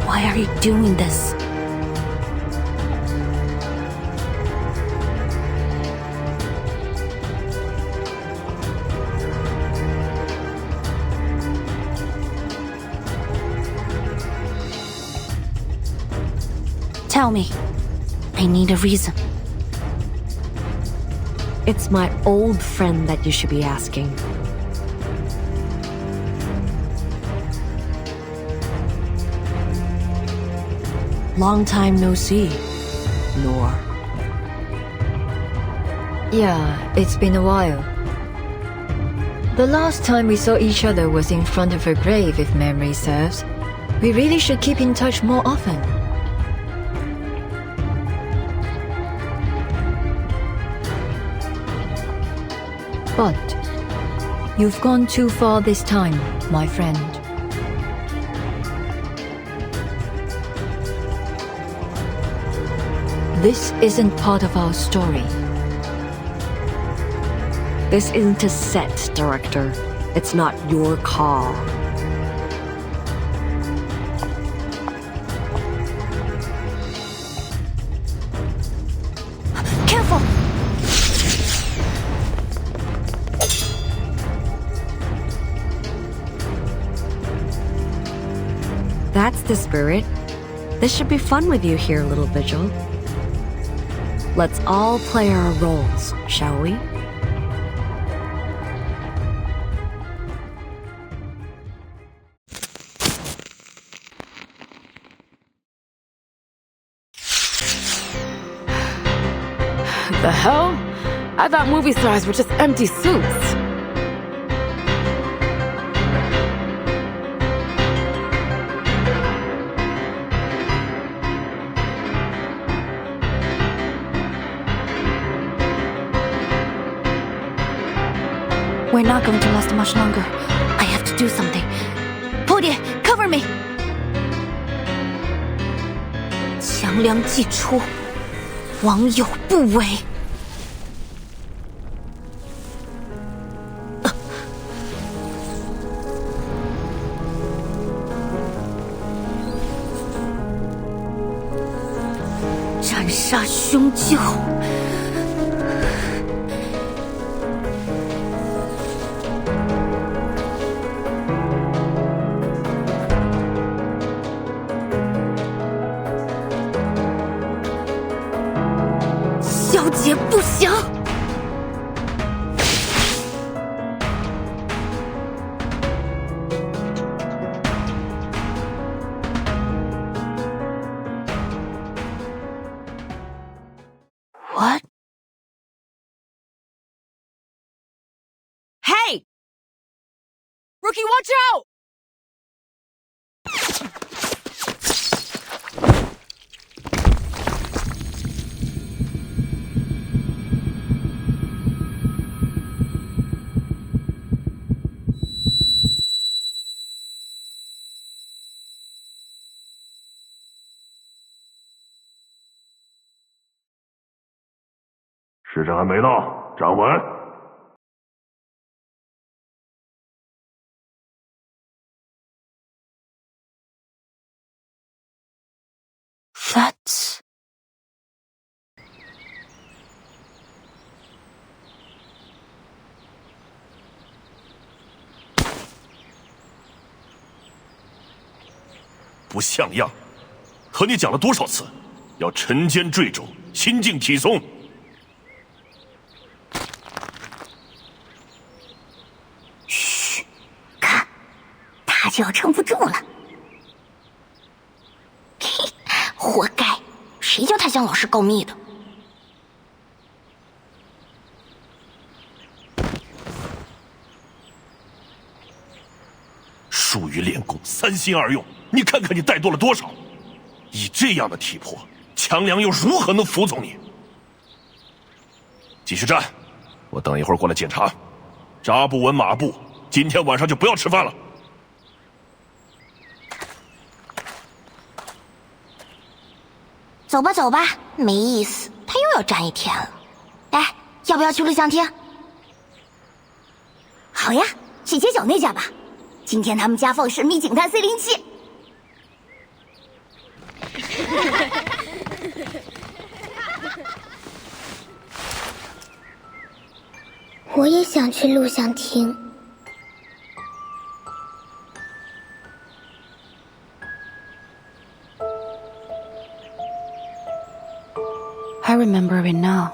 Why are you doing this? Tell me. I need a reason. It's my old friend that you should be asking. Long time no see, Nor. Yeah, it's been a while. The last time we saw each other was in front of her grave, if memory serves. We really should keep in touch more often. But you've gone too far this time, my friend. This isn't part of our story. This isn't a set, director. It's not your call. Careful! That's the spirit. This should be fun with you here, little Vigil. Let's all play our roles, shall we? The hell? I thought movie stars were just empty suits. We're not going to last much longer. I have to do something. Podie, cover me! 强梁既出，王有不为。斩杀凶舅。小姐不祥。What? Hey! Rookie, watch out! “时辰还没到，站稳。” That's... 不像样。和你讲了多少次，要沉肩坠肘，心静体松。嘘，看，他就要撑不住了。嘿，活该，谁叫他向老师告密的？疏于练功，三心二用，你看看你怠惰了多少！以这样的体魄，强梁又如何能服从你？继续站，我等一会儿过来检查。扎不稳马步，今天晚上就不要吃饭了。走吧走吧，没意思，他又要站一天了。哎，要不要去录像厅？好呀，去街角那家吧。今天他们家放神秘警探407。我也想去录像厅。I remember it now.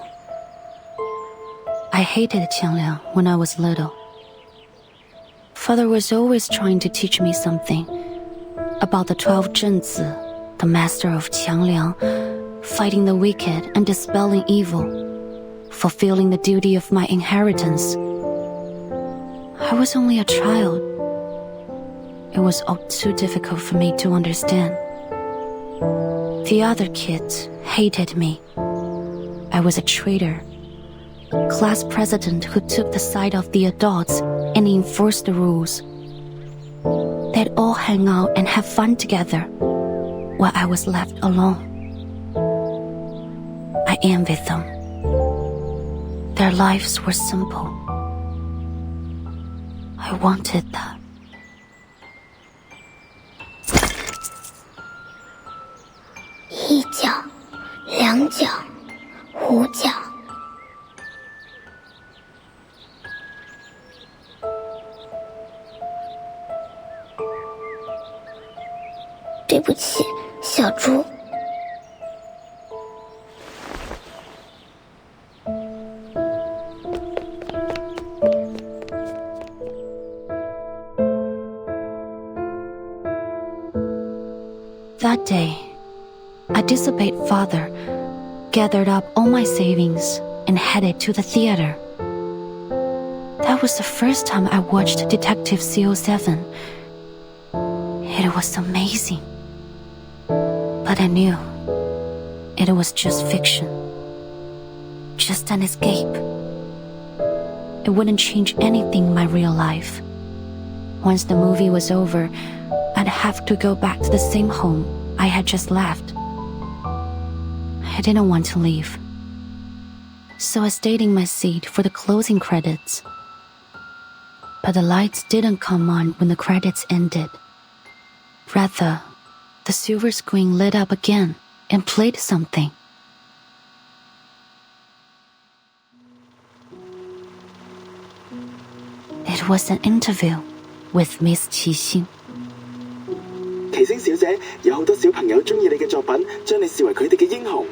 I hated Qiangliang when I was little. Father was always trying to teach me something about the 12 Zhenzi, the master of Qiangliang, fighting the wicked and dispelling evil, fulfilling the duty of my inheritance. I was only a child. It was all too difficult for me to understand. The other kids hated me. I was a traitor, class president who took the side of the adults and enforced the rules. They'd all hang out and have fun together, while I was left alone. I envied them. Their lives were simple. I wanted that. 一角，两角，5角。对不起，小猪。That day, I disobeyed Father, gathered up all my savings, and headed to the theater. That was the first time I watched Detective CO7. It was amazing. But I knew it was just fiction, just an escape. It wouldn't change anything in my real life. Once the movie was over, I'd have to go back to the same home I had just left. I didn't want to leave, so I stayed in my seat for the closing credits. But the lights didn't come on when the credits ended. Rather, the silver screen lit up again and played something. It was an interview with Miss Qi Xing. 奇星小姐，有好多小朋友中意你嘅作品，將你視為佢哋嘅英雄。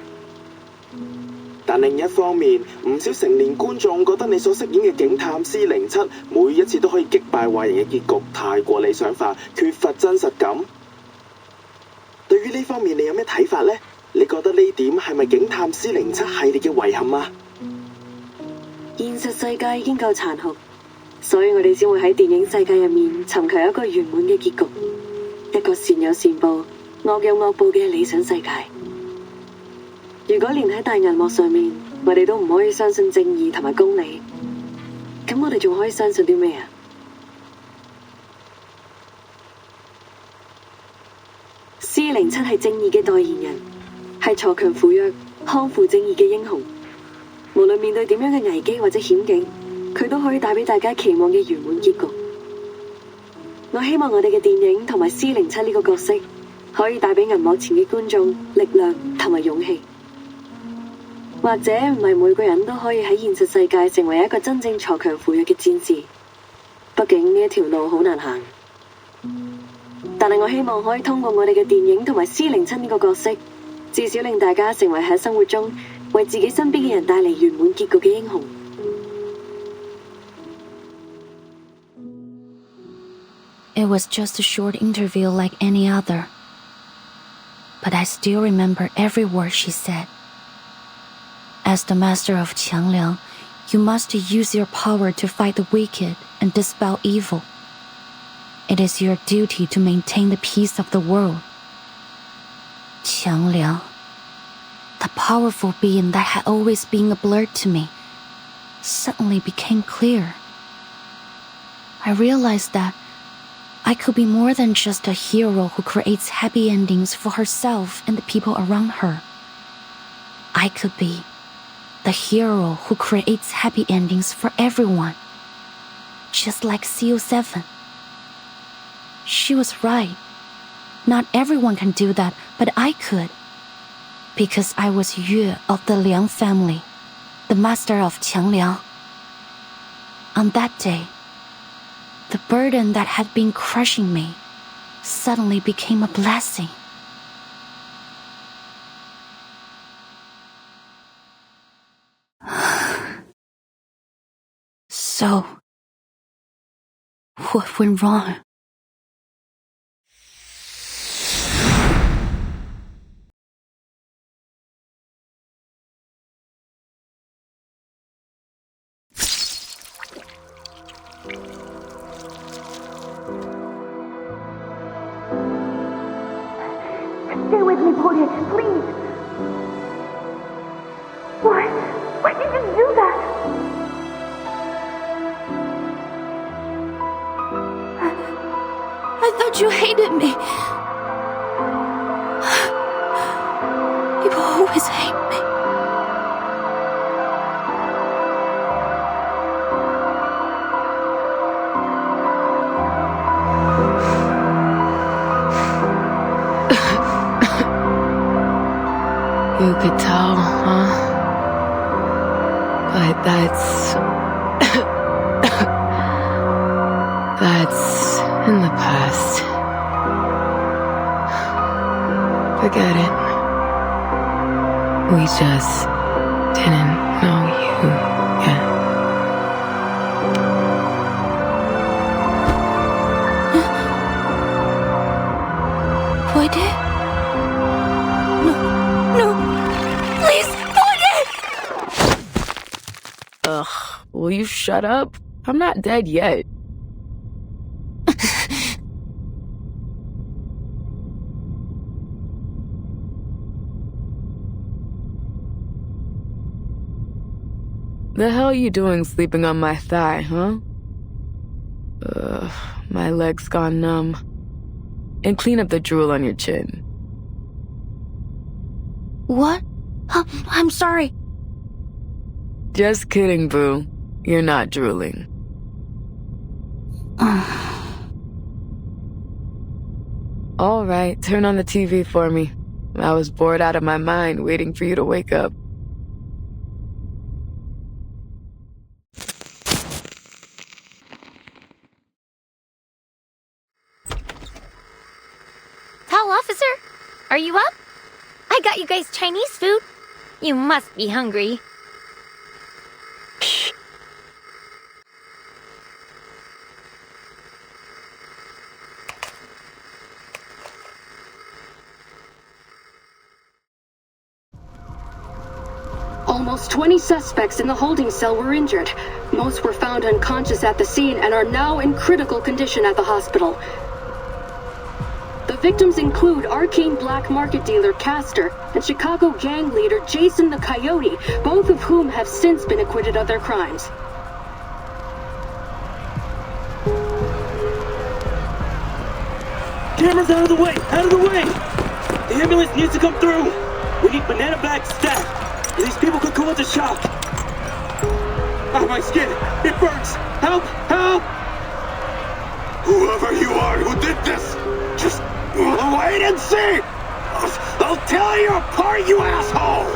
但另一方面，唔少成年觀眾覺得你所飾演嘅警探C07每一次都可以擊敗壞人嘅結局太過理想化，缺乏真實感。對於呢方面，你有咩睇法呢？你覺得呢點係咪警探C07系列嘅遺憾啊？現實世界已經夠殘酷，所以我哋先會喺電影世界入面尋求一個圓滿嘅結局，一個善有善報、惡有惡報嘅理想世界。如果連喺大銀幕上面，我哋都唔可以相信正義同埋公理，咁我哋仲可以相信啲咩啊？C07係正義嘅代言人，係鋤強扶弱、匡扶正義嘅英雄。無論面對點樣嘅危機或者險境，佢都可以帶俾大家期望嘅圓滿結局。我希望我哋嘅電影同埋C07呢個角色，可以帶俾銀幕前嘅觀眾力量同埋勇氣。或者唔係每個人都可以喺現實世界成為一個真正鋤強扶弱嘅戰士，畢竟呢一條路好難行。但係我希望可以通過我哋嘅電影同埋司靈親呢個角色，至少令大家成為喺生活中為自己身邊嘅人帶嚟圓滿結局嘅英雄。It was just a short interview like any other. But I still remember every word she said. As the master of Qiangliang, you must use your power to fight the wicked and dispel evil. It is your duty to maintain the peace of the world. Qiangliang, the powerful being that had always been a blur to me, suddenly became clear. I realized that I could be more than just a hero who creates happy endings for herself and the people around her. I could be the hero who creates happy endings for everyone, just like CO7. She was right. Not everyone can do that, but I could. Because I was Yue of the Liang family, the master of Qiangliang. On that day, the burden that had been crushing me suddenly became a blessing. So, what went wrong? Stay with me, Polly, please. What? Why did you do that? I thought you hated me. People always hate me. You could tell, huh? But that's in the past. Forget it. We just didn't know you yet. Poide? No. Please, Poide! Ugh, will you shut up? I'm not dead yet. The hell you doing sleeping on my thigh, huh? Ugh, my leg's gone numb. And clean up the drool on your chin. What? I'm sorry. Just kidding, boo. You're not drooling. All right, turn on the TV for me. I was bored out of my mind waiting for you to wake up. Tall officer, are you up? I got you guys Chinese food. You must be hungry. Almost 20 suspects in the holding cell were injured. Most were found unconscious at the scene and are now in critical condition at the hospital. The victims include arcane black market dealer Castor and Chicago gang leader Jason the Coyote, both of whom have since been acquitted of their crimes. Cameras out of the way! Out of the way! The ambulance needs to come through! We need banana bags stacked! These people could go into shock! Oh, my skin! It burns! Help! Help! Whoever you are who did this, just wait and see! I'll tear you apart, you asshole!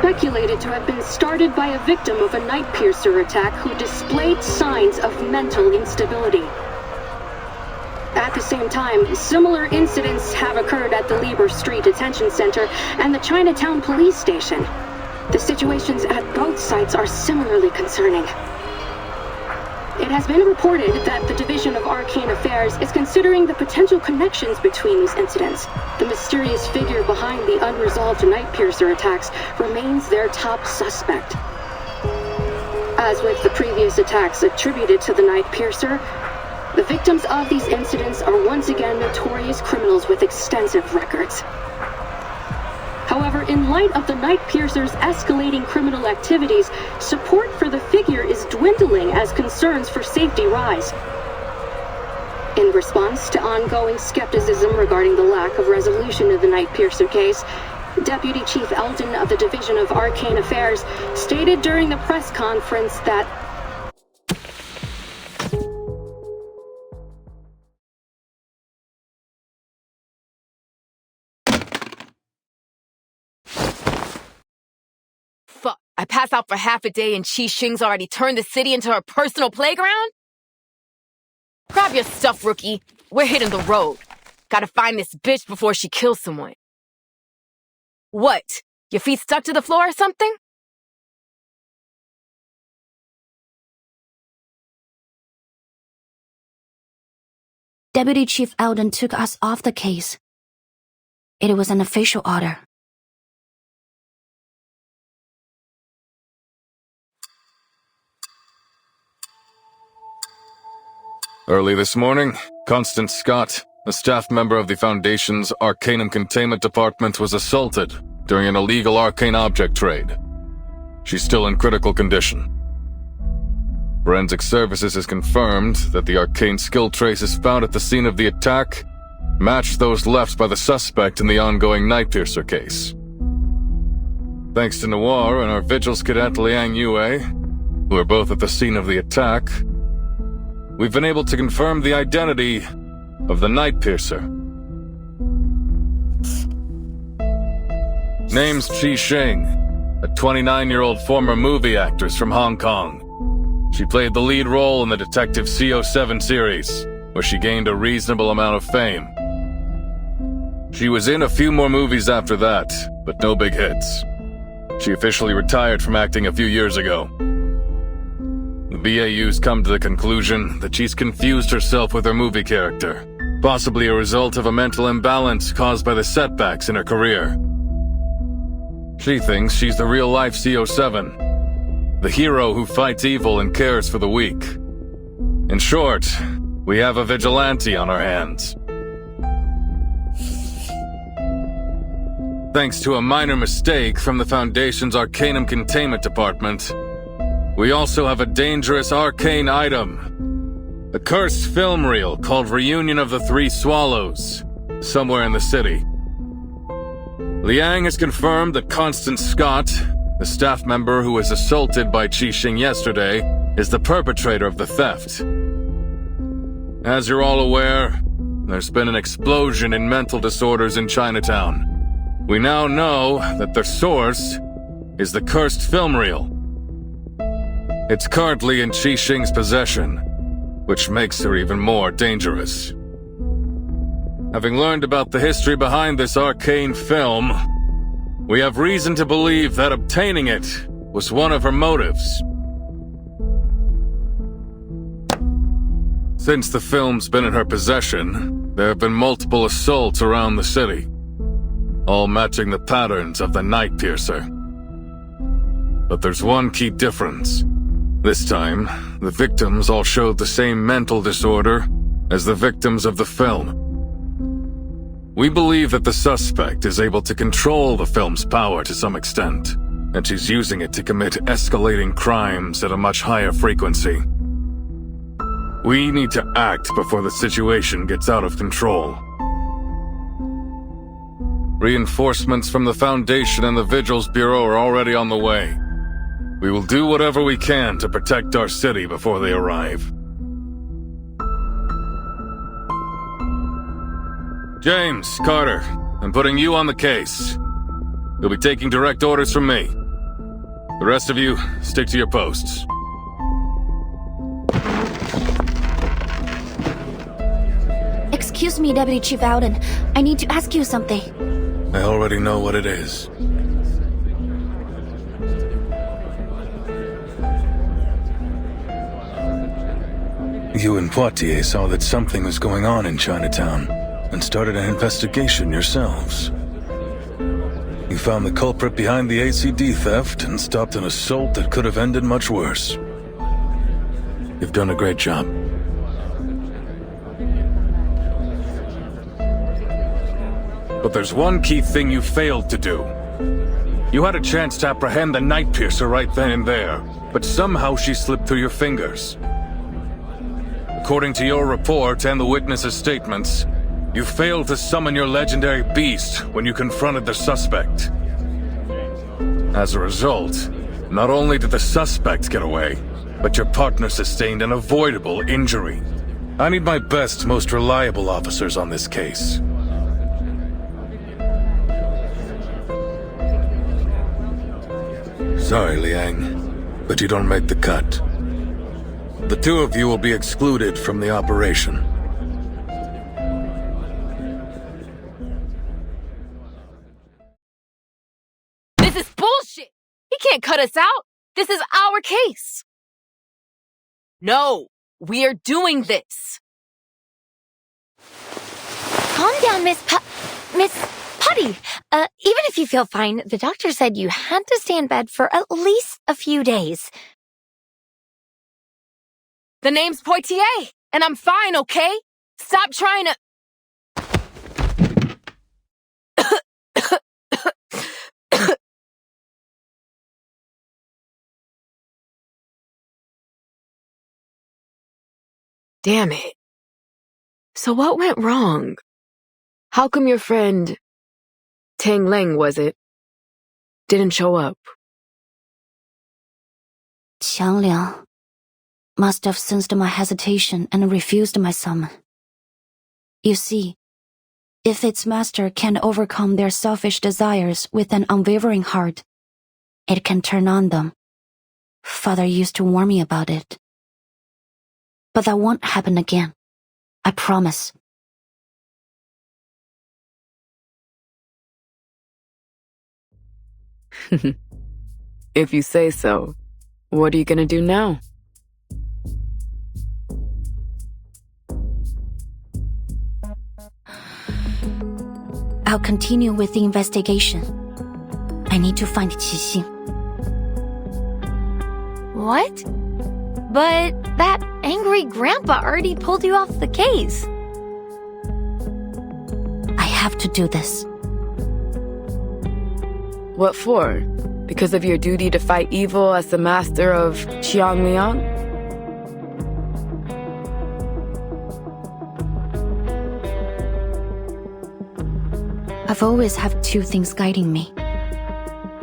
speculated to have been started by a victim of a night piercer attack who displayed signs of mental instability. At the same time, similar incidents have occurred at the Lieber Street Detention Center and the Chinatown police station. The situations at both sites are similarly concerning. It has been reported that the Division of Arcane Affairs is considering the potential connections between these incidents. The mysterious figure behind the unresolved night piercer attacks remains their top suspect. As with the previous attacks attributed to the night piercer, the victims of these incidents are once again notorious criminals with extensive records. However, in light of the night piercer's escalating criminal activities, support for the figure is dwindling as concerns for safety rise. In response to ongoing skepticism regarding the lack of resolution of the night piercer case, Deputy Chief Eldon of the Division of Arcane Affairs stated during the press conference that Fuck, I pass out for half a day and Qi Xing's already turned the city into her personal playground? Grab your stuff, rookie. We're hitting the road. Gotta find this bitch before she kills someone. What? Your feet stuck to the floor or something? Deputy Chief Eldon took us off the case. It was an official order. Early this morning, Constance Scott, a staff member of the Foundation's Arcanum Containment Department, was assaulted during an illegal arcane object trade. She's still in critical condition. Forensic Services has confirmed that the arcane skill traces found at the scene of the attack match those left by the suspect in the ongoing Night Piercer case. Thanks to Noir and our Vigils cadet Liang Yue, who are both at the scene of the attack, we've been able to confirm the identity of the Night Piercer. Name's Qi Xing, a 29-year-old former movie actress from Hong Kong. She played the lead role in the Detective CO7 series, where she gained a reasonable amount of fame. She was in a few more movies after that, but no big hits. She officially retired from acting a few years ago. The BAU's come to the conclusion that she's confused herself with her movie character, possibly a result of a mental imbalance caused by the setbacks in her career. She thinks she's the real-life CO7, the hero who fights evil and cares for the weak. In short, we have a vigilante on our hands. Thanks to a minor mistake from the Foundation's Arcanum Containment Department, we also have a dangerous arcane item. A cursed film reel called Reunion of the Three Swallows, somewhere in the city. Liang has confirmed that Constance Scott, the staff member who was assaulted by Qi Xing yesterday, is the perpetrator of the theft. As you're all aware, there's been an explosion in mental disorders in Chinatown. We now know that their source is the cursed film reel. It's currently in Qi Xing's possession, which makes her even more dangerous. Having learned about the history behind this arcane film, we have reason to believe that obtaining it was one of her motives. Since the film's been in her possession, there have been multiple assaults around the city, all matching the patterns of the Night Piercer. But there's one key difference. This time, the victims all showed the same mental disorder as the victims of the film. We believe that the suspect is able to control the film's power to some extent, and she's using it to commit escalating crimes at a much higher frequency. We need to act before the situation gets out of control. Reinforcements from the Foundation and the Vigils Bureau are already on the way. We will do whatever we can to protect our city before they arrive. James, Carter, I'm putting you on the case. You'll be taking direct orders from me. The rest of you, stick to your posts. Excuse me, Deputy Chief Alden. I need to ask you something. I already know what it is. You and Poitiers saw that something was going on in Chinatown and started an investigation yourselves. You found the culprit behind the ACD theft and stopped an assault that could have ended much worse. You've done a great job. But there's one key thing you failed to do. You had a chance to apprehend the Night Piercer right then and there, but somehow she slipped through your fingers. According to your report and the witnesses' statements, you failed to summon your legendary beast when you confronted the suspect. As a result, not only did the suspect get away, but your partner sustained an avoidable injury. I need my best, most reliable officers on this case. Sorry, Liang, but you don't make the cut. The two of you will be excluded from the operation. This is bullshit! He can't cut us out! This is our case! No! We're doing this! Calm down, Miss Putty. Even if you feel fine, the doctor said you had to stay in bed for at least a few days. The name's Poitiers, and I'm fine, okay? Stop trying to... Damn it. So what went wrong? How come your friend, Tang Leng was it, didn't show up? Qiang Liang must have sensed my hesitation and refused my summon. You see, if its master can overcome their selfish desires with an unwavering heart, it can turn on them. Father used to warn me about it. But that won't happen again. I promise. If you say so, what are you gonna do now? I'll continue with the investigation. I need to find Qixing. What? But that angry grandpa already pulled you off the case. I have to do this. What for? Because of your duty to fight evil as the master of Qiangliang? I've always had two things guiding me.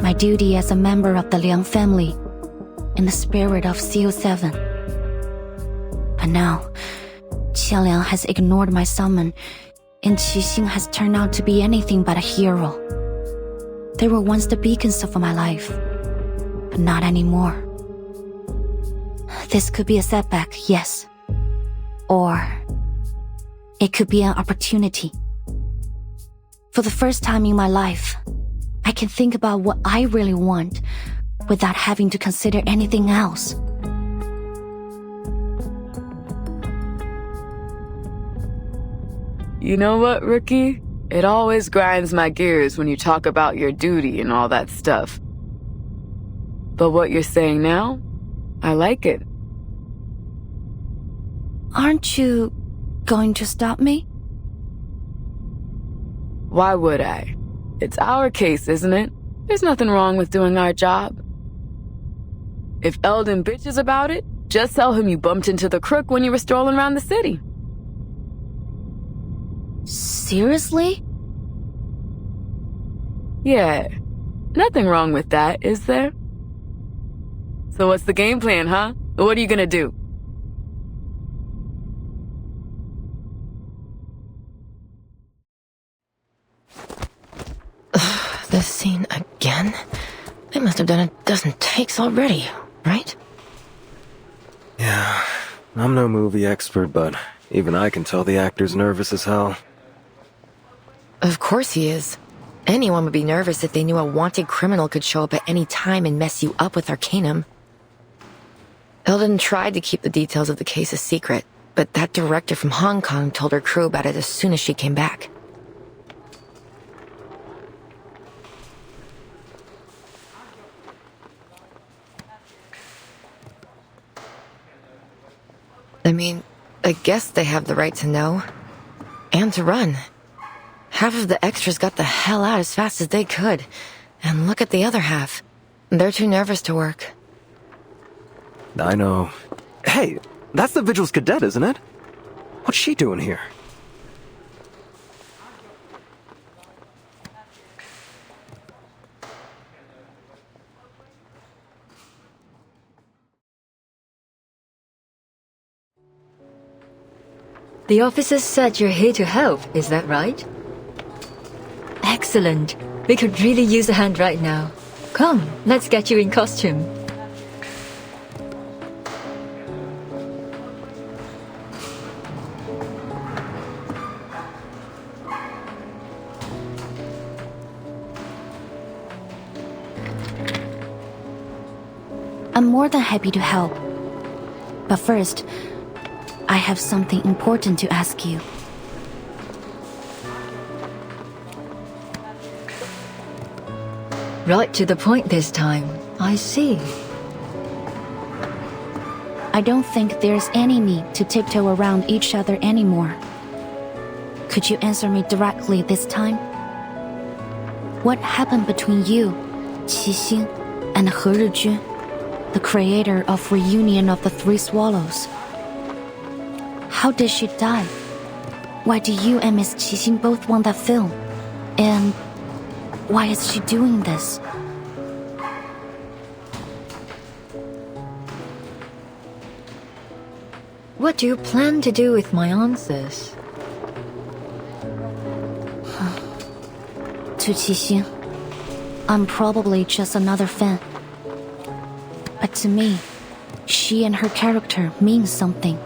My duty as a member of the Liang family and the spirit of CO7. But now, Qianliang has ignored my summon, and Qixing has turned out to be anything but a hero. They were once the beacons of my life, but not anymore. This could be a setback, yes. Or it could be an opportunity. For the first time in my life, I can think about what I really want without having to consider anything else. You know what, Rookie? It always grinds my gears when you talk about your duty and all that stuff. But what you're saying now, I like it. Aren't you going to stop me? Why would I? It's our case, isn't it? There's nothing wrong with doing our job. If Eldon bitches about it, just tell him you bumped into the crook when you were strolling around the city. Seriously? Yeah. Nothing wrong with that, is there? So what's the game plan, huh? What are you gonna do? This scene again? They must have done a dozen takes already, right? Yeah, I'm no movie expert, but even I can tell the actor's nervous as hell. Of course he is. Anyone would be nervous if they knew a wanted criminal could show up at any time and mess you up with Arcanum. Eldon tried to keep the details of the case a secret, but that director from Hong Kong told her crew about it as soon as she came back. I mean, I guess they have the right to know. And to run. Half of the extras got the hell out as fast as they could. And look at the other half. They're too nervous to work. I know. Hey, that's the Vigil's cadet, isn't it? What's she doing here? The officers said you're here to help, is that right? Excellent. We could really use a hand right now. Come, let's get you in costume. I'm more than happy to help. But first, I have something important to ask you. Right to the point this time. I see. I don't think there's any need to tiptoe around each other anymore. Could you answer me directly this time? What happened between you, Qixing, and He Rizhun, the creator of Reunion of the Three Swallows? How did she die? Why do you and Miss Qixing both want that film? And why is she doing this? What do you plan to do with my answers? To Qixing, I'm probably just another fan. But to me, she and her character means something.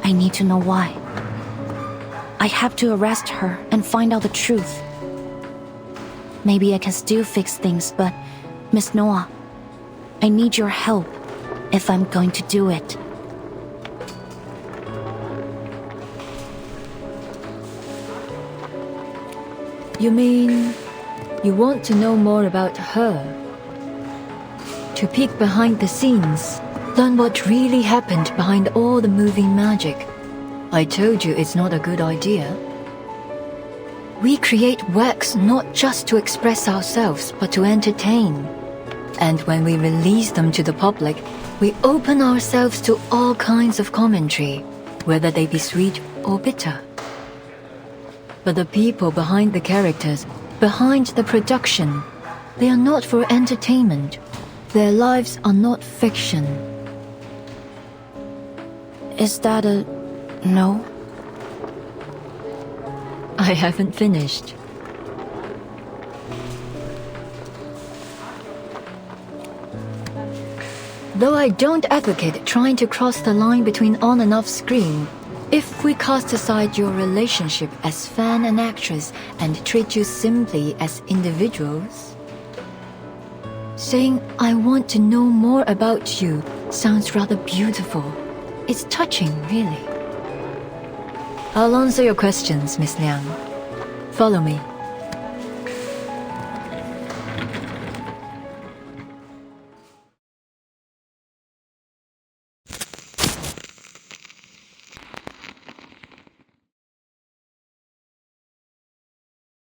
I need to know why. I have to arrest her and find out the truth. Maybe I can still fix things, but Miss Noah, I need your help if I'm going to do it. You mean you want to know more about her? To peek behind the scenes, learn what really happened behind all the moving magic. I told you it's not a good idea. We create works not just to express ourselves, but to entertain. And when we release them to the public, we open ourselves to all kinds of commentary, whether they be sweet or bitter. But the people behind the characters, behind the production, they are not for entertainment. Their lives are not fiction. Is that a no? I haven't finished. Though I don't advocate trying to cross the line between on and off screen, if we cast aside your relationship as fan and actress and treat you simply as individuals, saying, I want to know more about you sounds rather beautiful. It's touching, really. I'll answer your questions, Miss Liang. Follow me.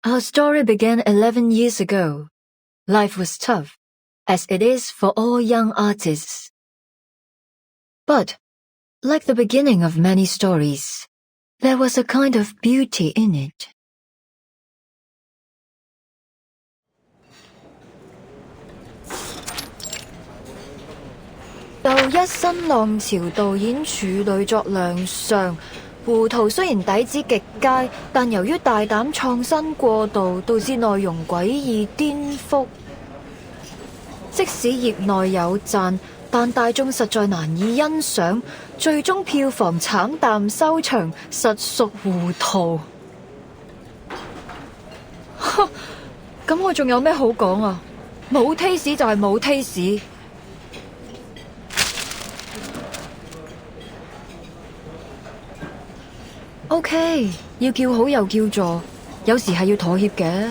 Our story began 11 years ago. Life was tough, as it is for all young artists. But, like the beginning of many stories, there was a kind of beauty in it. 又一新浪潮導演處女作亮相，胡圖雖然底子極佳，但由於大膽創新過度，導致內容詭異顛覆。即使業內有讚，但大眾實在難以欣賞，最終票房慘淡收場，實屬糊塗。咁我仲有咩好講啊？冇 taste 就係冇 taste。OK， 要叫好又叫座，有時係要妥協嘅。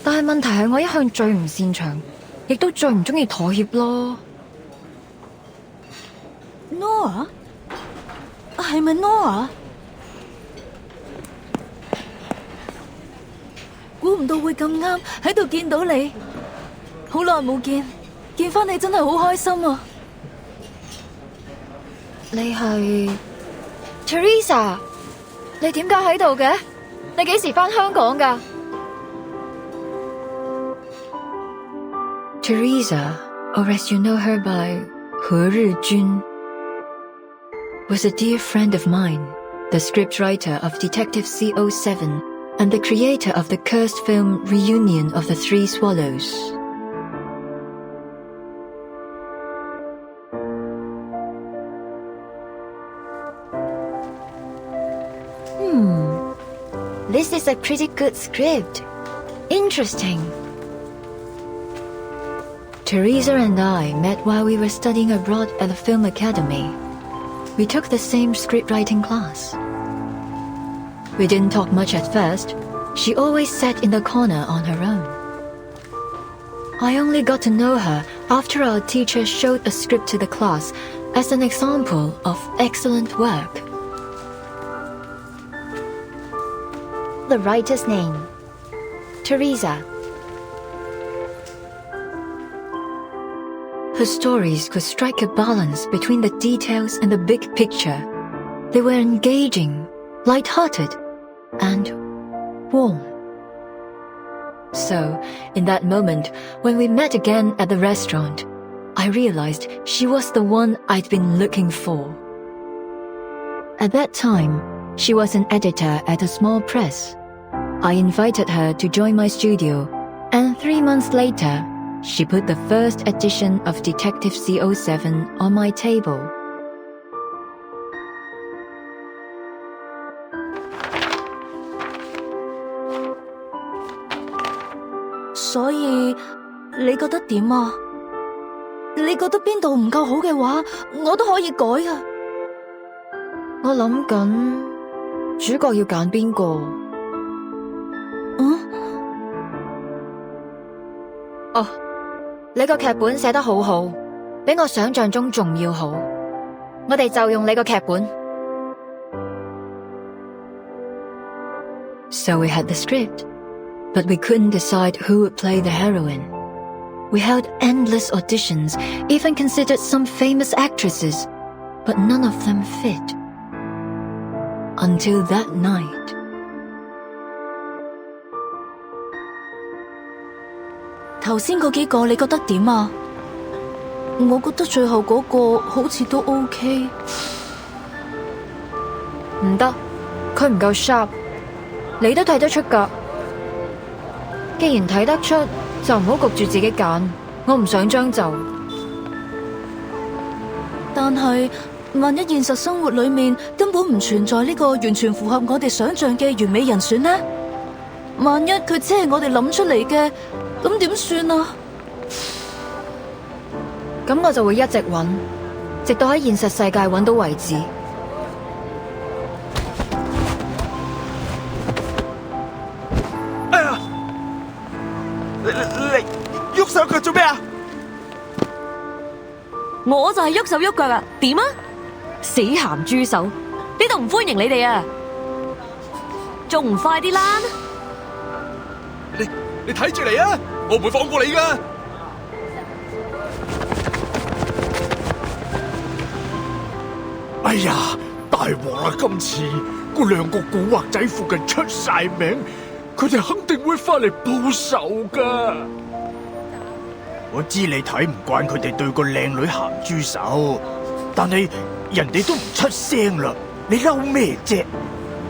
但係問題係我一向最唔擅長，亦都最唔中意妥協咯。Nora？ 係咪 Nora？ 估唔到會咁啱喺度見到你，好耐冇見，見翻你真係好開心啊！你係 Teresa？ 你點解喺度嘅？你幾時返香港㗎？ Teresa, or as you know her by 何日君, was a dear friend of mine, the scriptwriter of Detective CO7 and the creator of the cursed film Reunion of the Three Swallows. This is a pretty good script. Interesting. Teresa and I met while we were studying abroad at the Film Academy. We took the same scriptwriting class. We didn't talk much at first. She always sat in the corner on her own. I only got to know her after our teacher showed a script to the class as an example of excellent work. The writer's name, Teresa. Her stories could strike a balance between the details and the big picture. They were engaging, light-hearted, and warm. So, in that moment, when we met again at the restaurant, I realized she was the one I'd been looking for. At that time, she was an editor at a small press. I invited her to join my studio, and 3 months later, she put the first edition of Detective CO7 on my table. So, 你覺得點啊？你覺得邊度唔夠好嘅話，我都可以改啊。我諗緊主角要揀邊個？哦，你個劇本寫得好好，比我想象中仲要好。我哋就用你個劇本。So we had the script, but we couldn't decide who would play the heroine. We held endless auditions, even considered some famous actresses, but none of them fit. Until that night. 頭先嗰幾個你覺得點啊？我覺得最後嗰個好似都 OK。唔得，佢唔夠 sharp， 你都睇得出㗎。既然睇得出，就唔好焗住自己揀，我唔想將就。但係萬一現實生活裏面根本唔存在呢個完全符合我哋想象嘅完美人選呢？萬一佢只係我哋諗出嚟嘅，咁點算啊？咁我就會一直揾，直到喺現實世界揾到為止。哎呀！你喐手腳做咩啊？我就係喐手喐腳啊！點啊？死鹹豬手！呢度唔歡迎你哋啊！仲唔快啲啦！你睇住嚟啊！我唔會放過你噶！哎呀，大鑊啦！今次嗰兩個古惑仔附近出晒名，佢哋肯定會翻嚟報仇噶。我知你睇唔慣佢哋對個靚女鹹豬手，但係人哋都唔出聲啦，你嬲咩啫？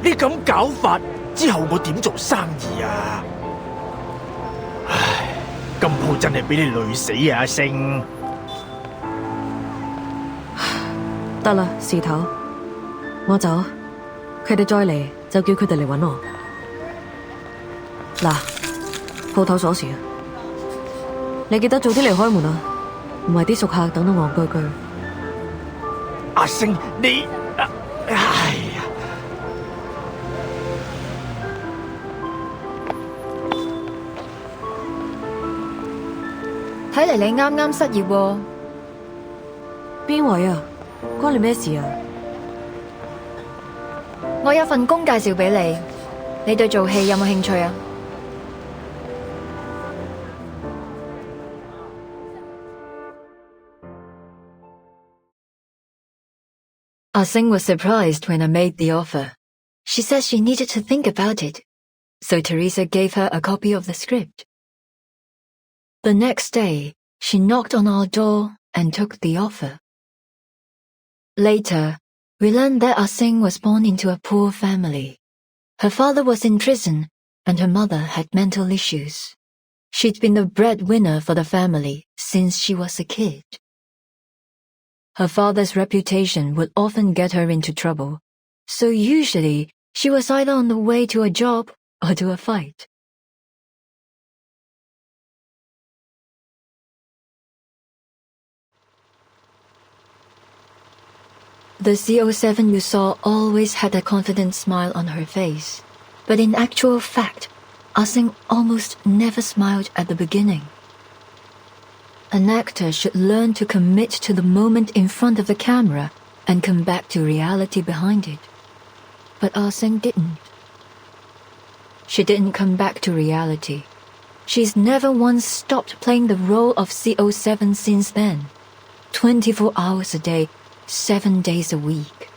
你咁搞法之後，我點做生意啊？唉，咁今鋪真係俾你累死啊，阿星！得啦，事頭，我走，佢哋再嚟就叫佢哋嚟搵我。嗱，鋪頭鎖匙啊，你記得早啲嚟開門啊，唔係啲熟客等到戇居居。阿星，你，哎呀！睇嚟你啱啱失業喎。邊位啊？關你咩事啊？我有份工介紹俾你，你對做戲有冇興趣啊？Ah-Sing was surprised when I made the offer. She said she needed to think about it, so Teresa gave her a copy of the script. The next day, she knocked on our door and took the offer. Later, we learned that Ah-Sing was born into a poor family. Her father was in prison, and her mother had mental issues. She'd been the breadwinner for the family since she was a kid. Her father's reputation would often get her into trouble, so usually she was either on the way to a job or to a fight. The CO7 you saw always had a confident smile on her face, but in actual fact, Ah-Sing almost never smiled at the beginning. An actor should learn to commit to the moment in front of the camera and come back to reality behind it. But Ah-Sing didn't. She didn't come back to reality. She's never once stopped playing the role of CO7 since then. 24 hours a day, 7 days a week.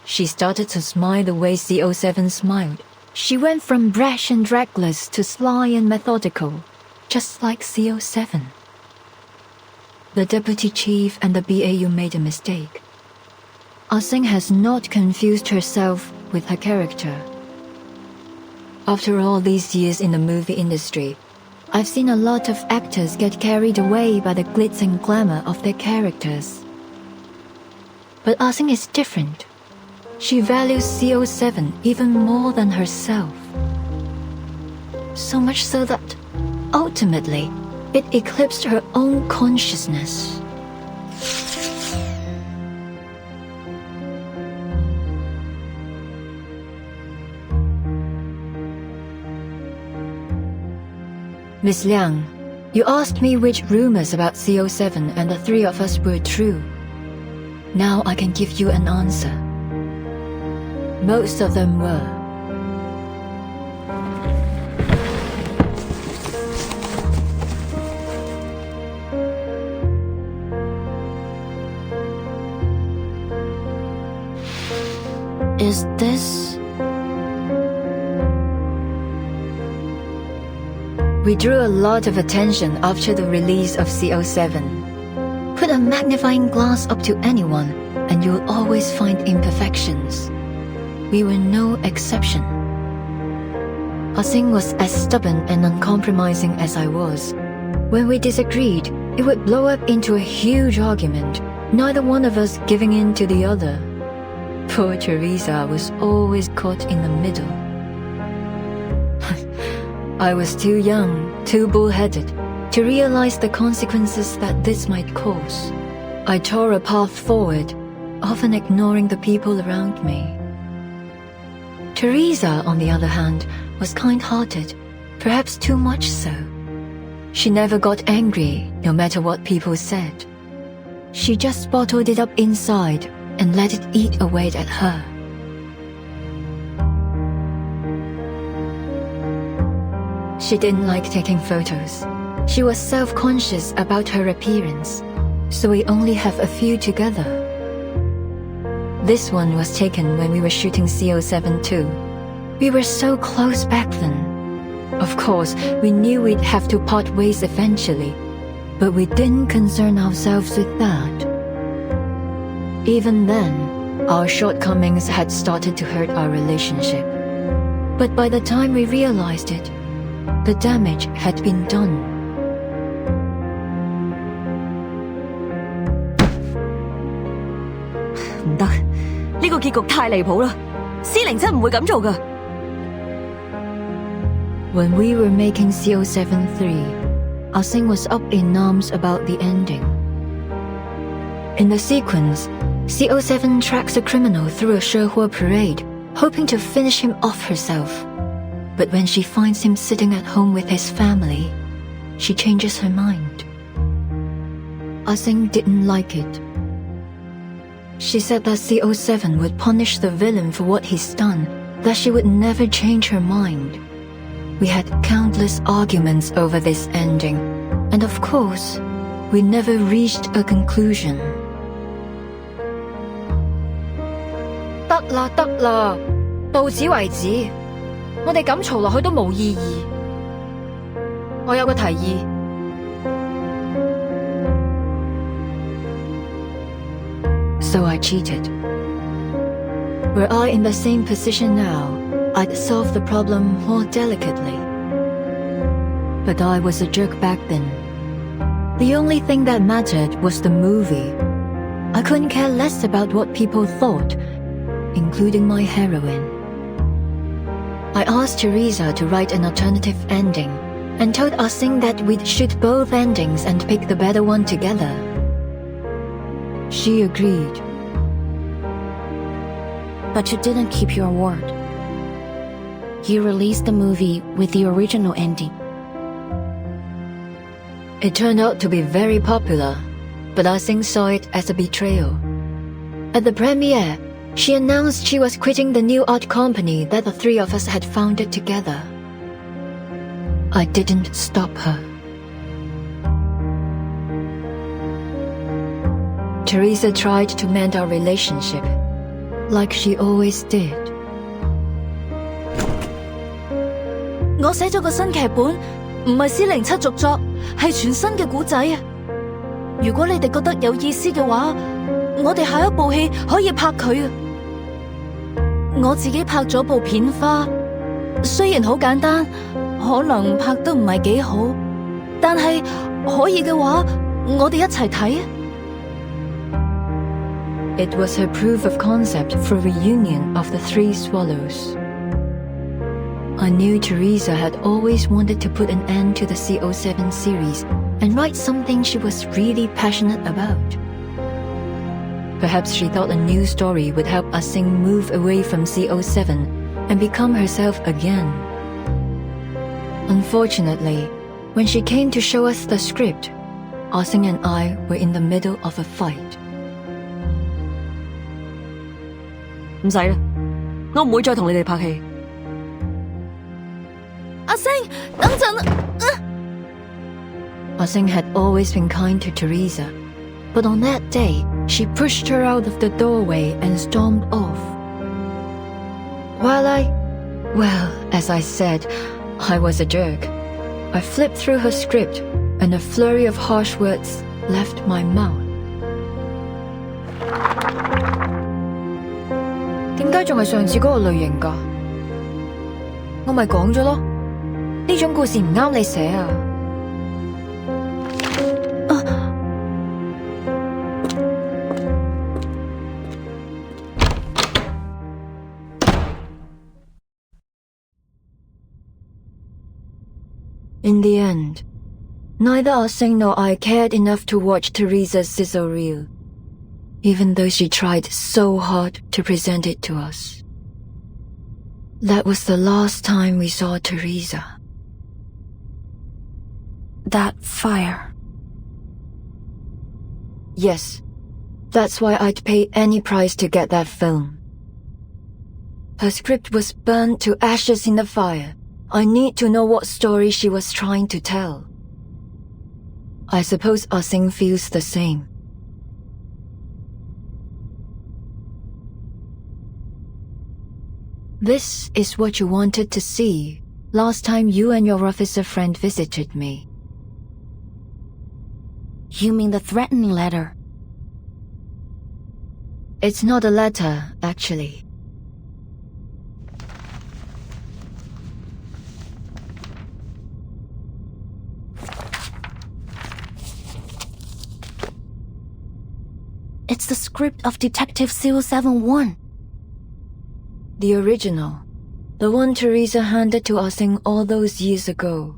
She started to smile the way CO7 smiled. She went from brash and reckless to sly and methodical, just like CO7. The deputy chief and the BAU made a mistake. Ah-Sing has not confused herself with her character. After all these years in the movie industry, I've seen a lot of actors get carried away by the glitz and glamour of their characters. But Ah-Sing is different. She values CO7 even more than herself. So much so that, ultimately, it eclipsed her own consciousness. Miss Liang, you asked me which rumors about CO7 and the three of us were true. Now I can give you an answer. Most of them were. Is this... We drew a lot of attention after the release of CO7. Put a magnifying glass up to anyone and you'll always find imperfections. We were no exception. Ah-Sing was as stubborn and uncompromising as I was. When we disagreed, it would blow up into a huge argument, neither one of us giving in to the other. Poor Teresa was always caught in the middle. I was too young, too bullheaded, to realize the consequences that this might cause. I tore a path forward, often ignoring the people around me. Teresa, on the other hand, was kind-hearted, perhaps too much so. She never got angry, no matter what people said. She just bottled it up inside and let it eat away at her. She didn't like taking photos. She was self-conscious about her appearance, so we only have a few together. This one was taken when we were shooting CO7 too. We were so close back then. Of course, we knew we'd have to part ways eventually, but we didn't concern ourselves with that. Even then, our shortcomings had started to hurt our relationship. But by the time we realized it, the damage had been done. When we were making CO73, Ah-sing was up in arms about the ending. In the sequence, CO7 tracks a criminal through a Shehua parade, hoping to finish him off herself. But when she finds him sitting at home with his family, she changes her mind. Ah-sing didn't like it. She said that CO7 would punish the villain for what he's done, that she would never change her mind. We had countless arguments over this ending, and of course, we never reached a conclusion. 得啦，到此為止。我哋咁嘈落去都冇意義。我有個提議。So I cheated. Were I in the same position now, I'd solve the problem more delicately. But I was a jerk back then. The only thing that mattered was the movie. I couldn't care less about what people thought, including my heroine. I asked Teresa to write an alternative ending and told Ah-sing that we'd shoot both endings and pick the better one together. She agreed. But you didn't keep your word. You released the movie with the original ending. It turned out to be very popular, but Ah-sing saw it as a betrayal. At the premiere, she announced she was quitting the new art company that the three of us had founded together. I didn't stop her. Teresa tried to mend our relationship, like she always did. 我寫咗個新劇本，唔係407續作，係全新嘅故仔啊！如果你哋覺得有意思嘅話，我哋下一部戲可以拍佢啊！我自己拍咗部片花，雖然好簡單，可能拍得唔係幾好，但係可以嘅話，我哋一齊睇啊！ It was her proof of concept for reunion of the Three Swallows. I knew Teresa had always wanted to put an end to the CO7 series and write something she was really passionate about. Perhaps she thought a new story would help Ah-sing move away from CO7 and become herself again. Unfortunately, when she came to show us the script, Ah-sing and I were in the middle of a fight. 唔使啦，我唔會再同你哋拍戲。阿星，等陣啊Ah-sing had always been kind to Teresa, but on that day, she pushed her out of the doorway and stormed off. Well, as I said, I was a jerk. I flipped through her script, and a flurry of harsh words left my mouth. 點解仲係上次嗰個類型㗎？我咪講咗咯，呢種故事唔啱你寫啊！ In the end, neither Ah-sing nor I cared enough to watch Teresa's sizzle reel, even though she tried so hard to present it to us. That was the last time we saw Teresa. That fire. Yes, that's why I'd pay any price to get that film. Her script was burned to ashes in the fire. I need to know what story she was trying to tell. I suppose Ah-sing feels the same. This is what you wanted to see last time you and your officer friend visited me. You mean the threatening letter? It's not a letter, actually. It's the script of Detective 071. The original. The one Teresa handed to us all those years ago.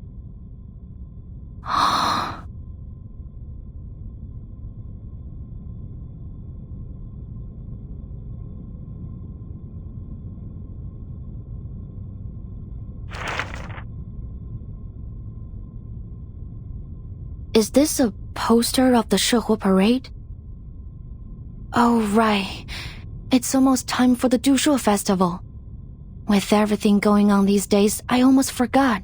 Is this a poster of the Shihua parade? Oh, right. It's almost time for the Dushu festival. With everything going on these days, I almost forgot.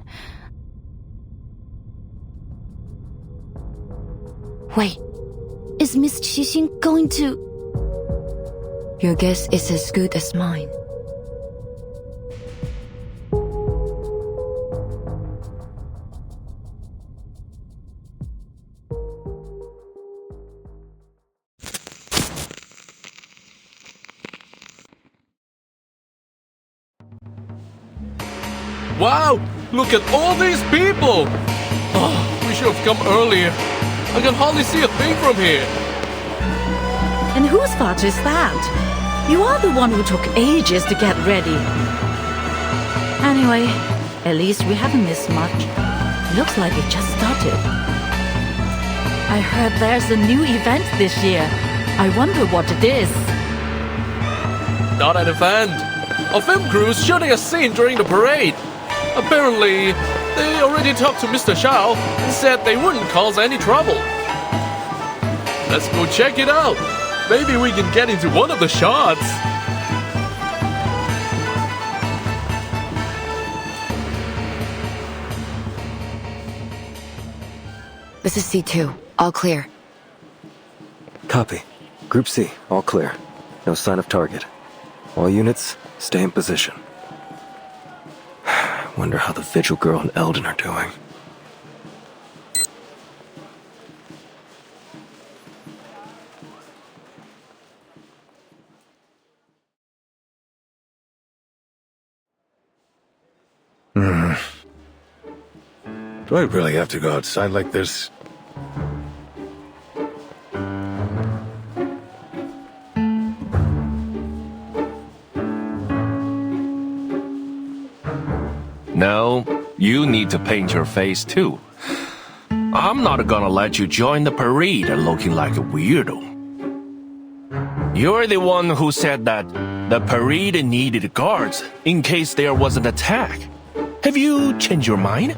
Wait, is Miss Qixin going to... Your guess is as good as mine. Wow! Look at all these people! Oh, we should have come earlier. I can hardly see a thing from here. And whose fault is that? You are the one who took ages to get ready. Anyway, at least we haven't missed much. Looks like it just started. I heard there's a new event this year. I wonder what it is. Not an event. A film crew is shooting a scene during the parade. Apparently, they already talked to Mr. Xiao and said they wouldn't cause any trouble. Let's go check it out. Maybe we can get into one of the shots. This is C2. All clear. Copy. Group C, all clear. No sign of target. All units, stay in position. Wonder how the Vigil Girl and Eldon are doing. Do I really have to go outside like this? No, you need to paint your face too. I'm not gonna let you join the parade looking like a weirdo. You're the one who said that the parade needed guards in case there was an attack. Have you changed your mind?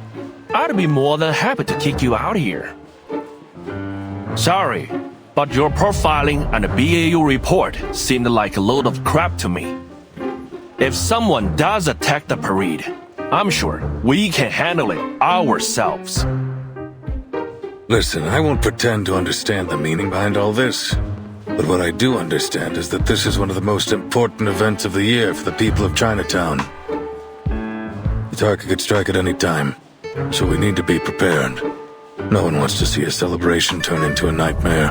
I'd be more than happy to kick you out here. Sorry, but your profiling and BAU report seemed like a load of crap to me. If someone does attack the parade, I'm sure we can handle it ourselves. Listen, I won't pretend to understand the meaning behind all this. But what I do understand is that this is one of the most important events of the year for the people of Chinatown. The target could strike at any time, so we need to be prepared. No one wants to see a celebration turn into a nightmare.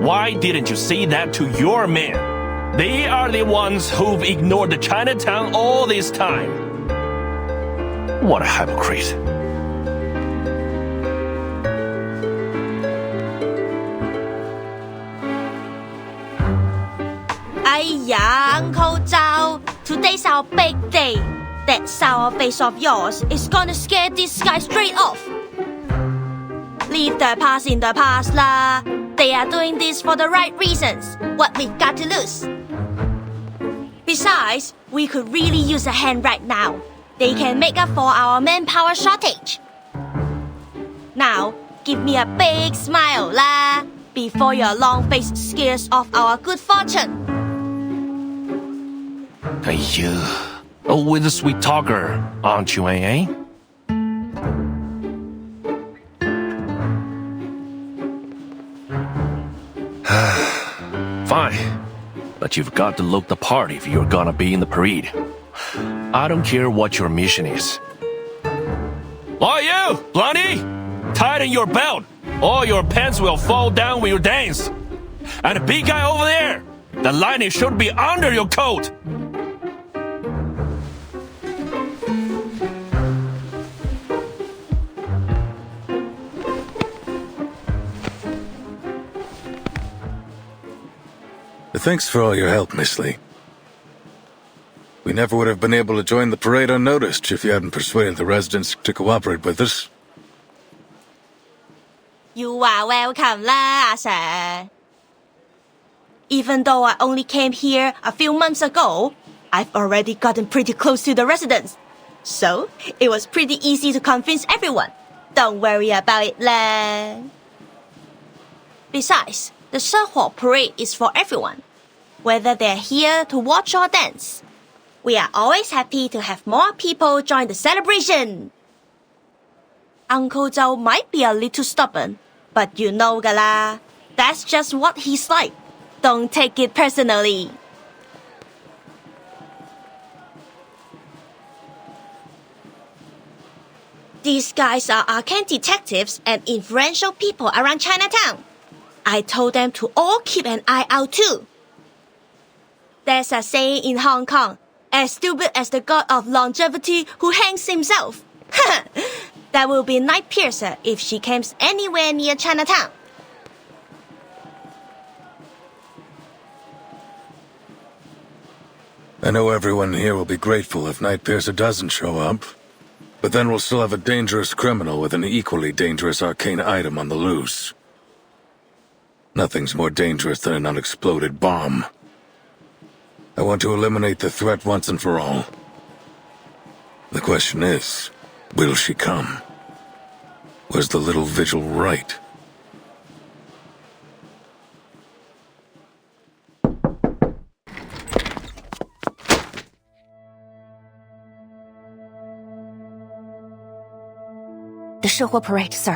Why didn't you say that to your men? They are the ones who've ignored the Chinatown all this time. What a hypocrite. Uncle Zhao, today's our big day. That sour face of yours is gonna scare this guy straight off. Leave the past in the past lah. They are doing this for the right reasons. What we've got to lose. Besides, we could really use a hand right now. They can make up for our manpower shortage. Now, give me a big smile lah, before your long face scares off our good fortune. Always a sweet talker, aren't you, eh? Fine, but you've got to look the part if you're gonna be in the parade. I don't care what your mission is. Oh, you, Blondie! Tighten your belt, or your pants will fall down when you dance. And the big guy over there, the lining should be under your coat. Thanks for all your help, Miss Lee. We never would have been able to join the parade unnoticed if you hadn't persuaded the residents to cooperate with us. You are welcome lah, sir. Even though I only came here a few months ago, I've already gotten pretty close to the residents. So, it was pretty easy to convince everyone. Don't worry about it lah. Besides, the 圣火 parade is for everyone, whether they're here to watch or dance. We are always happy to have more people join the celebration. Uncle Zhou might be a little stubborn, but you know gala, that's just what he's like. Don't take it personally. These guys are arcane detectives and influential people around Chinatown. I told them to all keep an eye out too. There's a saying in Hong Kong, as stupid as the god of longevity who hangs himself. That will be Night Piercer if she comes anywhere near Chinatown. I know everyone here will be grateful if Night Piercer doesn't show up, but then we'll still have a dangerous criminal with an equally dangerous arcane item on the loose. Nothing's more dangerous than an unexploded bomb. I want to eliminate the threat once and for all. The question is, will she come? Was the little vigil right? The 圣火 parade, sir.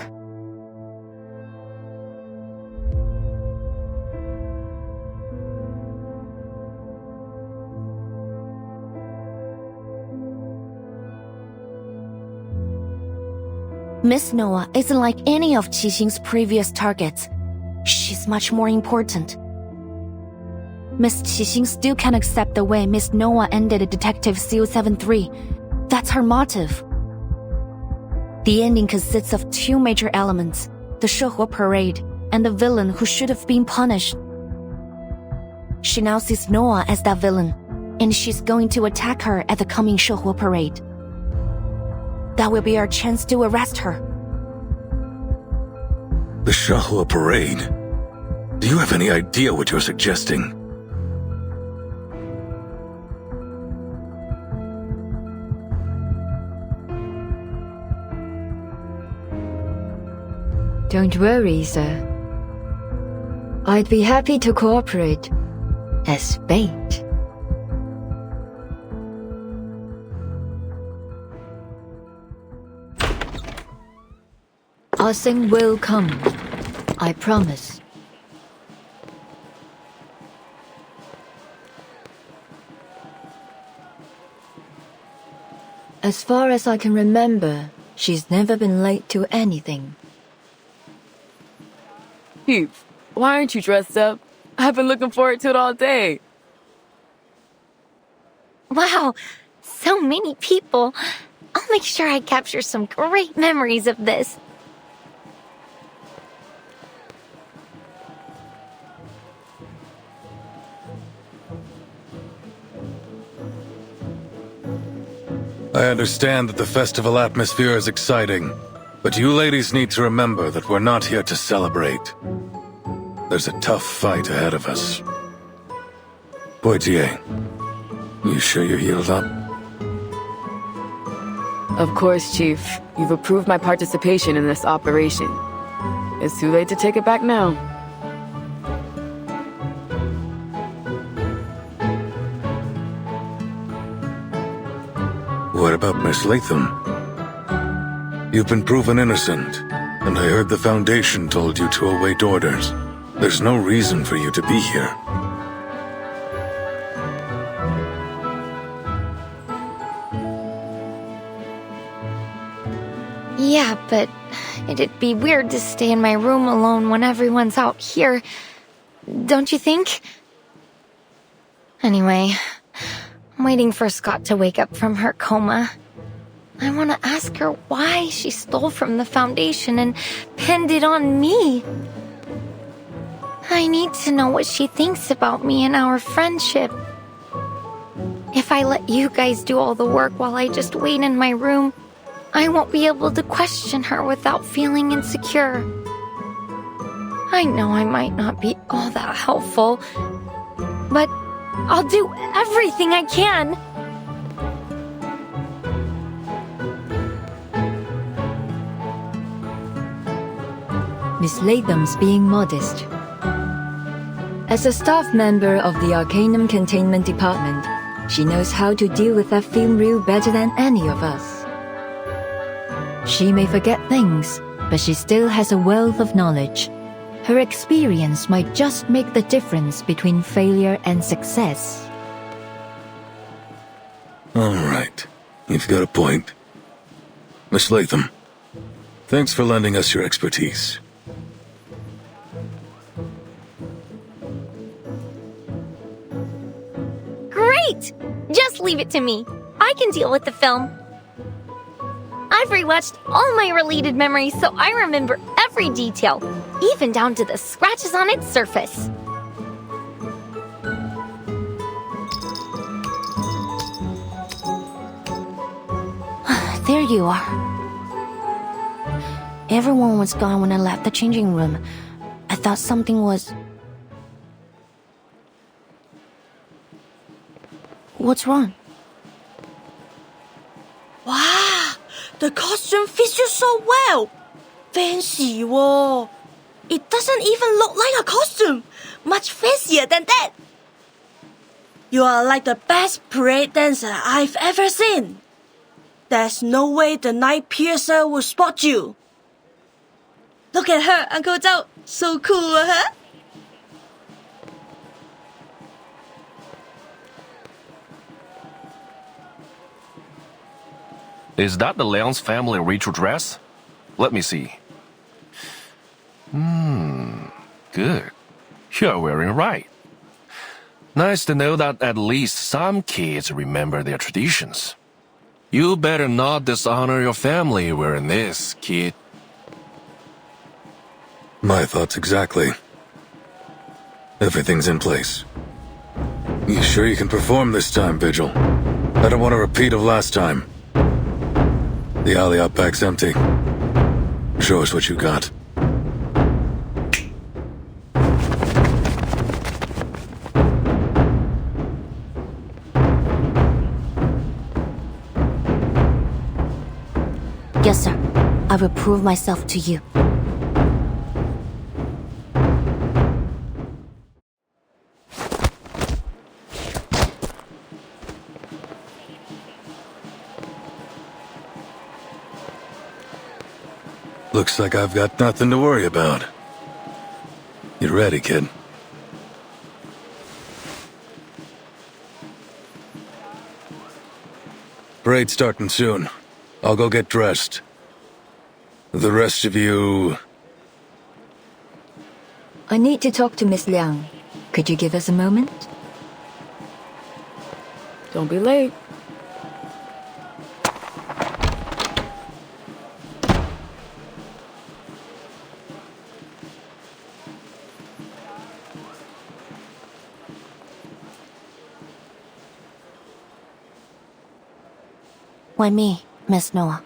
Miss Noah isn't like any of Qixing's previous targets. She's much more important. Miss Qixing still can't accept the way Miss Noah ended Detective CO73. That's her motive. The ending consists of two major elements, the 圣火 parade and the villain who should have been punished. She now sees Noah as that villain, and she's going to attack her at the coming 圣火 parade. That will be our chance to arrest her. The 圣火 parade? Do you have any idea what you're suggesting? Don't worry, sir. I'd be happy to cooperate as bait. Ah Sing will come. I promise. As far as I can remember, she's never been late to anything. Heath, why aren't you dressed up? I've been looking forward to it all day. Wow, so many people. I'll make sure I capture some great memories of this. I understand that the festival atmosphere is exciting, but you ladies need to remember that we're not here to celebrate. There's a tough fight ahead of us. Poitier, you sure you're healed up? Of course, Chief. You've approved my participation in this operation. It's too late to take it back now. What about Miss Latham? You've been proven innocent, and I heard the Foundation told you to await orders. There's no reason for you to be here. Yeah, but it'd be weird to stay in my room alone when everyone's out here. Don't you think? Anyway, I'm waiting for Scott to wake up from her coma. I want to ask her why she stole from the Foundation and pinned it on me. I need to know what she thinks about me and our friendship. If I let you guys do all the work while I just wait in my room, I won't be able to question her without feeling insecure. I know I might not be all that helpful, but I'll do everything I can. Miss Latham's being modest. As a staff member of the Arcanum Containment Department, she knows how to deal with that film reel better than any of us. She may forget things, but she still has a wealth of knowledge. Her experience might just make the difference between failure and success. All right. You've got a point. Miss Latham, thanks for lending us your expertise. Great! Just leave it to me. I can deal with the film. I've rewatched all my related memories so I remember every detail, even down to the scratches on its surface. There you are. Everyone was gone when I left the changing room. I thought something was... What's wrong? Wow, the costume fits you so well. Fancy, whoa. It doesn't even look like a costume. Much fancier than that. You are like the best parade dancer I've ever seen. There's no way the night piercer will spot you. Look at her, Uncle Zhao. So cool, huh? Is that the Liang's family ritual dress? Let me see. Good. You're wearing right. Nice to know that at least some kids remember their traditions. You better not dishonor your family wearing this, kid. My thoughts exactly. Everything's in place. You sure you can perform this time, Vigil? I don't want a repeat of last time. The alley out back's empty. Show us what you got. Yes, sir. I will prove myself to you. Looks like I've got nothing to worry about. You ready, kid? Parade's starting soon. I'll go get dressed. The rest of you... I need to talk to Miss Liang. Could you give us a moment? Don't be late. Why me, Miss Noah?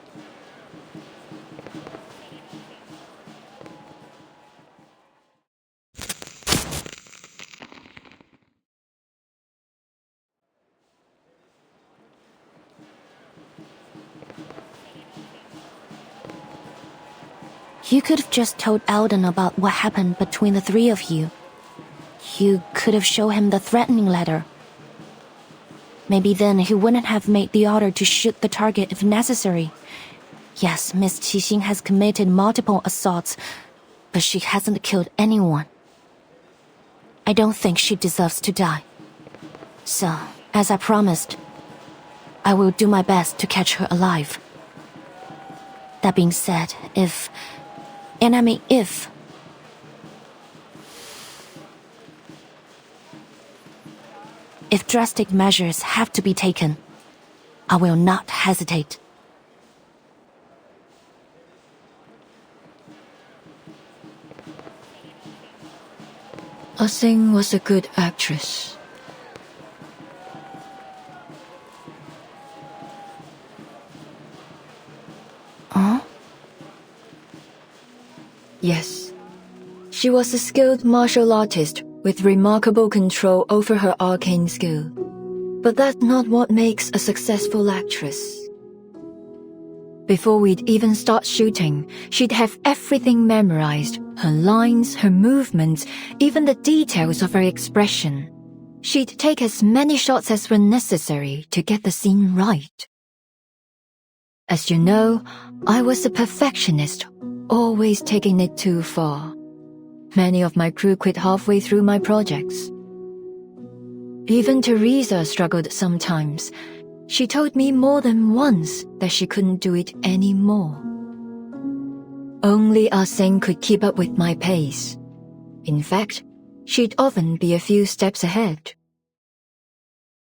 You could have just told Eldon about what happened between the three of you. You could have shown him the threatening letter. Maybe then he wouldn't have made the order to shoot the target if necessary. Yes, Miss Qixing has committed multiple assaults, but she hasn't killed anyone. I don't think she deserves to die. So, as I promised, I will do my best to catch her alive. That being said, if drastic measures have to be taken, I will not hesitate. Ah-Seng was a good actress. Huh? Yes. She was a skilled martial artist with remarkable control over her arcane skill. But that's not what makes a successful actress. Before we'd even start shooting, she'd have everything memorized. Her lines, her movements, even the details of her expression. She'd take as many shots as were necessary to get the scene right. As you know, I was a perfectionist, always taking it too far. Many of my crew quit halfway through my projects. Even Teresa struggled sometimes. She told me more than once that she couldn't do it anymore. Only Ah-Seng could keep up with my pace. In fact, she'd often be a few steps ahead.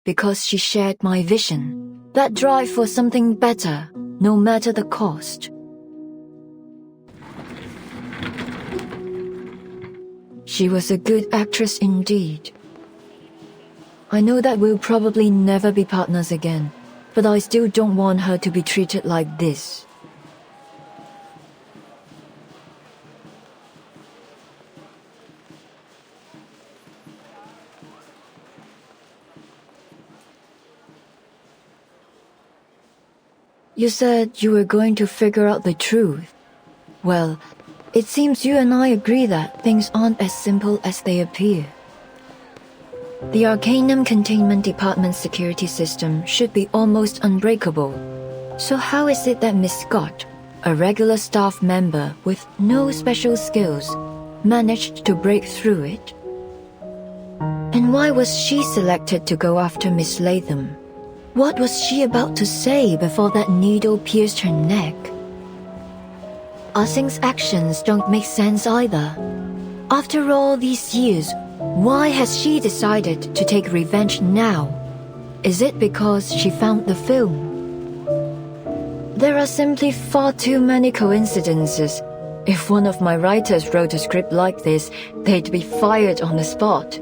Because she shared my vision, that drive for something better, no matter the cost. She was a good actress indeed. I know that we'll probably never be partners again, but I still don't want her to be treated like this. You said you were going to figure out the truth. Well, it seems you and I agree that things aren't as simple as they appear. The Arcanum Containment Department's security system should be almost unbreakable. So how is it that Miss Scott, a regular staff member with no special skills, managed to break through it? And why was she selected to go after Miss Latham? What was she about to say before that needle pierced her neck? Ah-Seng's actions don't make sense either. After all these years, why has she decided to take revenge now? Is it because she found the film? There are simply far too many coincidences. If one of my writers wrote a script like this, they'd be fired on the spot.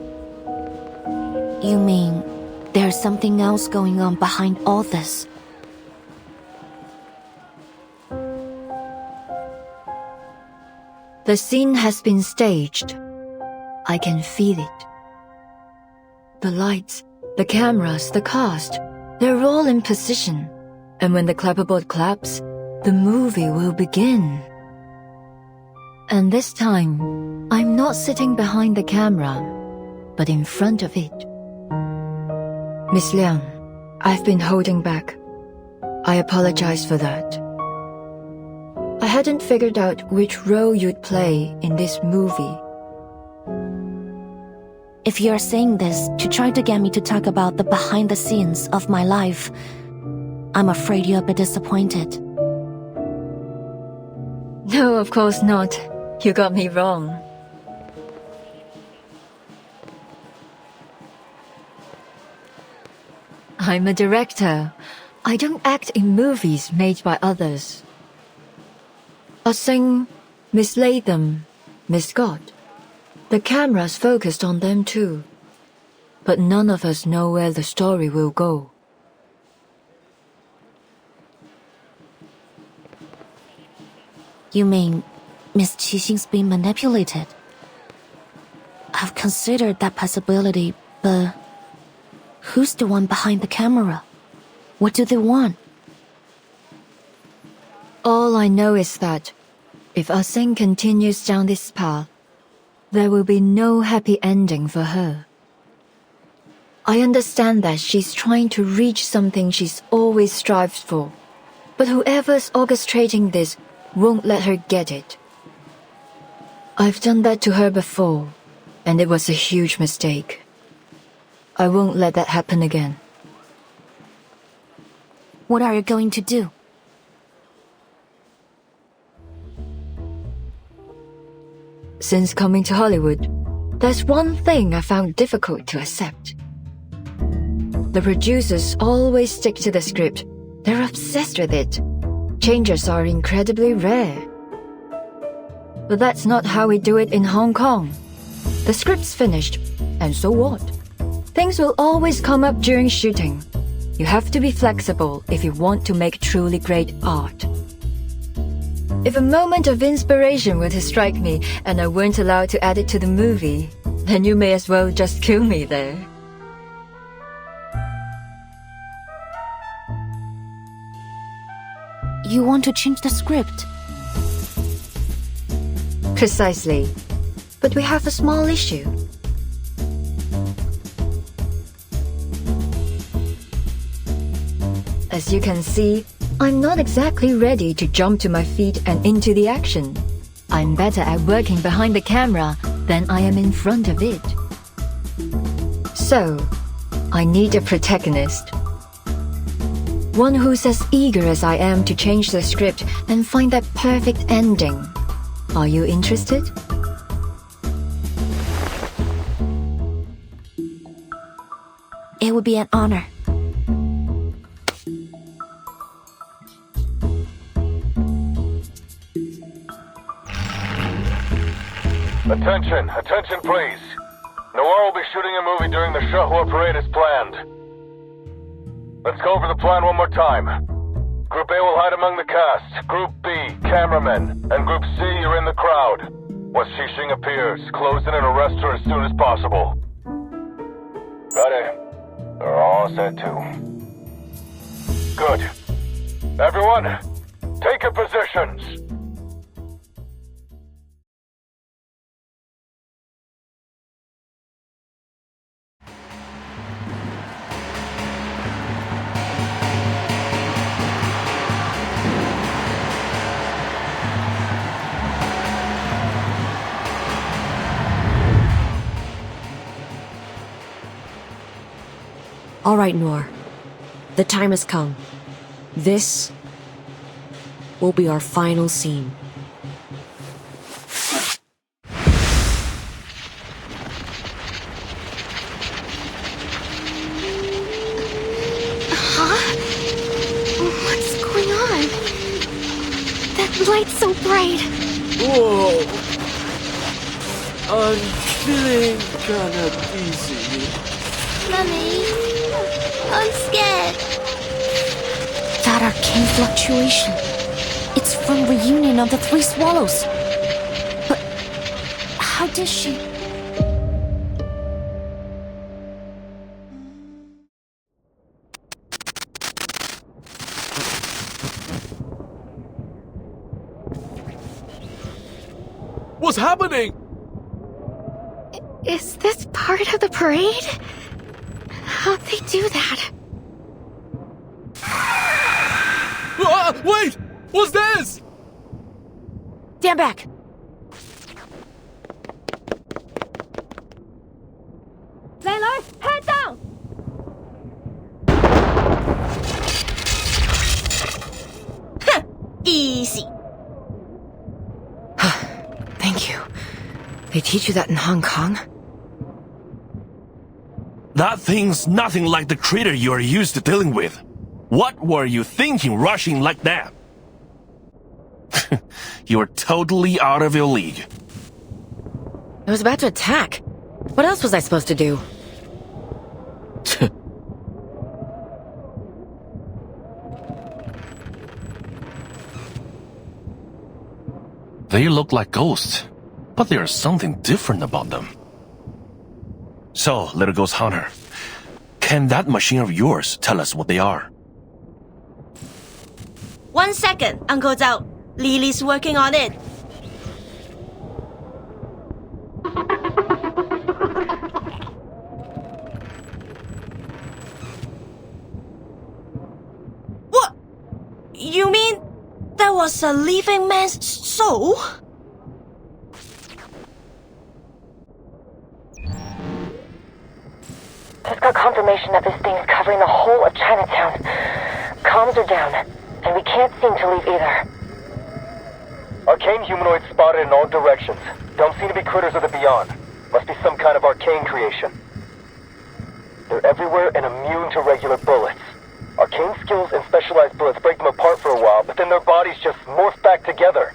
You mean there's something else going on behind all this? The scene has been staged. I can feel it. The lights, the cameras, the cast, they're all in position. And when the clapperboard claps, the movie will begin. And this time, I'm not sitting behind the camera, but in front of it. Miss Liang, I've been holding back. I apologize for that. I hadn't figured out which role you'd play in this movie. If you're saying this to try to get me to talk about the behind the scenes of my life, I'm afraid you'll be disappointed. No, of course not. You got me wrong. I'm a director. I don't act in movies made by others. Ah-Seng, Miss Latham, Miss Scott. The camera's focused on them too. But none of us know where the story will go. You mean Miss Qixing's being manipulated? I've considered that possibility, but who's the one behind the camera? What do they want? All I know is that if Ah-Seng continues down this path, there will be no happy ending for her. I understand that she's trying to reach something she's always strived for, but whoever's orchestrating this won't let her get it. I've done that to her before, and it was a huge mistake. I won't let that happen again. What are you going to do? Since coming to Hollywood, there's one thing I found difficult to accept. The producers always stick to the script. They're obsessed with it. Changes are incredibly rare. But that's not how we do it in Hong Kong. The script's finished, and so what? Things will always come up during shooting. You have to be flexible if you want to make truly great art. If a moment of inspiration were to strike me and I weren't allowed to add it to the movie, then you may as well just kill me there. You want to change the script? Precisely. But we have a small issue. As you can see, I'm not exactly ready to jump to my feet and into the action. I'm better at working behind the camera than I am in front of it. So, I need a protagonist. One who's as eager as I am to change the script and find that perfect ending. Are you interested? It would be an honor. Attention, attention please. Noir will be shooting a movie during the Shahua parade as planned. Let's go over the plan one more time. Group A will hide among the cast. Group B, cameramen. And Group C, you're in the crowd. Once Xixing appears, close in and arrest her as soon as possible. Ready? They're all set too. Good. Everyone, take your positions. All right, Noir. The time has come. This will be our final scene. Huh? What's going on? That light's so bright. Whoa. I'm feeling kinda dizzy. Mummy, I'm scared. That arcane fluctuation. It's from Reunion of the Three Swallows. But how does she... What's happening? Is this part of the parade? How'd they do that? Wait! What's this? Stand back! Sailor, head down! Easy. Thank you. They teach you that in Hong Kong? That thing's nothing like the critter you're used to dealing with. What were you thinking rushing like that? You're totally out of your league. I was about to attack. What else was I supposed to do? They look like ghosts, but there's something different about them. So, little ghost hunter, can that machine of yours tell us what they are? 1 second, Uncle Zhao. Lily's working on it. What? You mean that was a living man's soul? Just got confirmation that this thing's covering the whole of Chinatown. Comms are down, and we can't seem to leave either. Arcane humanoids spotted in all directions. Don't seem to be critters of the beyond. Must be some kind of arcane creation. They're everywhere and immune to regular bullets. Arcane skills and specialized bullets break them apart for a while, but then their bodies just morph back together.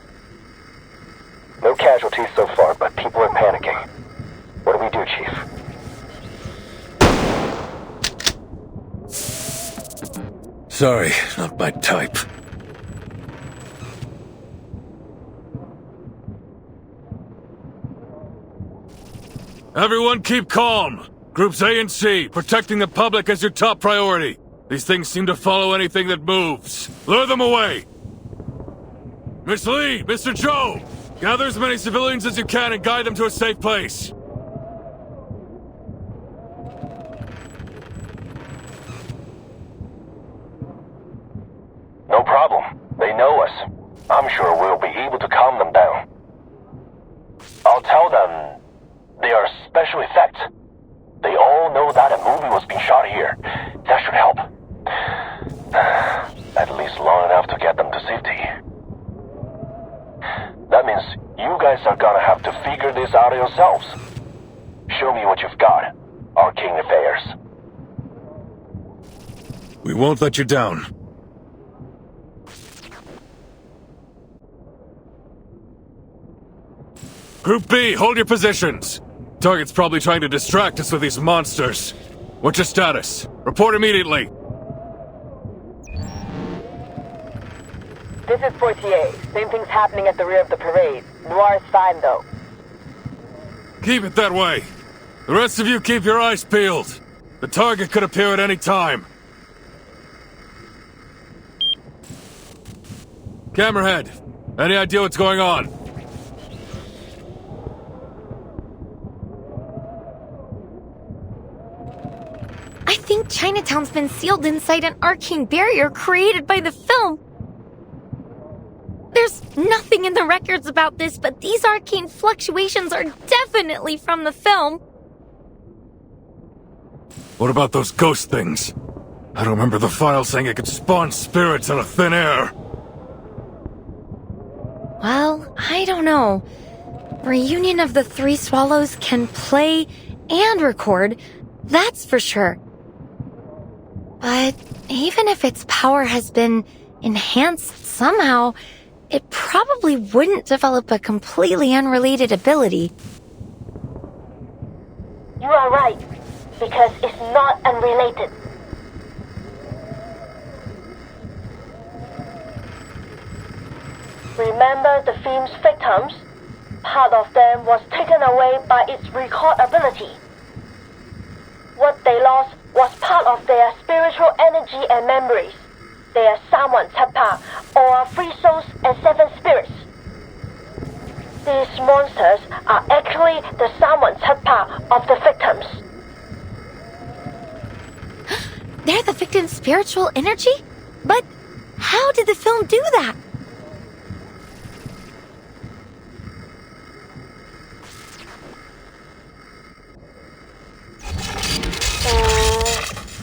No casualties so far, but people are panicking. can we do, Chief? Sorry, not my type. Everyone keep calm. Groups A and C, protecting the public is your top priority. These things seem to follow anything that moves. Lure them away. Miss Lee, Mr. Joe, gather as many civilians as you can and guide them to a safe place. No problem. They know us. I'm sure we'll be able to calm them down. I'll tell them they are special effects. They all know that a movie was being shot here. That should help. At least long enough to get them to safety. That means you guys are gonna have to figure this out yourselves. Show me what you've got, Arcane Affairs. We won't let you down. Group B, hold your positions. Target's probably trying to distract us with these monsters. What's your status? Report immediately. This is Portier. Same thing's happening at the rear of the parade. Noir is fine, though. Keep it that way. The rest of you keep your eyes peeled. The target could appear at any time. Camerahead, any idea what's going on? I think Chinatown's been sealed inside an arcane barrier created by the film. There's nothing in the records about this, but these arcane fluctuations are definitely from the film. What about those ghost things? I don't remember the file saying it could spawn spirits out of thin air. Well, I don't know. Reunion of the Three Swallows can play and record, that's for sure. But even if its power has been enhanced somehow, it probably wouldn't develop a completely unrelated ability. You are right, because it's not unrelated. Remember the film's victims? Part of them was taken away by its record ability. What they lost was part of their spiritual energy and memories. They are Sawan Tapa, or Three Souls and Seven Spirits. These monsters are actually the Sawan Tapa of the victims. They're the victim's spiritual energy? But how did the film do that?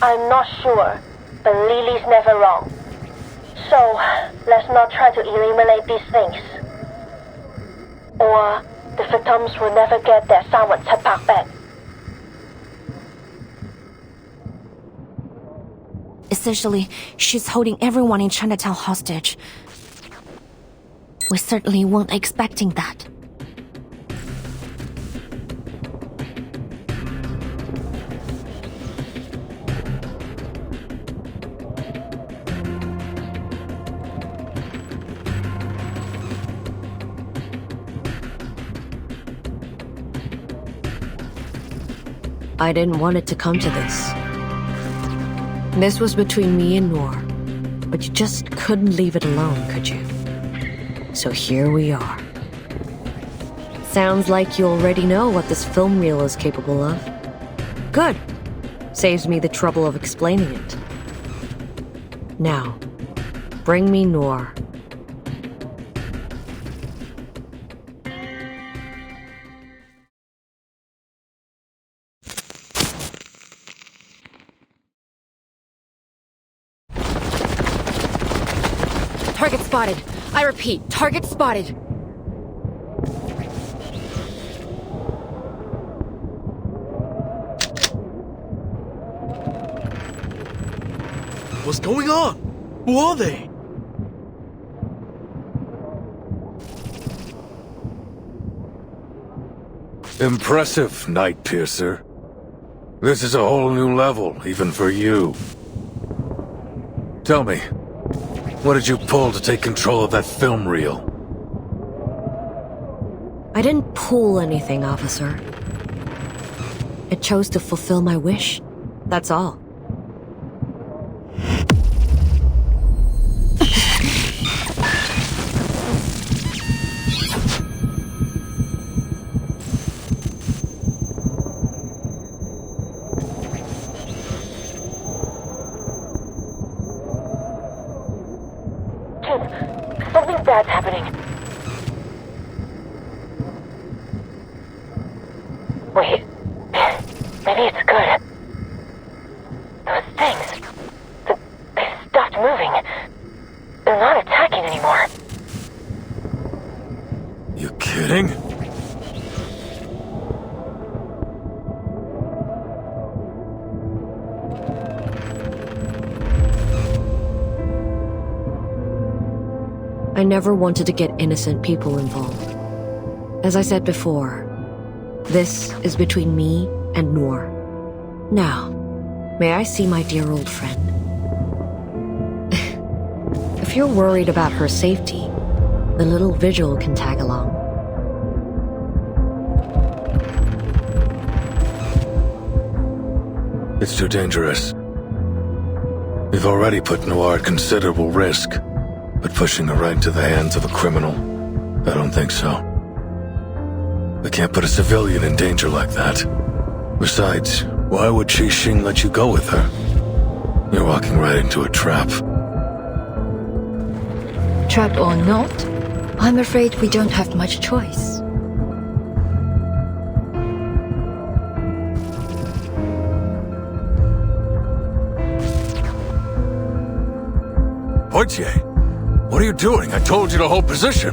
I'm not sure, but Lily's never wrong. So, let's not try to eliminate these things. Or the victims will never get their Sawan Tapak back. Essentially, she's holding everyone in Chinatown hostage. We certainly weren't expecting that. I didn't want it to come to this. This was between me and Noor, but you just couldn't leave it alone, could you? So here we are. Sounds like you already know what this film reel is capable of. Good. Saves me the trouble of explaining it. Now, bring me Noor. Target spotted. I repeat, target spotted. What's going on? Who are they? Impressive, Night Piercer. This is a whole new level, even for you. Tell me, what did you pull to take control of that film reel? I didn't pull anything, officer. It chose to fulfill my wish. That's all. Something bad's happening. Wait. Maybe it's good. Those things. They stopped moving. They're not attacking anymore. You kidding? I never wanted to get innocent people involved. As I said before, this is between me and Noor. Now, may I see my dear old friend? If you're worried about her safety, the little vigil can tag along. It's too dangerous. We've already put Noir at considerable risk. But pushing her right into the hands of a criminal, I don't think so. We can't put a civilian in danger like that. Besides, why would Xing let you go with her? You're walking right into a trap. Trap or not, I'm afraid we don't have much choice. Poitier, what are you doing? I told you to hold position.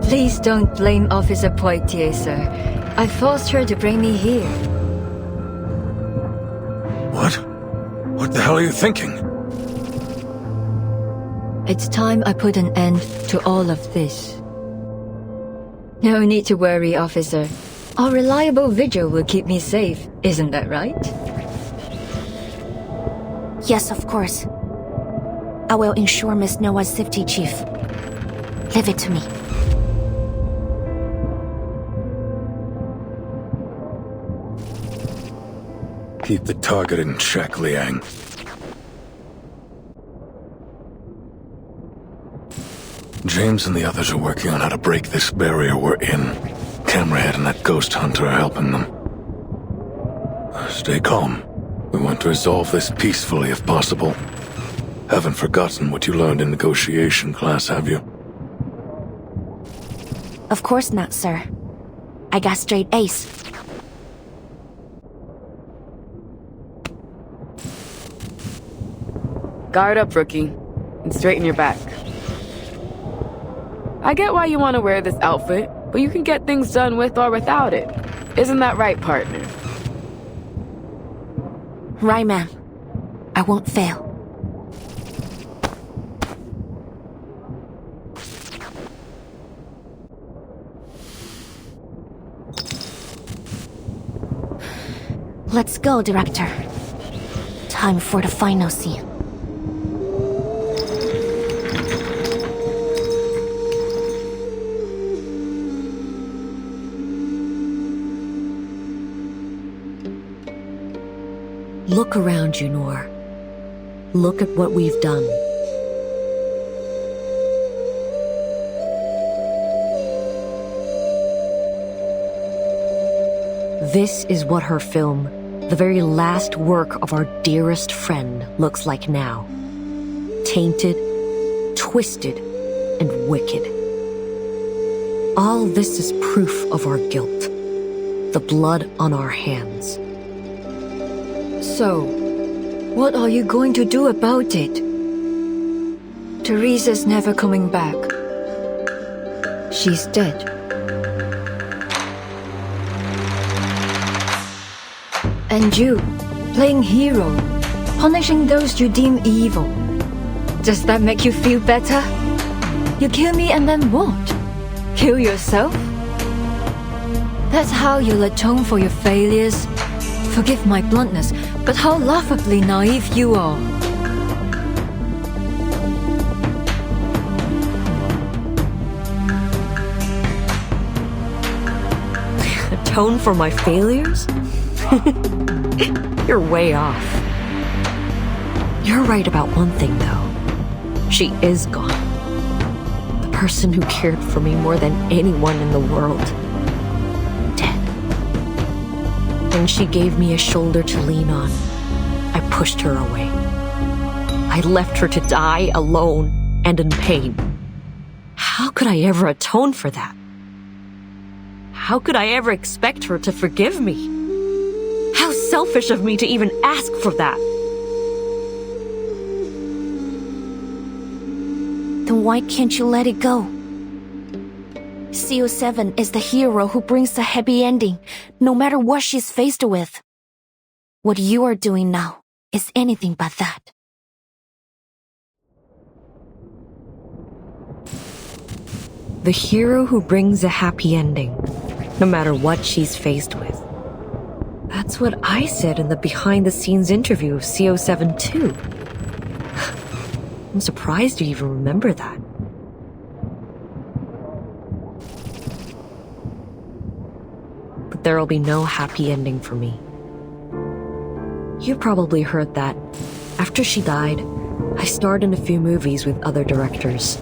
Please don't blame Officer Poitier, sir. I forced her to bring me here. What? What the hell are you thinking? It's time I put an end to all of this. No need to worry, officer. Our reliable vigil will keep me safe, isn't that right? Yes, of course. I will ensure Miss Noah's safety, Chief. Leave it to me. Keep the target in check, Liang. James and the others are working on how to break this barrier we're in. Camerahead and that ghost hunter are helping them. Stay calm. We want to resolve this peacefully if possible. Haven't forgotten what you learned in negotiation class, have you? Of course not, sir. I got straight A's. Guard up, rookie, and straighten your back. I get why you want to wear this outfit, but you can get things done with or without it. Isn't that right, partner? Right, ma'am. I won't fail. Let's go, Director. Time for the final scene. Look around you, Noor. Look at what we've done. This is what her film, the very last work of our dearest friend, looks like now. Tainted, twisted, and wicked. All this is proof of our guilt. The blood on our hands. So, what are you going to do about it? Teresa's never coming back. She's dead. And you, playing hero, punishing those you deem evil. Does that make you feel better? You kill me and then what? Kill yourself? That's how you'll atone for your failures? Forgive my bluntness, but how laughably naive you are. Atone for my failures? You're way off. You're right about one thing, though. She is gone. The person who cared for me more than anyone in the world. Dead. When she gave me a shoulder to lean on, I pushed her away. I left her to die alone and in pain. How could I ever atone for that? How could I ever expect her to forgive me? How selfish of me to even ask for that. Then why can't you let it go? CO7 is the hero who brings the happy ending, no matter what she's faced with. What you are doing now is anything but that. The hero who brings a happy ending, no matter what she's faced with. That's what I said in the behind-the-scenes interview of CO7 too. I'm surprised you even remember that. But there'll be no happy ending for me. You probably heard that after she died, I starred in a few movies with other directors.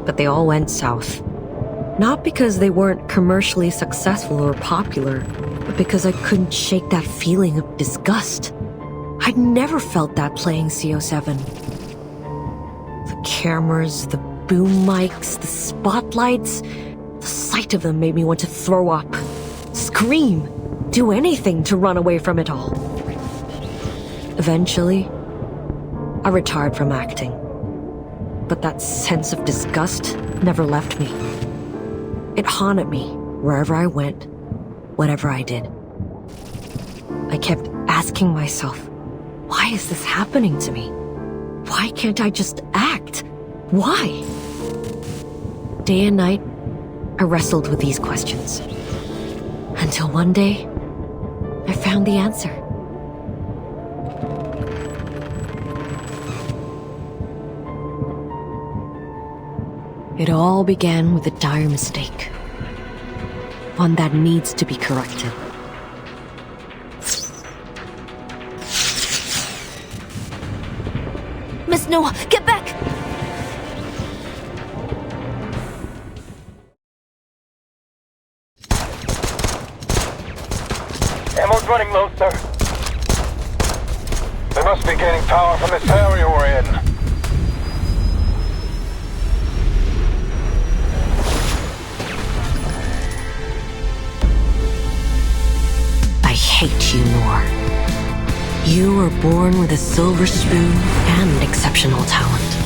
But they all went south. Not because they weren't commercially successful or popular, but because I couldn't shake that feeling of disgust. I'd never felt that playing CO7. The cameras, the boom mics, the spotlights, the sight of them made me want to throw up, scream, do anything to run away from it all. Eventually, I retired from acting. But that sense of disgust never left me. It haunted me wherever I went, whatever I did. I kept asking myself, why is this happening to me? Why can't I just act? Why? Day and night, I wrestled with these questions. Until one day, I found the answer. It all began with a dire mistake. One that needs to be corrected. Miss Noah, get back! Ammo's running low, sir. They must be gaining power from this area we're in. I hate you, Noor. You were born with a silver spoon and exceptional talent.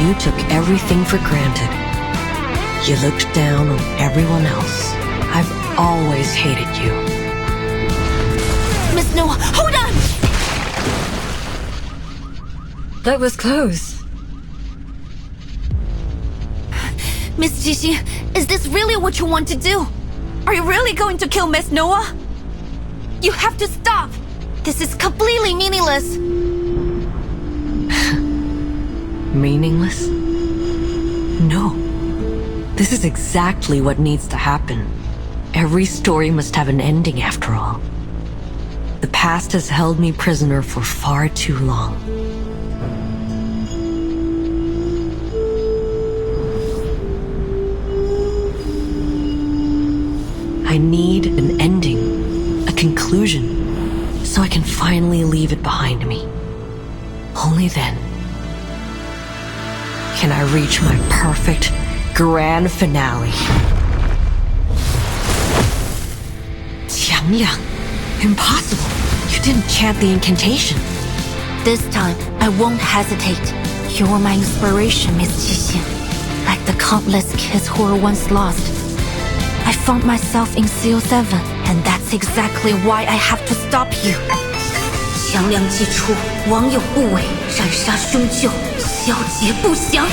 You took everything for granted. You looked down on everyone else. I've always hated you. Miss Noah, hold on! That was close. Miss Jixi, is this really what you want to do? Are you really going to kill Miss Noah? You have to stop! This is completely meaningless! Meaningless? No. This is exactly what needs to happen. Every story must have an ending after all. The past has held me prisoner for far too long. I need an ending, a conclusion, so I can finally leave it behind me. Only then can I reach my perfect grand finale. Qiangliang, impossible. You didn't chant the incantation. This time, I won't hesitate. You're my inspiration, Miss Jixi. Like the countless kids who were once lost. I found myself in CO7, and that's exactly why I have to stop you. 强梁既出，王有不韦，斩杀兄舅，消节不降。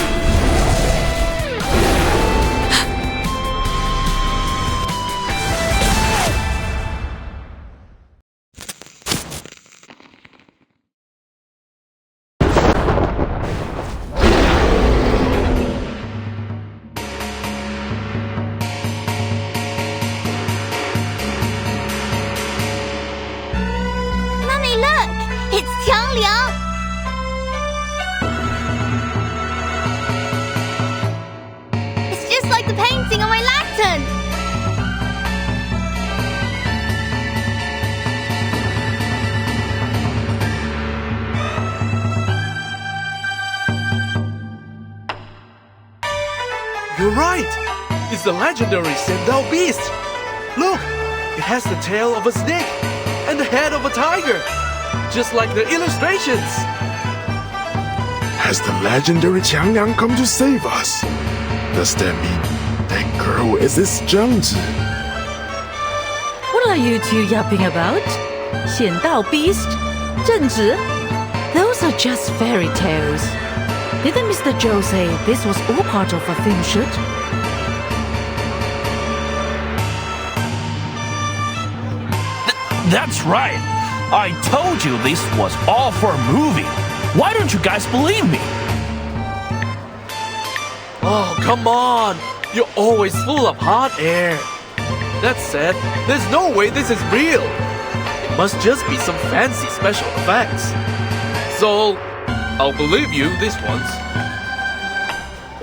Mommy, look! It's Qiangliang! It's just like the painting on my lantern! You're right! It's the legendary Sandal beast! Look! It has the tail of a snake and the head of a tiger! Just like the illustrations! Has the legendary Qiangliang come to save us? Does that mean that girl is this Zhangzi? What are you two yapping about? 显道 beast? 正直? Those are just fairy tales. Didn't Mr. Zhou say this was all part of a film shoot? That's right. I told you this was all for a movie. Why don't you guys believe me? Oh, come on! You're always full of hot air. That said, there's no way this is real. It must just be some fancy special effects. So, I'll believe you this once.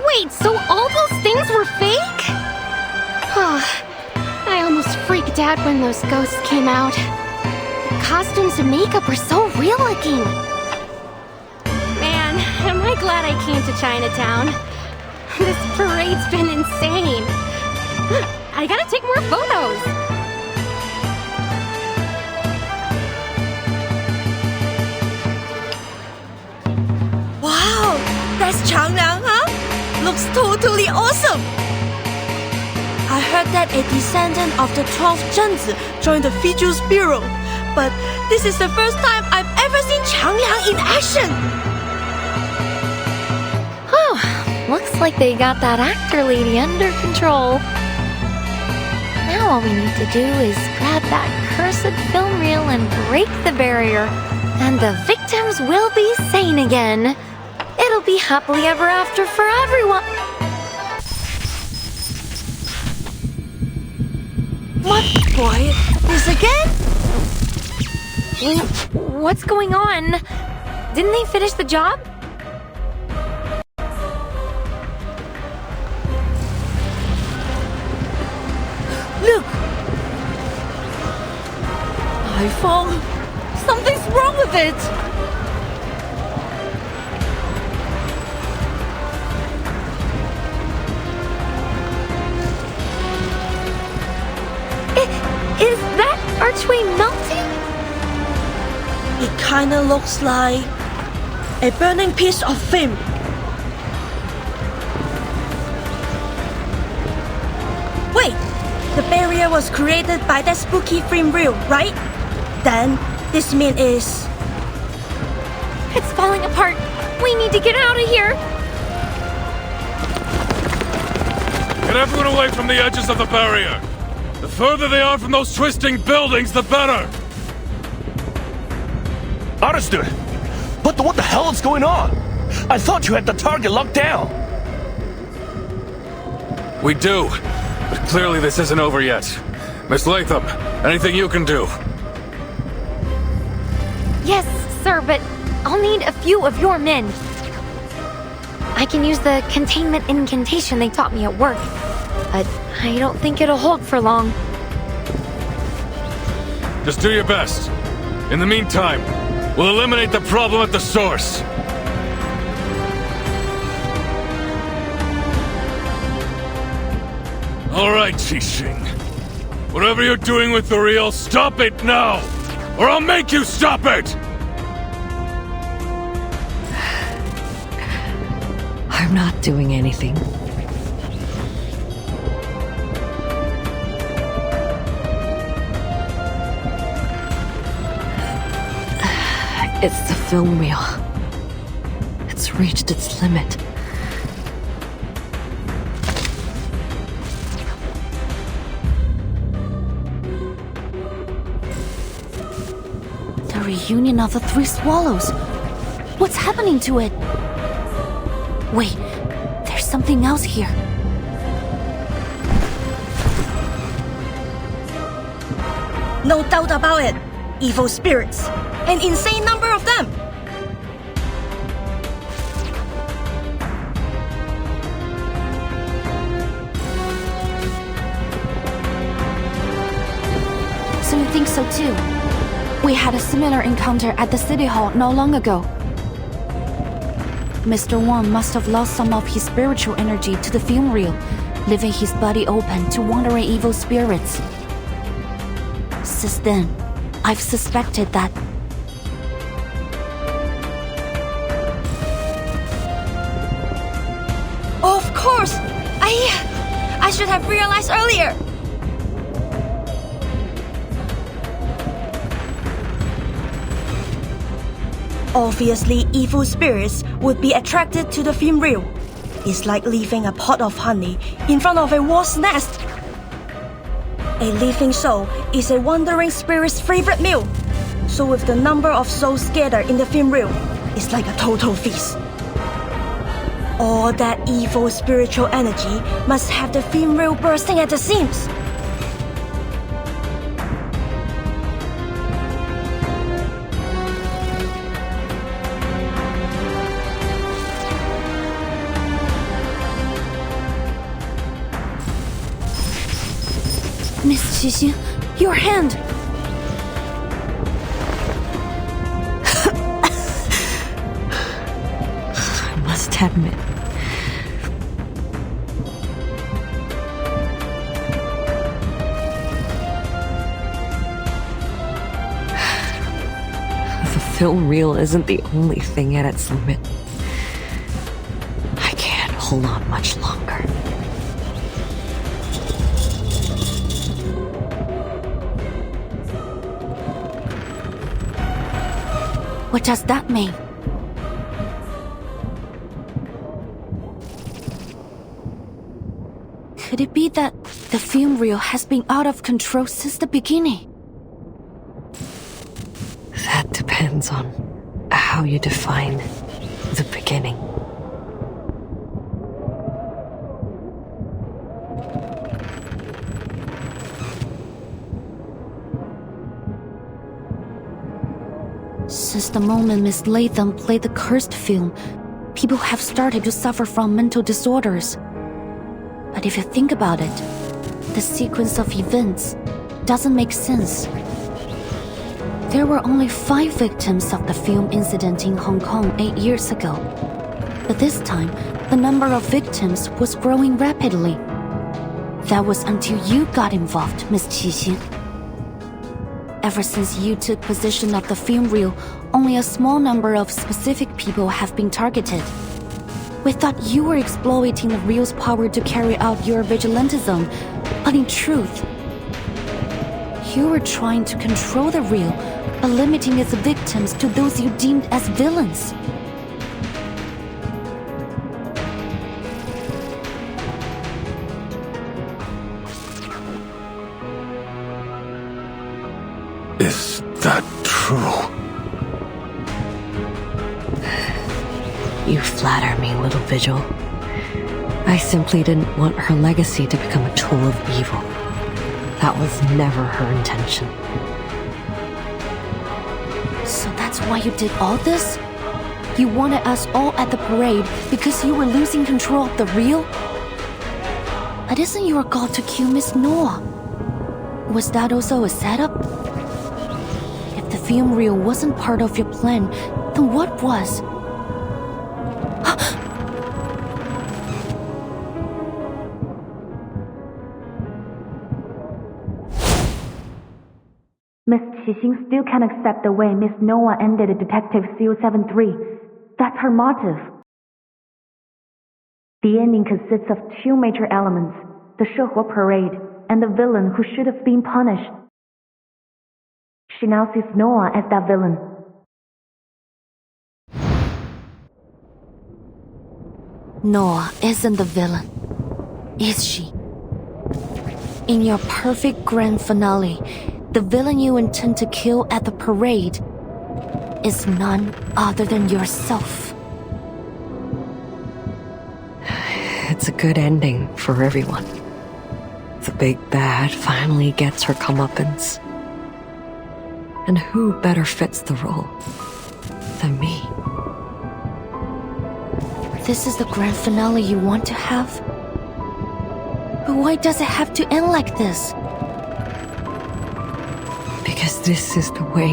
Wait, so all those things were fake? I almost freaked out when those ghosts came out. The costumes and makeup were so real looking. Man, am I glad I came to Chinatown. This parade's been insane. I gotta take more photos. Wow! That's Qiangliang, huh? Looks totally awesome! I heard that a descendant of the 12th Zhengzi joined the Features Bureau, but this is the first time I've ever seen Qiangliang in action! Oh, looks like they got that actor lady under control. Now all we need to do is grab that cursed film reel and break the barrier, and the victims will be sane again. It'll be happily ever after for everyone. What? Boy, this again? What's going on? Didn't they finish the job? Look! iPhone! Something's wrong with it! Is that archway melting? It kinda looks like a burning piece of film. Wait, the barrier was created by that spooky film reel, right? Then this mean is... It's falling apart. We need to get out of here. Get everyone away from the edges of the barrier. The further they are from those twisting buildings, the better. Understood. But what the hell is going on? I thought you had the target locked down. We do. But clearly this isn't over yet. Miss Latham, anything you can do? Yes, sir, but I'll need a few of your men. I can use the containment incantation they taught me at work, but I don't think it'll hold for long. Just do your best. In the meantime, we'll eliminate the problem at the source. All right, Qixing. Whatever you're doing with the reel, stop it now! Or I'll make you stop it! I'm not doing anything. It's the film reel. It's reached its limit. The reunion of the three swallows. What's happening to it? Wait, there's something else here. No doubt about it. Evil spirits. An insane number of them. So you think so too? We had a similar encounter at the City Hall not long ago. Mr. Wang must have lost some of his spiritual energy to the film reel, leaving his body open to wandering evil spirits. Since then, I've suspected that. Of course! I should have realized earlier. Obviously, evil spirits would be attracted to the film reel. It's like leaving a pot of honey in front of a wasp's nest. A living soul is a wandering spirit's favorite meal. So with the number of souls scattered in the film reel, it's like a total feast. All that evil spiritual energy must have the film reel bursting at the seams. Miss Qixin, your hand! I must admit, the film reel isn't the only thing at its limit. I can't hold on much longer. What does that mean? Could it be that the film reel has been out of control since the beginning? That depends on how you define the beginning. Since the moment Miss Latham played the cursed film, people have started to suffer from mental disorders. But if you think about it, the sequence of events doesn't make sense. There were only 5 victims of the film incident in Hong Kong 8 years ago. But this time, the number of victims was growing rapidly. That was until you got involved, Miss Qixin. Ever since you took possession of the film reel, only a small number of specific people have been targeted. We thought you were exploiting the reel's power to carry out your vigilantism, but in truth, you were trying to control the reel by limiting its victims to those you deemed as villains. Is that true? You flatter me, little Vigil. I simply didn't want her legacy to become a tool of evil. That was never her intention. So that's why you did all this? You wanted us all at the parade because you were losing control of the reel? But isn't your goal to kill Miss Noah? Was that also a setup? If the film reel wasn't part of your plan, then what was? Miss Qixin still can't accept the way Miss Noah ended Detective 073. That's her motive. The ending consists of 2 major elements, the Shehe parade and the villain who should have been punished. She now sees Noah as that villain. Noah isn't the villain, is she? In your perfect grand finale, the villain you intend to kill at the parade is none other than yourself. It's a good ending for everyone. The big bad finally gets her comeuppance. And who better fits the role than me? This is the grand finale you want to have? But why does it have to end like this? Because this is the way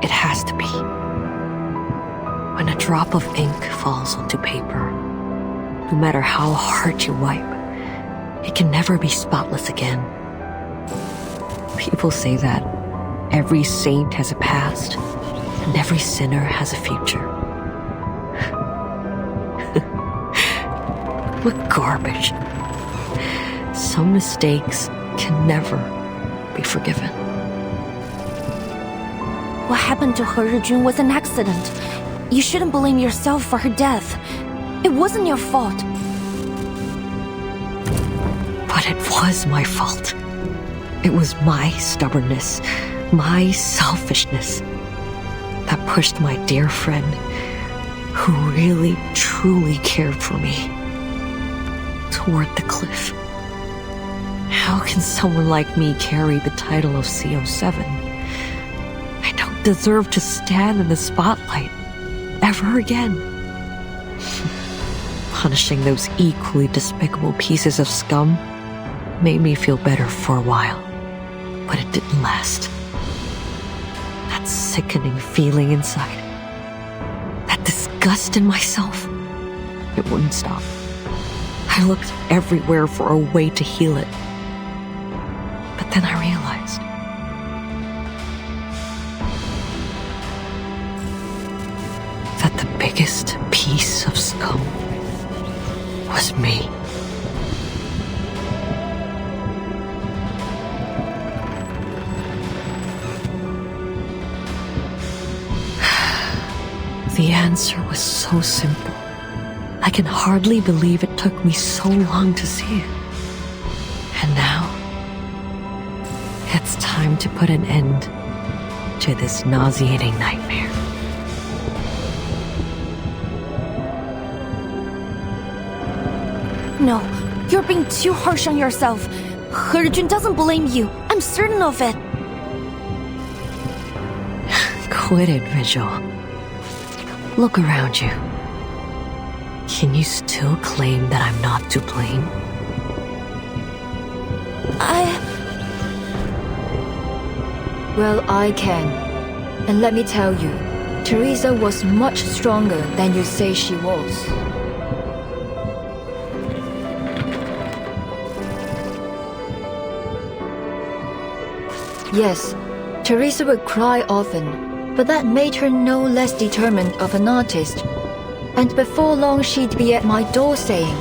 it has to be. When a drop of ink falls onto paper, no matter how hard you wipe, it can never be spotless again. People say that every saint has a past, and every sinner has a future. What garbage. Some mistakes can never be forgiven. What happened to He Rijun was an accident. You shouldn't blame yourself for her death. It wasn't your fault. But it was my fault. It was my stubbornness, my selfishness, that pushed my dear friend, who really, truly cared for me, toward the cliff. How can someone like me carry the title of CO7? I don't deserve to stand in the spotlight ever again. Punishing those equally despicable pieces of scum made me feel better for a while, but it didn't last. That sickening feeling inside, that disgust in myself, it wouldn't stop. I looked everywhere for a way to heal it. But then I realized that the biggest piece of scum was me. The answer was so simple. I can hardly believe it took me so long to see it. And now, it's time to put an end to this nauseating nightmare. No, you're being too harsh on yourself. He Rijun doesn't blame you. I'm certain of it. Quit it, Vigil. Look around you. Can you still claim that I'm not to blame? Well, I can. And let me tell you, Teresa was much stronger than you say she was. Yes, Teresa would cry often, but that made her no less determined of an artist. And before long she'd be at my door saying,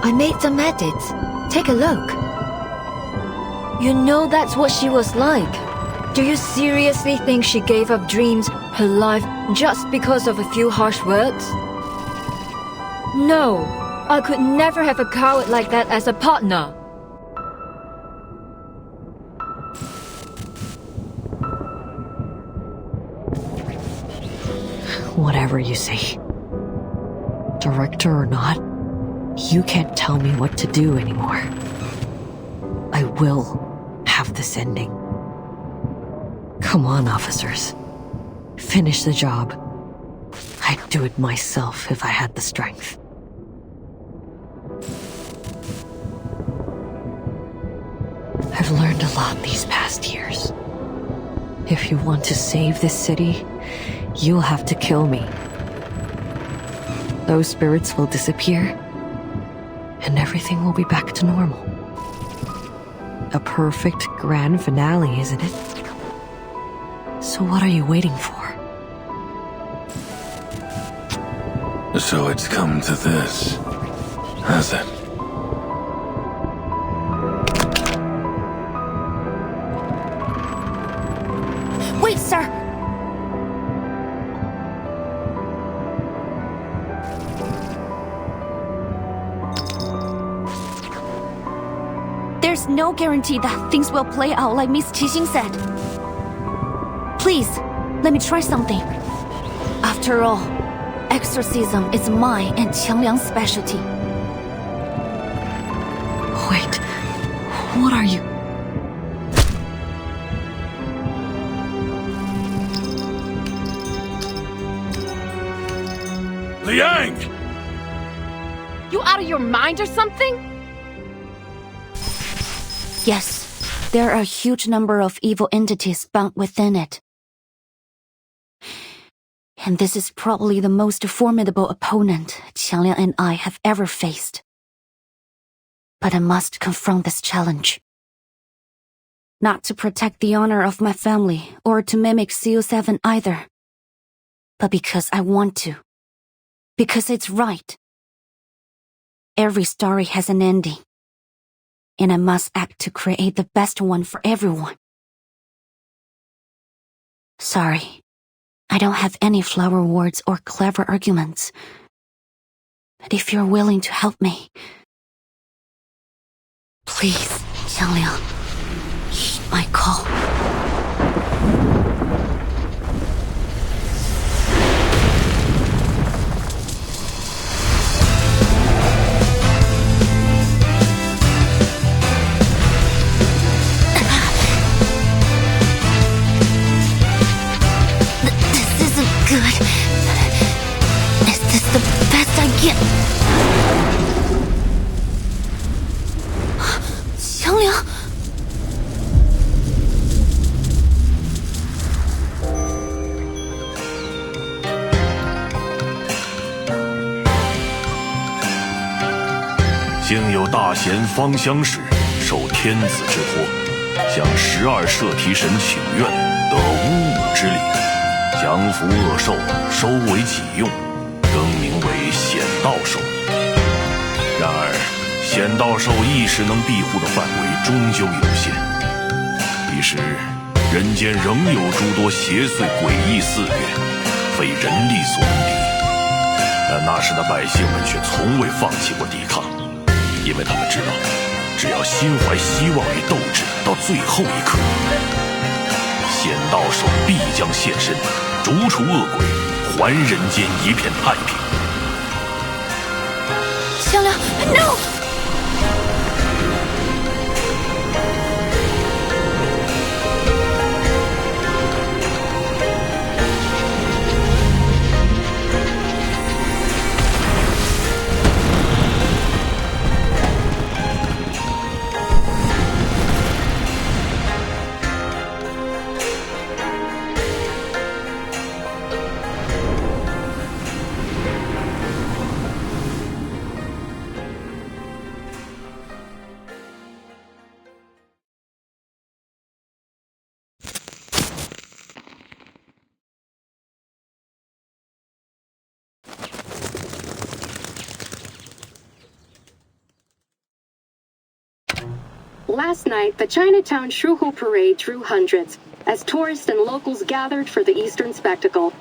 "I made some edits. Take a look." You know that's what she was like. Do you seriously think she gave up dreams, her life, just because of a few harsh words? No, I could never have a coward like that as a partner. Whatever you say. Director or not, you can't tell me what to do anymore. I will have this ending. Come on, officers. Finish the job. I'd do it myself if I had the strength. I've learned a lot these past years. If you want to save this city, you'll have to kill me. Those spirits will disappear, and everything will be back to normal. A perfect grand finale, isn't it? So what are you waiting for? So it's come to this, has it? Wait, sir! There's no guarantee that things will play out like Miss Qixing said. Please, let me try something. After all, exorcism is my and Qiangliang's specialty. Wait, what are you? Liang! You out of your mind or something? Yes, there are a huge number of evil entities bound within it. And this is probably the most formidable opponent Qiangliang and I have ever faced. But I must confront this challenge. Not to protect the honor of my family or to mimic CO7 either, but because I want to. Because it's right. Every story has an ending, and I must act to create the best one for everyone. Sorry, I don't have any flower words or clever arguments. But if you're willing to help me, please, Qiangliang, heed my call. Good. Is this the best I get? Qiangliang?幸有大贤方相识，受天子之托，向12摄提神请愿，得巫武之礼。降服恶兽，收为己用，更名为显道兽。然而，显道兽一时能庇护的范围终究有限，一时人间仍有诸多邪祟诡异肆虐，非人力所能敌。但那时的百姓们却从未放弃过抵抗，因为他们知道，只要心怀希望与斗志到最后一刻，显道兽必将现身。逐除恶鬼，还人间一片太平。Qiangliang, no! Last night, the Chinatown Shuhu Parade drew hundreds, as tourists and locals gathered for the Eastern spectacle.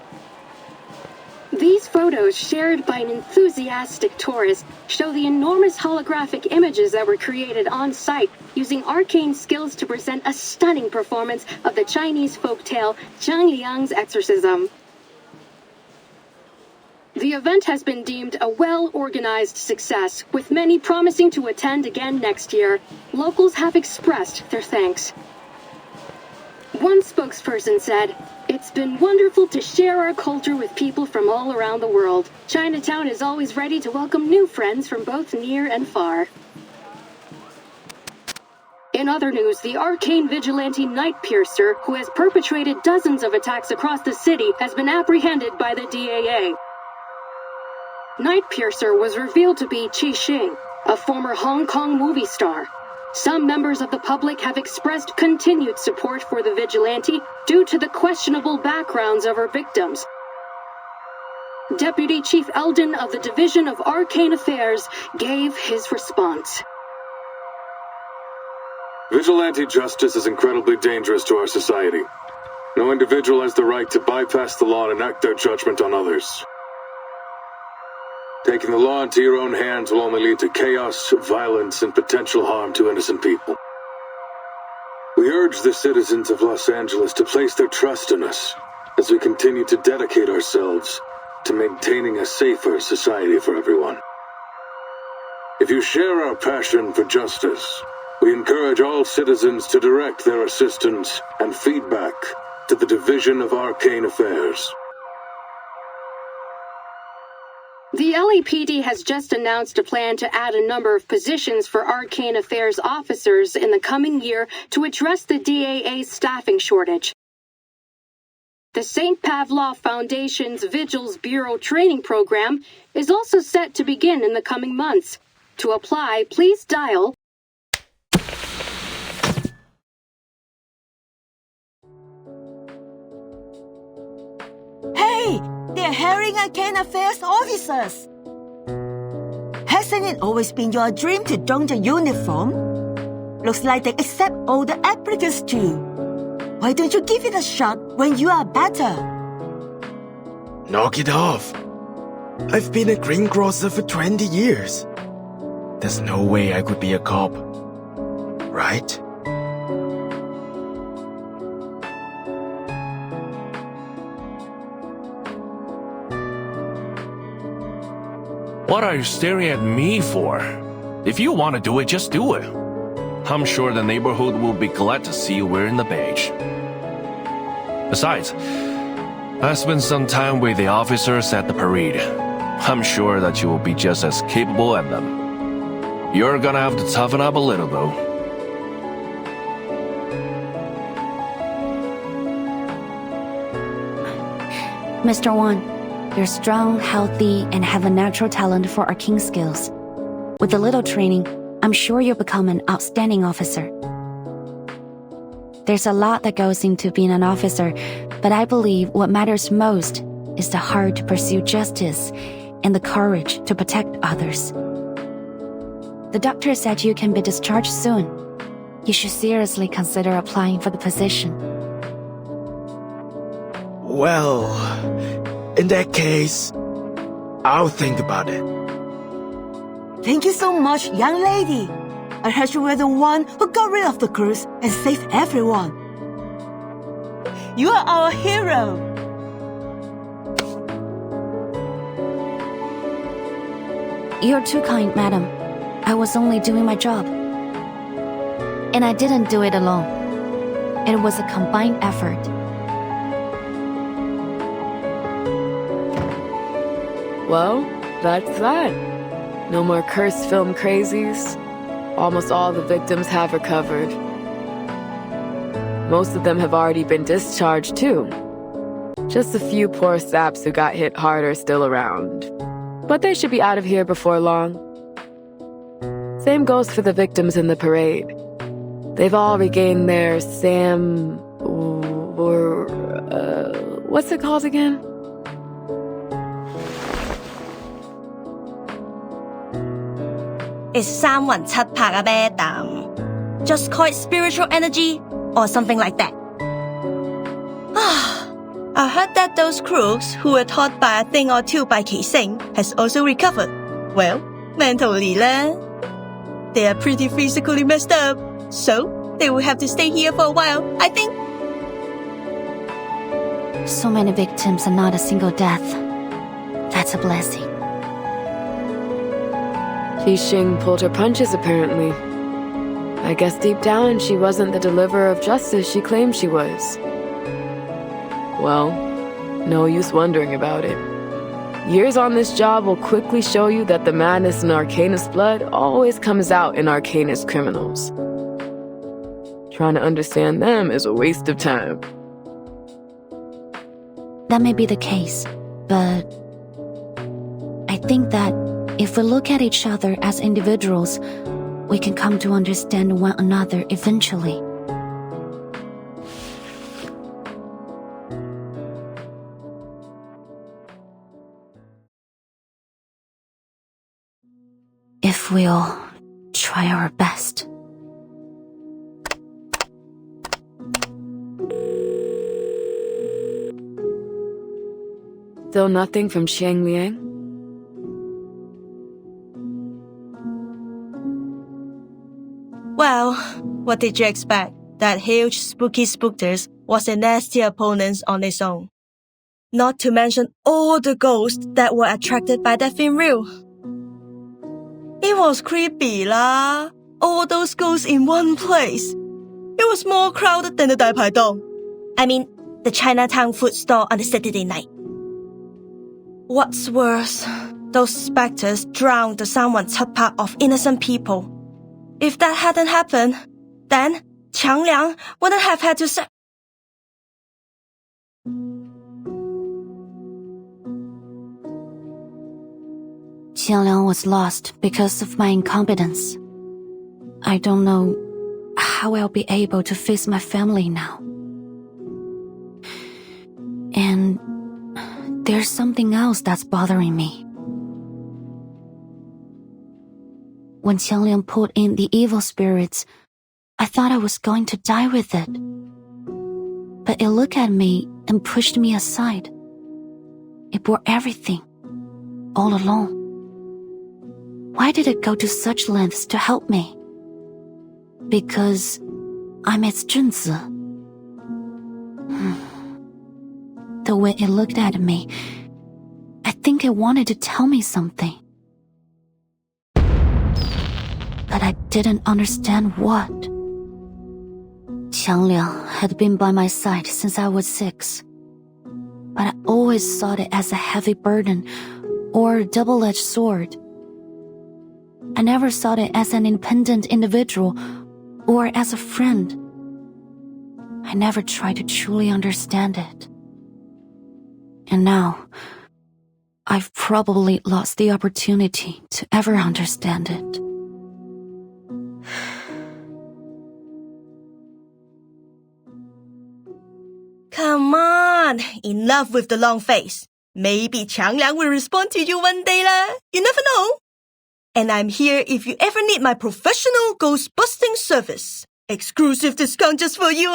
These photos, shared by an enthusiastic tourist, show the enormous holographic images that were created on site using arcane skills to present a stunning performance of the Chinese folktale Zhangliang's Exorcism. The event has been deemed a well-organized success, with many promising to attend again next year. Locals have expressed their thanks. One spokesperson said, "It's been wonderful to share our culture with people from all around the world. Chinatown is always ready to welcome new friends from both near and far." In other news, the arcane vigilante Night Piercer, who has perpetrated dozens of attacks across the city, has been apprehended by the DAA. Night Piercer was revealed to be Qi Xing, a former Hong Kong movie star. Some members of the public have expressed continued support for the vigilante due to the questionable backgrounds of her victims. Deputy Chief Eldon of the Division of Arcane Affairs gave his response. Vigilante justice is incredibly dangerous to our society. No individual has the right to bypass the law and enact their judgment on others. Taking the law into your own hands will only lead to chaos, violence, and potential harm to innocent people. We urge the citizens of Los Angeles to place their trust in us as we continue to dedicate ourselves to maintaining a safer society for everyone. If you share our passion for justice, we encourage all citizens to direct their assistance and feedback to the Division of Arcane Affairs. The LAPD has just announced a plan to add a number of positions for Arcane Affairs officers in the coming year to address the DAA's staffing shortage. The St. Pavlov Foundation's Vigils Bureau training program is also set to begin in the coming months. To apply, please dial Hey! They're hiring Arcane Affairs officers! Hasn't it always been your dream to don the uniform? Looks like they accept all the applicants too. Why don't you give it a shot when you are better? Knock it off. I've been a greengrocer for 20 years. There's no way I could be a cop. Right? What are you staring at me for? If you want to do it, just do it. I'm sure the neighborhood will be glad to see you wearing the badge. Besides, I spent some time with the officers at the parade. I'm sure that you will be just as capable as them. You're gonna have to toughen up a little, though. Mr. Wan, you're strong, healthy, and have a natural talent for arcane skills. With a little training, I'm sure you'll become an outstanding officer. There's a lot that goes into being an officer, but I believe what matters most is the heart to pursue justice and the courage to protect others. The doctor said you can be discharged soon. You should seriously consider applying for the position. Well, in that case, I'll think about it. Thank you so much, young lady. I heard you were the one who got rid of the curse and saved everyone. You are our hero. You're too kind, madam. I was only doing my job. And I didn't do it alone. It was a combined effort. Well, that's that. No more cursed film crazies. Almost all the victims have recovered. Most of them have already been discharged too. Just a few poor saps who got hit hard are still around. But they should be out of here before long. Same goes for the victims in the parade. They've all regained their what's it called again? It's 三魂七魄啊 madam. Just call it spiritual energy or something like that. I heard that those crooks who were taught by a thing or two by Keising has also recovered. Well, mentally lah. They are pretty physically messed up, so they will have to stay here for a while, I think. So many victims and not a single death. That's a blessing. Qixing pulled her punches, apparently. I guess deep down she wasn't the deliverer of justice she claimed she was. Well, no use wondering about it. Years on this job will quickly show you that the madness in Arcanist blood always comes out in Arcanist criminals. Trying to understand them is a waste of time. That may be the case, but I think that if we look at each other as individuals, we can come to understand one another eventually. If we'll try our best. Still nothing from Xiang Liang? Well, what did you expect? That huge spooky spookers was a nasty opponent on its own. Not to mention all the ghosts that were attracted by that film reel. It was creepy lah. All those ghosts in one place. It was more crowded than the 大排档. I mean, the Chinatown food store on a Saturday night. What's worse, those specters drowned someone's part of innocent people. If that hadn't happened, then Qiang Liang wouldn't have had to say. Qiang Liang was lost because of my incompetence. I don't know how I'll be able to face my family now. And there's something else that's bothering me. When Qiang Liang pulled in the evil spirits, I thought I was going to die with it. But it looked at me and pushed me aside. It bore everything, all alone. Why did it go to such lengths to help me? Because I'm its Junzi. The way it looked at me, I think it wanted to tell me something. But I didn't understand what. Qiang Liang had been by my side since I was 6. But I always saw it as a heavy burden or a double-edged sword. I never saw it as an independent individual or as a friend. I never tried to truly understand it. And now, I've probably lost the opportunity to ever understand it. Come on, enough with the long face. Maybe Qiang Liang will respond to you one day lah. You never know. And I'm here if you ever need my professional ghost-busting service. Exclusive discount just for you,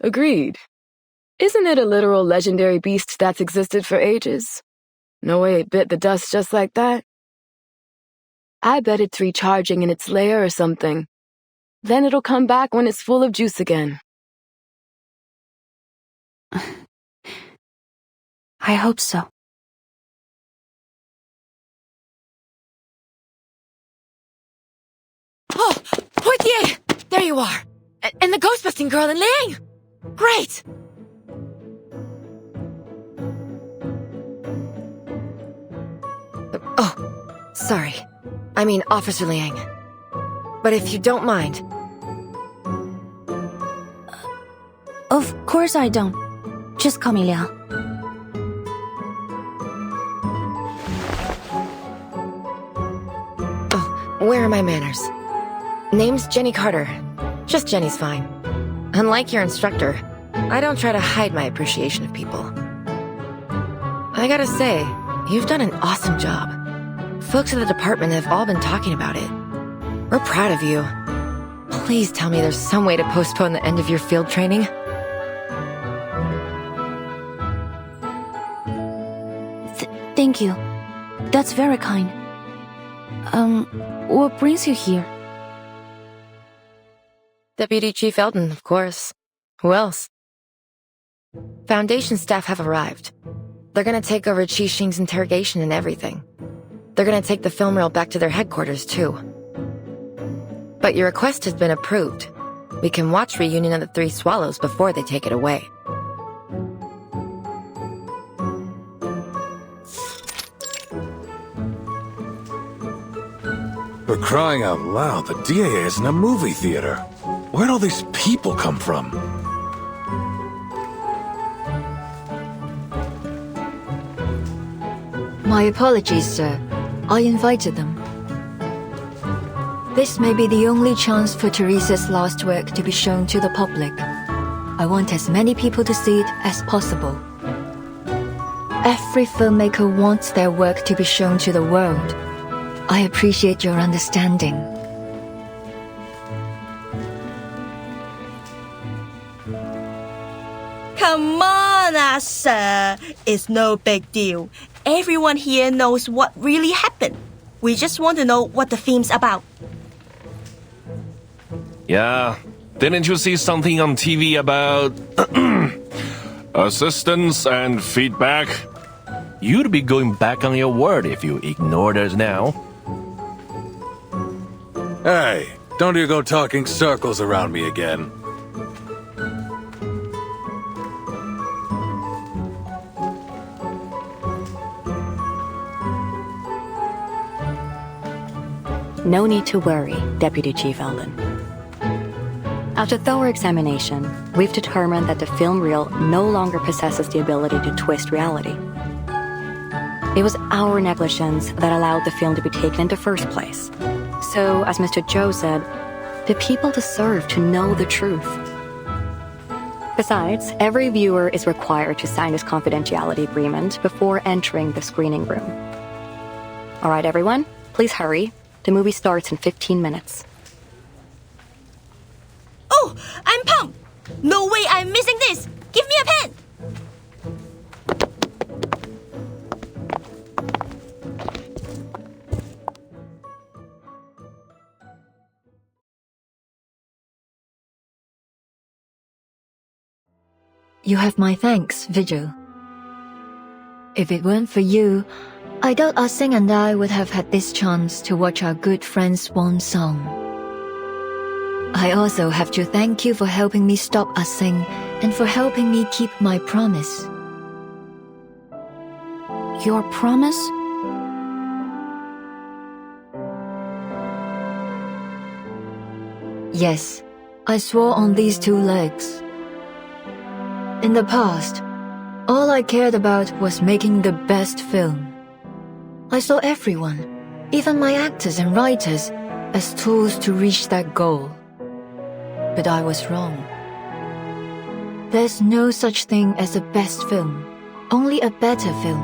Agreed. Isn't it a literal legendary beast that's existed for ages? No way it bit the dust just like that. I bet it's recharging in its lair or something. Then it'll come back when it's full of juice again. I hope so. Oh, Portier! There you are! And the ghost-busting girl in Liang! Great! Oh, sorry. I mean Officer Liang. But if you don't mind... Of course I don't. Just call me Liang. Oh, where are my manners? Name's Jenny Carter. Just Jenny's fine. Unlike your instructor, I don't try to hide my appreciation of people. I gotta say, you've done an awesome job. Folks at the department have all been talking about it. We're proud of you. Please tell me there's some way to postpone the end of your field training. Thank you. That's very kind. What brings you here? Deputy Chief Eldon, of course. Who else? Foundation staff have arrived. They're gonna take over Qi Xing's interrogation and everything. They're gonna take the film reel back to their headquarters, too. But your request has been approved. We can watch Reunion of the Three Swallows before they take it away. For crying out loud, the DAA is in a movie theater. Where'd all these people come from? My apologies, sir. I invited them. This may be the only chance for Teresa's last work to be shown to the public. I want as many people to see it as possible. Every filmmaker wants their work to be shown to the world. I appreciate your understanding. Come on, sir. It's no big deal. Everyone here knows what really happened. We just want to know what the film's about. Yeah, didn't you see something on TV about assistance and feedback? You'd be going back on your word if you ignored us now. Hey, don't you go talking circles around me again. No need to worry, Deputy Chief Alden. After thorough examination, we've determined that the film reel no longer possesses the ability to twist reality. It was our negligence that allowed the film to be taken in the first place. So, as Mr. Zhou said, the people deserve to know the truth. Besides, every viewer is required to sign this confidentiality agreement before entering the screening room. All right, everyone, please hurry. The movie starts in 15 minutes. Oh, I'm pumped! No way I'm missing this! Give me a pen! You have my thanks, Vigil. If it weren't for you, I doubt Ah Sing and I would have had this chance to watch our good friend's swan song. I also have to thank you for helping me stop Ah Sing and for helping me keep my promise. Your promise? Yes, I swore on these two legs. In the past, all I cared about was making the best film. I saw everyone, even my actors and writers, as tools to reach that goal. But I was wrong. There's no such thing as a best film, only a better film.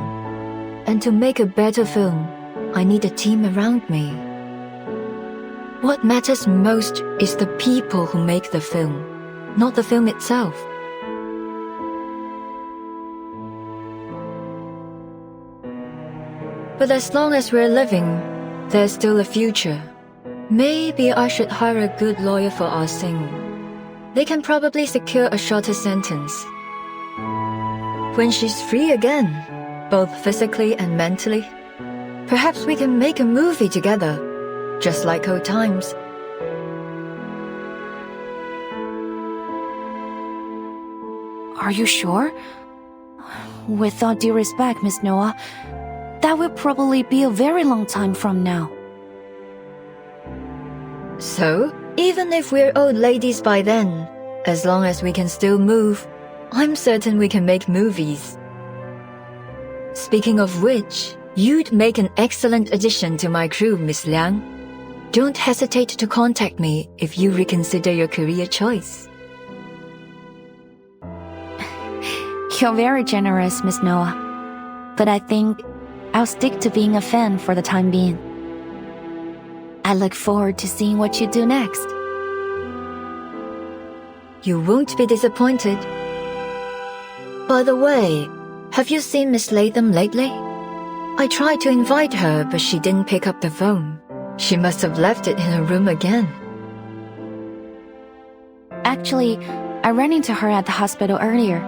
And to make a better film, I need a team around me. What matters most is the people who make the film, not the film itself. But as long as we're living, there's still a future. Maybe I should hire a good lawyer for Ah Sing. They can probably secure a shorter sentence. When she's free again, both physically and mentally, perhaps we can make a movie together, just like old times. Are you sure? With all due respect, Miss Noah, that will probably be a very long time from now. So, even if we're old ladies by then, as long as we can still move, I'm certain we can make movies. Speaking of which, you'd make an excellent addition to my crew, Miss Liang. Don't hesitate to contact me if you reconsider your career choice. You're very generous, Miss Noah. But I think I'll stick to being a fan for the time being. I look forward to seeing what you do next. You won't be disappointed. By the way, have you seen Miss Latham lately? I tried to invite her, but she didn't pick up the phone. She must have left it in her room again. Actually, I ran into her at the hospital earlier.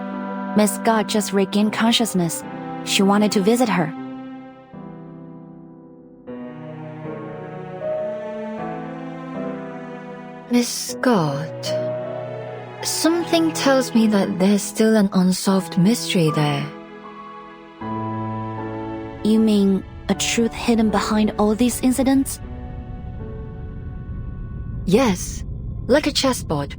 Miss Scott just regained consciousness. She wanted to visit her. Miss Scott... Something tells me that there's still an unsolved mystery there. You mean a truth hidden behind all these incidents? Yes, like a chessboard,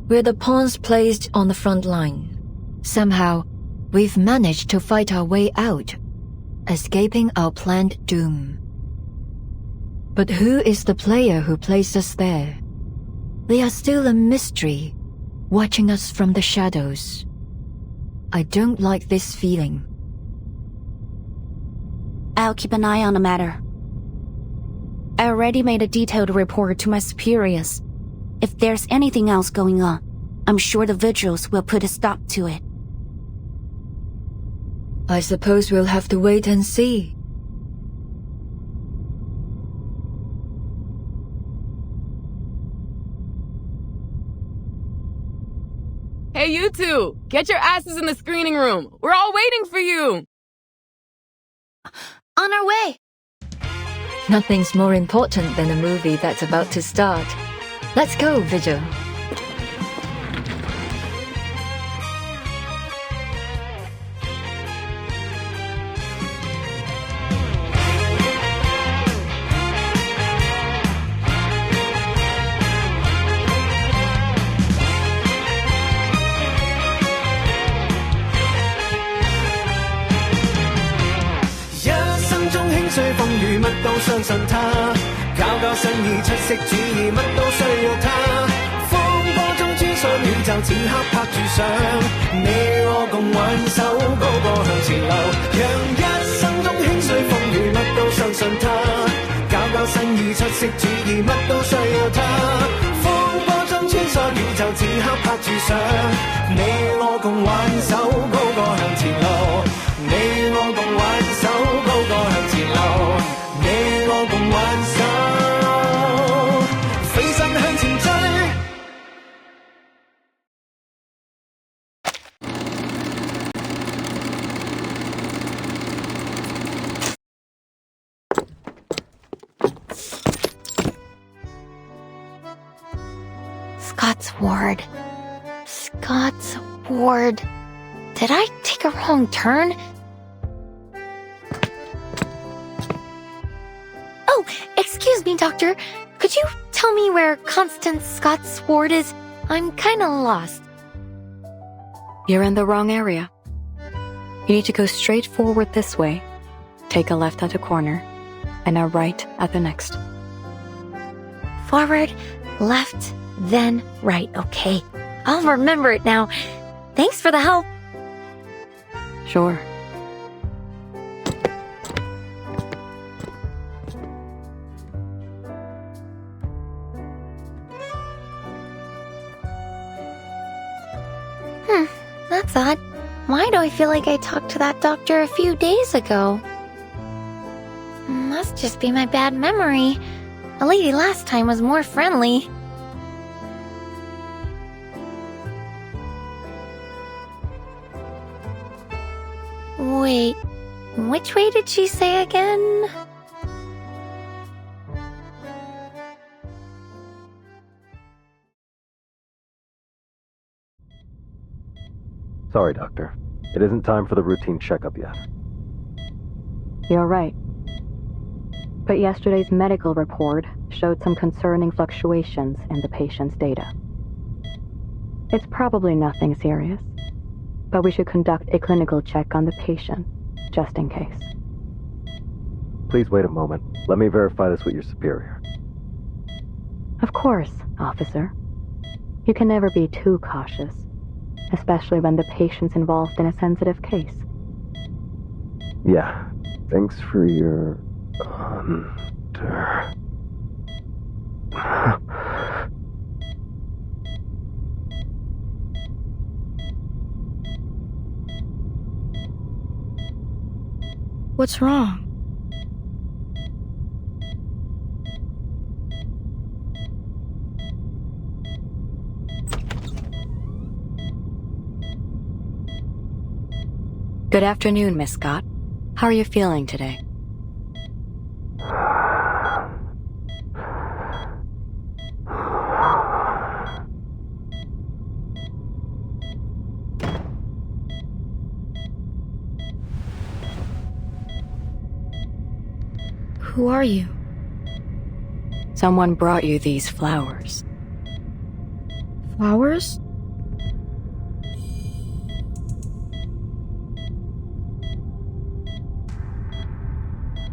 where the pawns placed on the front line. Somehow, we've managed to fight our way out, escaping our planned doom. But who is the player who placed us there? They are still a mystery, watching us from the shadows. I don't like this feeling. I'll keep an eye on the matter. I already made a detailed report to my superiors. If there's anything else going on, I'm sure the vigils will put a stop to it. I suppose we'll have to wait and see. Hey, you two! Get your asses in the screening room! We're all waiting for you! On our way! Nothing's more important than a movie that's about to start. Let's go, Vigil.相信他，搞新意出色主意，乜都需要他。風波中穿梭宇宙，此刻拍住上，你我共挽手，高歌向前流。讓一生中輕碎風雨，乜都相信他，搞新意出色主意，乜都需要他。風波中穿梭宇宙，此刻拍住上，你我共挽手，高歌向前流。你我共挽手，高歌向前流。你我共挽手，飛身向前追。Scott's ward. Scott's ward. Did I take a wrong turn? Oh, excuse me, Doctor. Could you tell me where Constance Scott's ward is? I'm kinda lost. You're in the wrong area. You need to go straight forward this way, take a left at a corner, and a right at the next. Forward, left, then right. Okay, I'll remember it now. Thanks for the help. Sure. That's odd. Why do I feel like I talked to that doctor a few days ago? Must just be my bad memory. The lady last time was more friendly. Wait, which way did she say again? Sorry, Doctor. It isn't time for the routine checkup yet. You're right. But yesterday's medical report showed some concerning fluctuations in the patient's data. It's probably nothing serious, but we should conduct a clinical check on the patient, just in case. Please wait a moment. Let me verify this with your superior. Of course, officer. You can never be too cautious, especially when the patient's involved in a sensitive case. Yeah. Thanks for your... What's wrong? Good afternoon, Miss Scott. How are you feeling today? Who are you? Someone brought you these flowers. Flowers?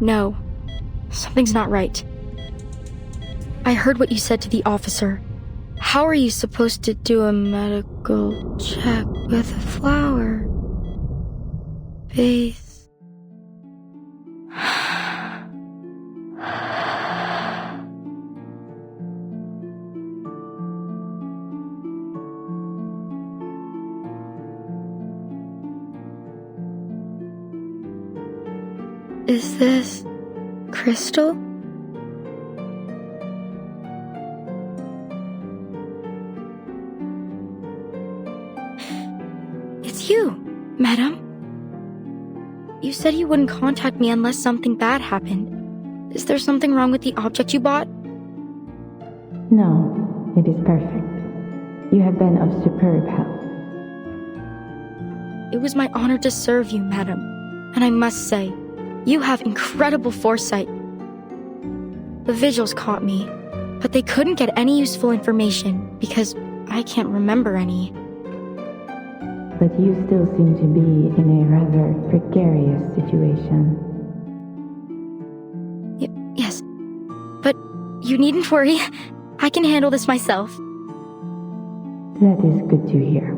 No, something's not right. I heard what you said to the officer. How are you supposed to do a medical check with a flower vase? Is this crystal? you, madam? You said you wouldn't contact me unless something bad happened. Is there something wrong with the object you bought? No, it is perfect. You have been of superb help. It was my honor to serve you, madam. And I must say, you have incredible foresight. The vigils caught me, but they couldn't get any useful information because I can't remember any. But you still seem to be in a rather precarious situation. Yes, but you needn't worry. I can handle this myself. That is good to hear.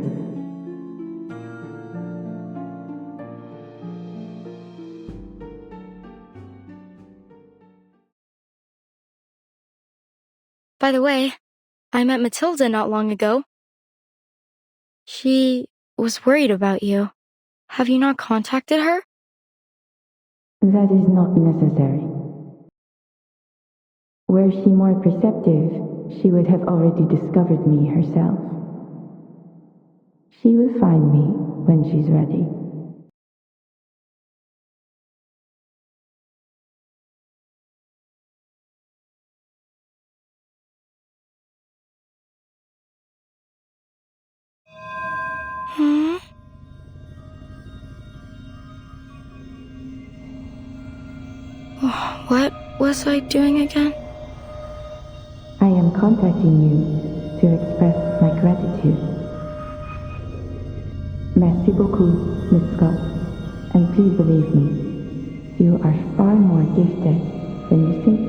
By the way, I met Matilda not long ago. She was worried about you. Have you not contacted her? That is not necessary. Were she more perceptive, she would have already discovered me herself. She will find me when she's ready. What was I doing again? I am contacting you to express my gratitude. Merci beaucoup, Miss Scott. And please believe me, you are far more gifted than you think.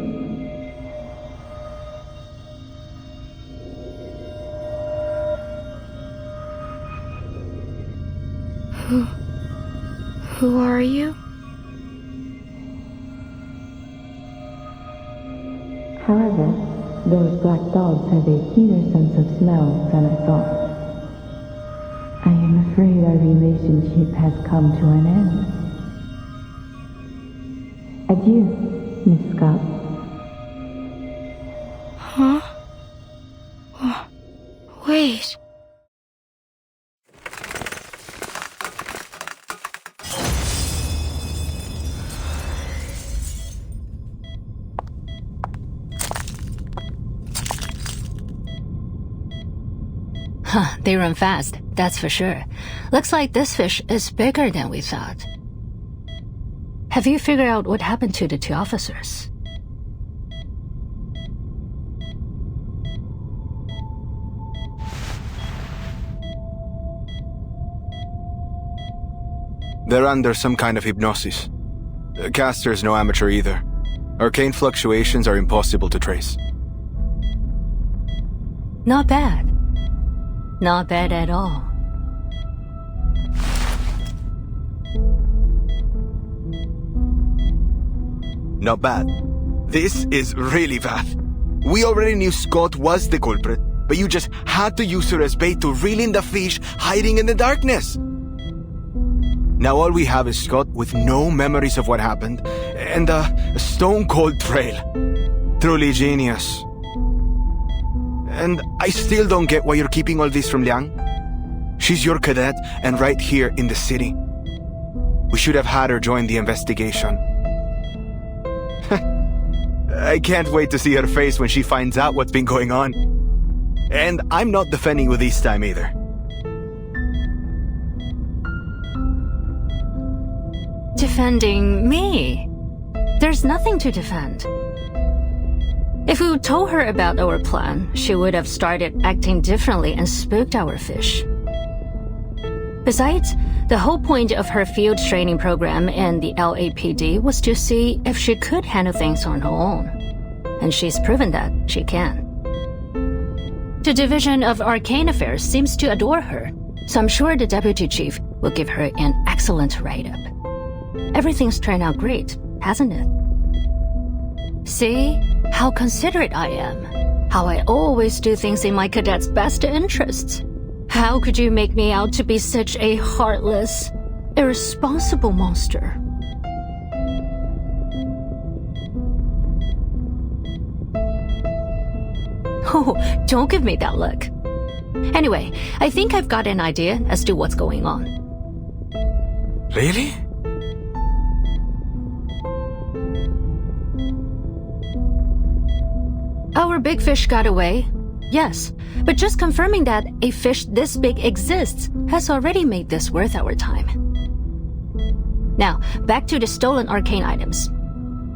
Who are you? However, those black dogs have a keener sense of smell than I thought. I am afraid our relationship has come to an end. Adieu, Miss Scott. Huh? Wait. Huh, they run fast, that's for sure. Looks like this fish is bigger than we thought. Have you figured out what happened to the two officers? They're under some kind of hypnosis. Caster's no amateur either. Arcane fluctuations are impossible to trace. Not bad. Not bad at all. Not bad. This is really bad. We already knew Scott was the culprit, but you just had to use her as bait to reel in the fish hiding in the darkness. Now all we have is Scott with no memories of what happened, and a stone-cold trail. Truly genius. And I still don't get why you're keeping all this from Liang. She's your cadet and right here in the city. We should have had her join the investigation. I can't wait to see her face when she finds out what's been going on. And I'm not defending you this time either. Defending me? There's nothing to defend. If we told her about our plan, she would have started acting differently and spooked our fish. Besides, the whole point of her field training program in the LAPD was to see if she could handle things on her own. And she's proven that she can. The Division of Arcane Affairs seems to adore her, so I'm sure the Deputy Chief will give her an excellent write-up. Everything's turned out great, hasn't it? See how considerate I am, how I always do things in my cadet's best interests. How could you make me out to be such a heartless, irresponsible monster? Oh, don't give me that look. Anyway, I think I've got an idea as to what's going on. Really? Our big fish got away. Yes, but just confirming that a fish this big exists has already made this worth our time. Now, back to the stolen arcane items.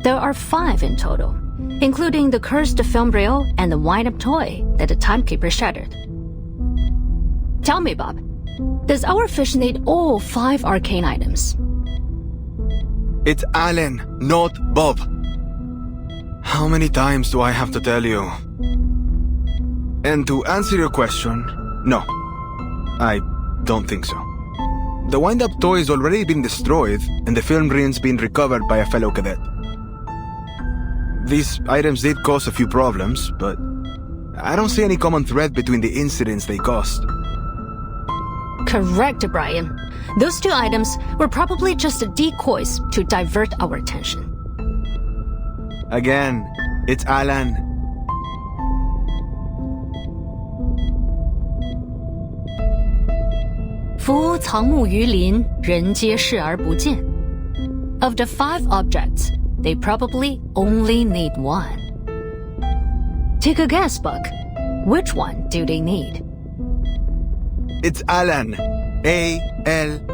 There are 5 in total, including the cursed film reel and the wind-up toy that the timekeeper shattered. Tell me, Bob, does our fish need all 5 arcane items? It's Alan, not Bob. How many times do I have to tell you? And to answer your question, no. I don't think so. The wind-up toy has already been destroyed, and the film reel's been recovered by a fellow cadet. These items did cause a few problems, but I don't see any common thread between the incidents they caused. Correct, Brian. Those 2 items were probably just decoys to divert our attention. Again, it's Alan.夫藏木于林，人皆视而不见. Of the 5 objects, they probably only need 1. Take a guess, Buck. Which one do they need? It's Alan. A-L-A-N.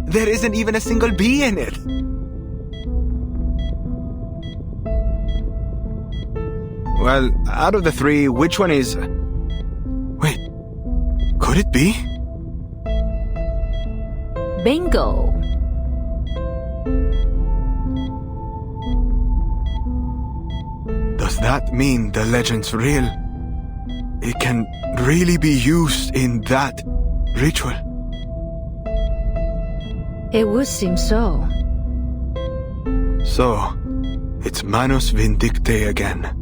There isn't even a single B in it. Well, out of the 3, which one is... Wait, could it be? Bingo! Does that mean the legend's real? It can really be used in that ritual? It would seem so. So, it's Manus Vindictae again.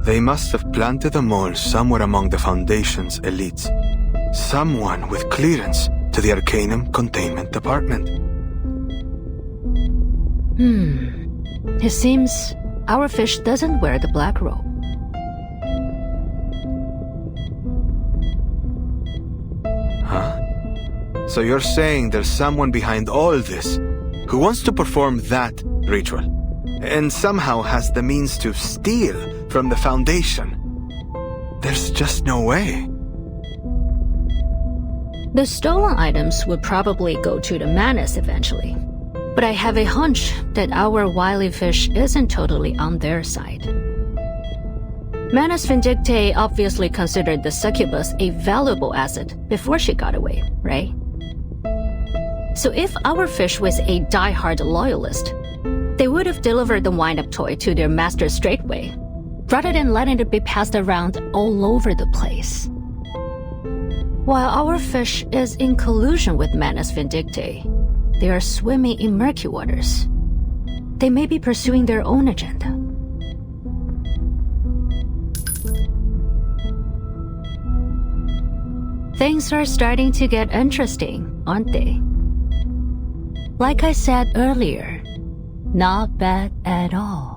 They must have planted a mole somewhere among the Foundation's elites. Someone with clearance to the Arcanum Containment Department. It seems our fish doesn't wear the black robe. Huh? So you're saying there's someone behind all this who wants to perform that ritual, and somehow has the means to steal from the Foundation? There's just no way. The stolen items would probably go to the Manus eventually. But I have a hunch that our wily fish isn't totally on their side. Manus Vindictae obviously considered the succubus a valuable asset before she got away, right? So if our fish was a die-hard loyalist, they would have delivered the wind-up toy to their master straightway, rather than letting it be passed around all over the place. While our fish is in collusion with Manus Vindictae, they are swimming in murky waters. They may be pursuing their own agenda. Things are starting to get interesting, aren't they? Like I said earlier, not bad at all.